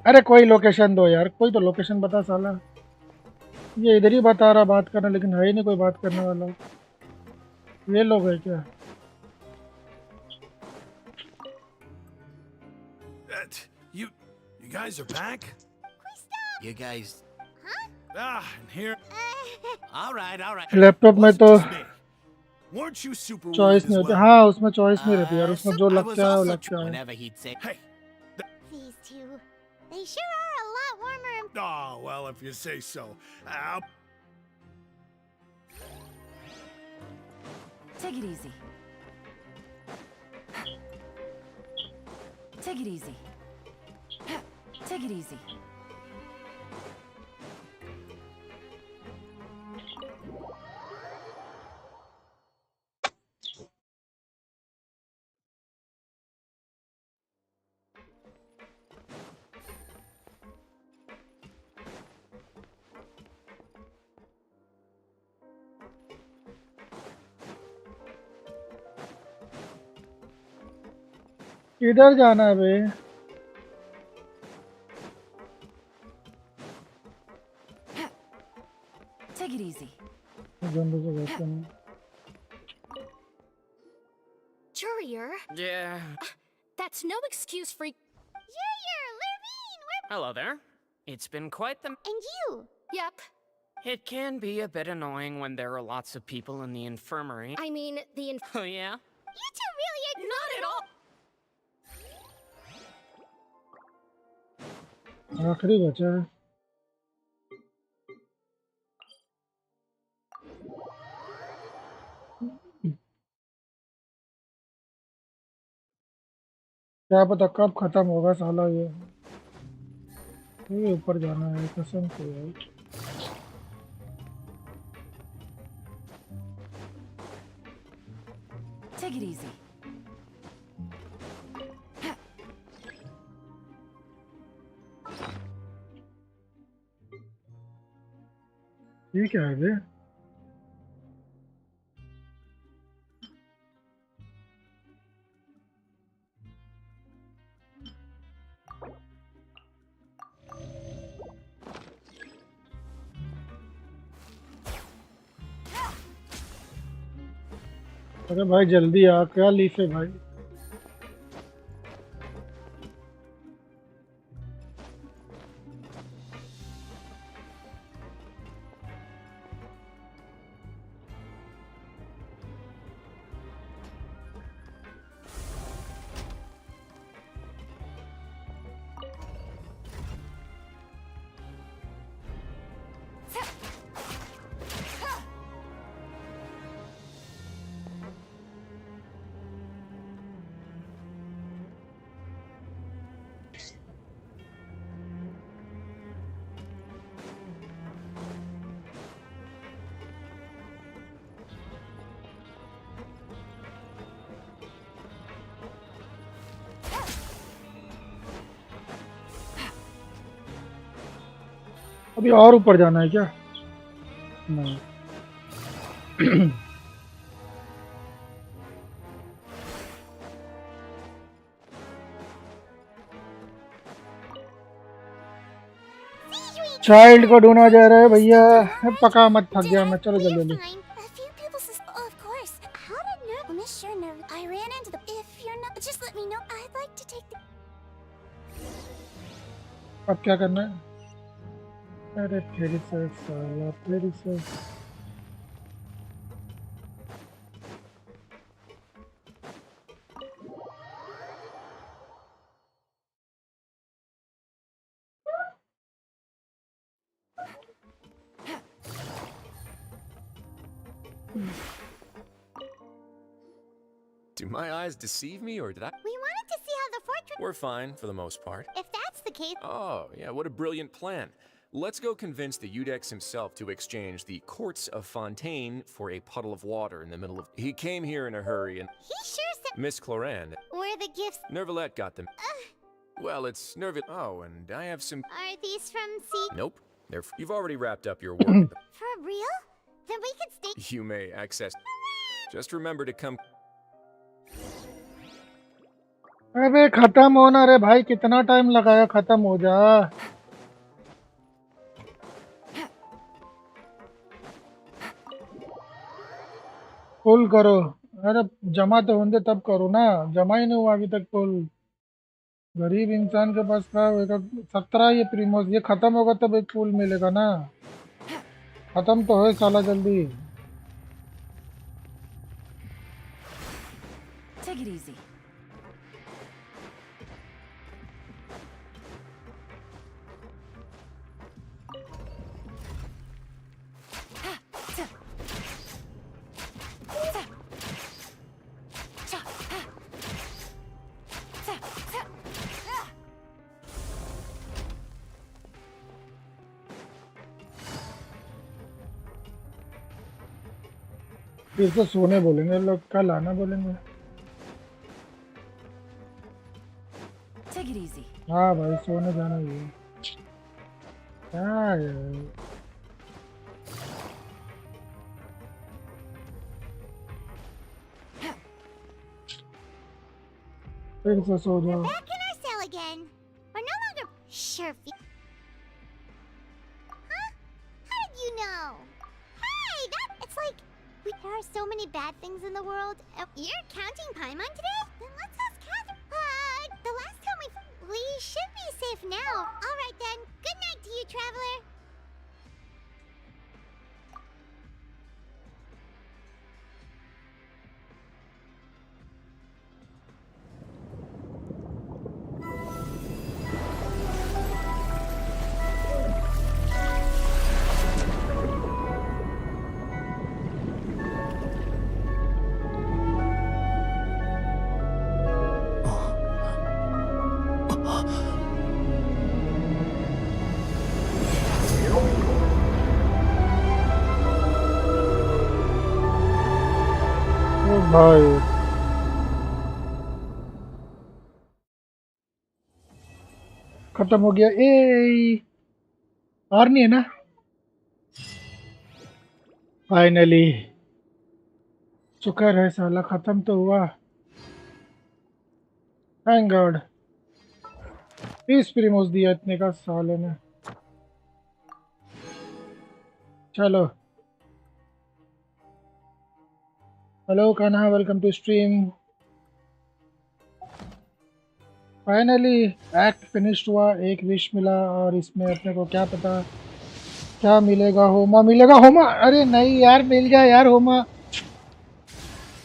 अरे कोई लोकेशन दो यार, कोई तो लोकेशन बता साला। ये इधर ही बता रहा बात करना, लेकिन है ही नहीं कोई बात करने वाला। ये लोग है क्या? You guys are back? You guys. And here. All right, all right. Laptop में तो Weren't you super choice worried नहीं as होती। well? हाँ उसमें चॉइस नहीं रहती यार, उसमें जो I लग was क्या है वो also लग क्या है। whenever he'd say. Hey. These two, they sure are a lot warmer. Oh, well, if you say so. Take it easy. Take it easy. Take it easy. किधर जाना है बे? Take it easy. जंगल से जाते हैं। Courier, Yeah. that's no excuse for. Hello there. It's been quite the. And you? Yep. It can be a bit annoying when there are lots of people in the infirmary. I mean, the. Oh, yeah? You two really Not at all. आखिरी बचा है। क्या पता कब खत्म होगा साला ये ऊपर जाना है कसम से यार। Take it easy. ये क्या है बे? अरे भाई जल्दी आ, क्या लीफ है भाई? अभी और ऊपर जाना है क्या? नहीं। चाइल्ड को ढूंढा जा रहा है भैया। पका मत, थक गया मैं। चलो जल्दी जल्दी। A few people of course. How did Nerv? Miss sure Nerv. I ran into the. If you're not, just let me know. I'd like to take the. अब क्या करना है? अरे फिर से साला, फिर से Do my eyes deceive me, or did I? We wanted to see how the fortress. We're fine for the most part. If that's the case. Oh, yeah, what a brilliant plan. Let's go convince the Udex himself to exchange the Courts of Fontaine for a puddle of water in the middle of. He came here in a hurry and. He sure said. Miss Cloran. Where the gifts. Neuvillette got them. Well, it's Neuvillette. Oh, and I have some. Are these from C? Nope. You've already wrapped up your work. with them. For real? Then we could stay. You may access. Just remember to come. अबे खत्म होना रे भाई, कितना time लगाया, खत्म हो जा। पुल करो। अरे जमा तो होंगे तब करो ना, जमा ही नहीं हुआ अभी तक पुल। गरीब इंसान के पास का होगा। 17 ये प्रीमोस, ये खत्म होगा तब एक पुल मिलेगा ना। खत्म तो है साला जल्दी। Take it easy. फिर से सोने बोलेंगे लोग, कल आना बोलेंगे। Take it easy. हाँ भाई सोने जाना ही है। क्या यार, फिर से सो जाओ। Back in our cell again. We're no longer sure. Huh? How did you know? Hey, it's like there are so many bad things in the world. You're counting Paimon today? Then let's ask Catherine. The last time we should be safe now. All right then. Good night to you, traveler. ओ भाई खत्म हो गया। ए और नहीं है ना? Finally शुक्र है साला, खत्म तो हुआ। Thank God. 30 प्रीमोस दिया इतने का साले ने। चलो hello Kanha, welcome to stream. Finally act finished हुआ, एक विश मिला और इसमें अपने को क्या पता क्या मिलेगा। होमा मिलेगा, होमा। अरे नहीं यार, मिल गया यार होमा।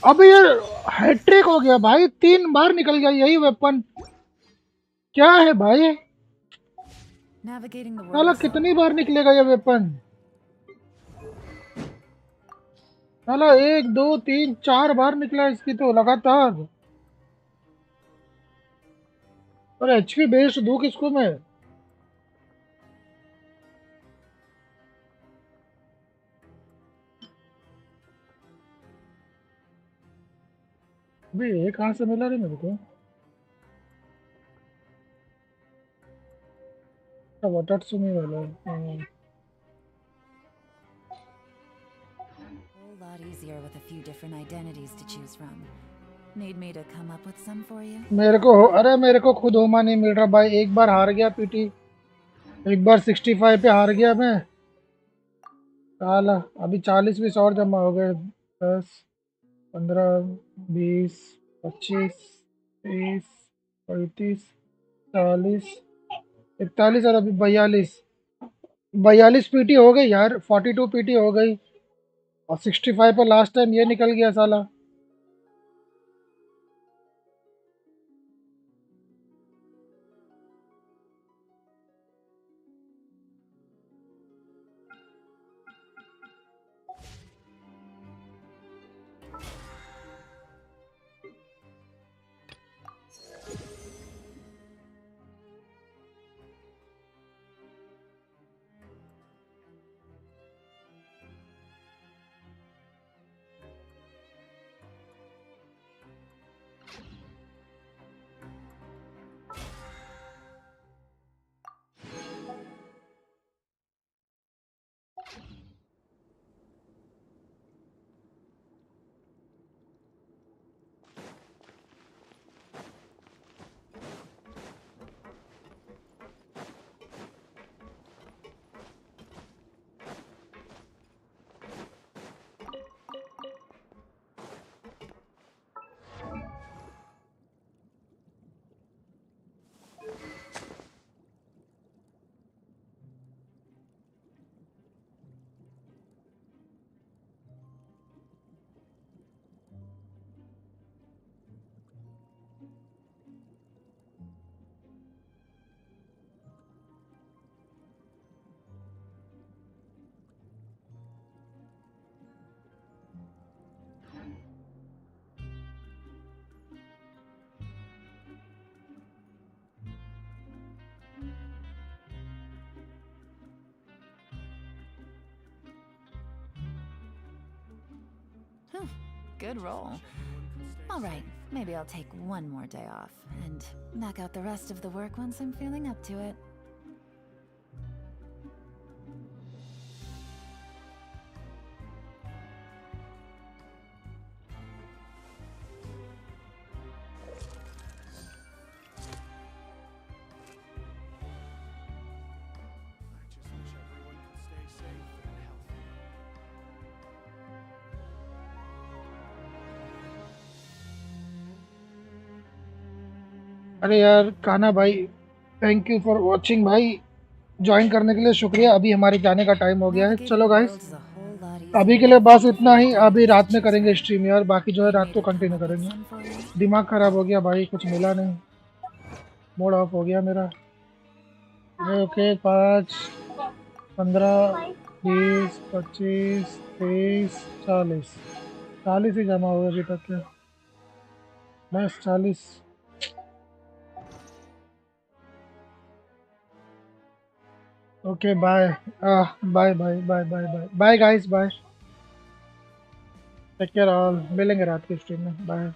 अबे यार हैट्रिक हो गया भाई, 3 बार निकल गया यही वेपन। क्या है भाई, Navigating the साला world. कितनी बार निकलेगा ये वेपन? साला 1 2 3 4 बार निकला इसकी तो लगातार। और एचपी बेस्ड दूं किसको मैं? अबे ये कहाँ से मिला रे मेरे को? वटाट्सुमी वाला है। Whole lot easier with a few different identities to choose from. Need me to come up with some for you? अरे मेरे को खुद होमा नहीं मिल रहा भाई। एक बार हार गया पीटी, एक बार 65 पे हार गया मैं। साला अभी 40 20 और जमा हो गए। 10 15 20 25 30 35 40 41 और अभी 42 पीटी हो गई यार। 42 पीटी हो गई और 65 पर लास्ट टाइम ये निकल गया साला। good roll. All right, maybe I'll take one more day off and knock out the rest of the work once I'm feeling up to it. अरे यार काना भाई, थैंक यू फॉर वॉचिंग भाई, join करने के लिए शुक्रिया। अभी हमारे जाने का टाइम हो गया है। चलो गाइस, अभी के लिए बस इतना ही। अभी रात में करेंगे स्ट्रीम यार, बाकी जो है रात को कंटिन्यू करेंगे। दिमाग खराब हो गया भाई, कुछ मिला नहीं, मूड ऑफ हो गया मेरा। ओके 5, 15, 20, 25, 30, 40, 40 ही जमा हुए अभी तक के, बस 40। Okay bye bye bye bye bye bye bye guys, bye, take care all. मिलेंगे रात की स्ट्रीम में, बाय।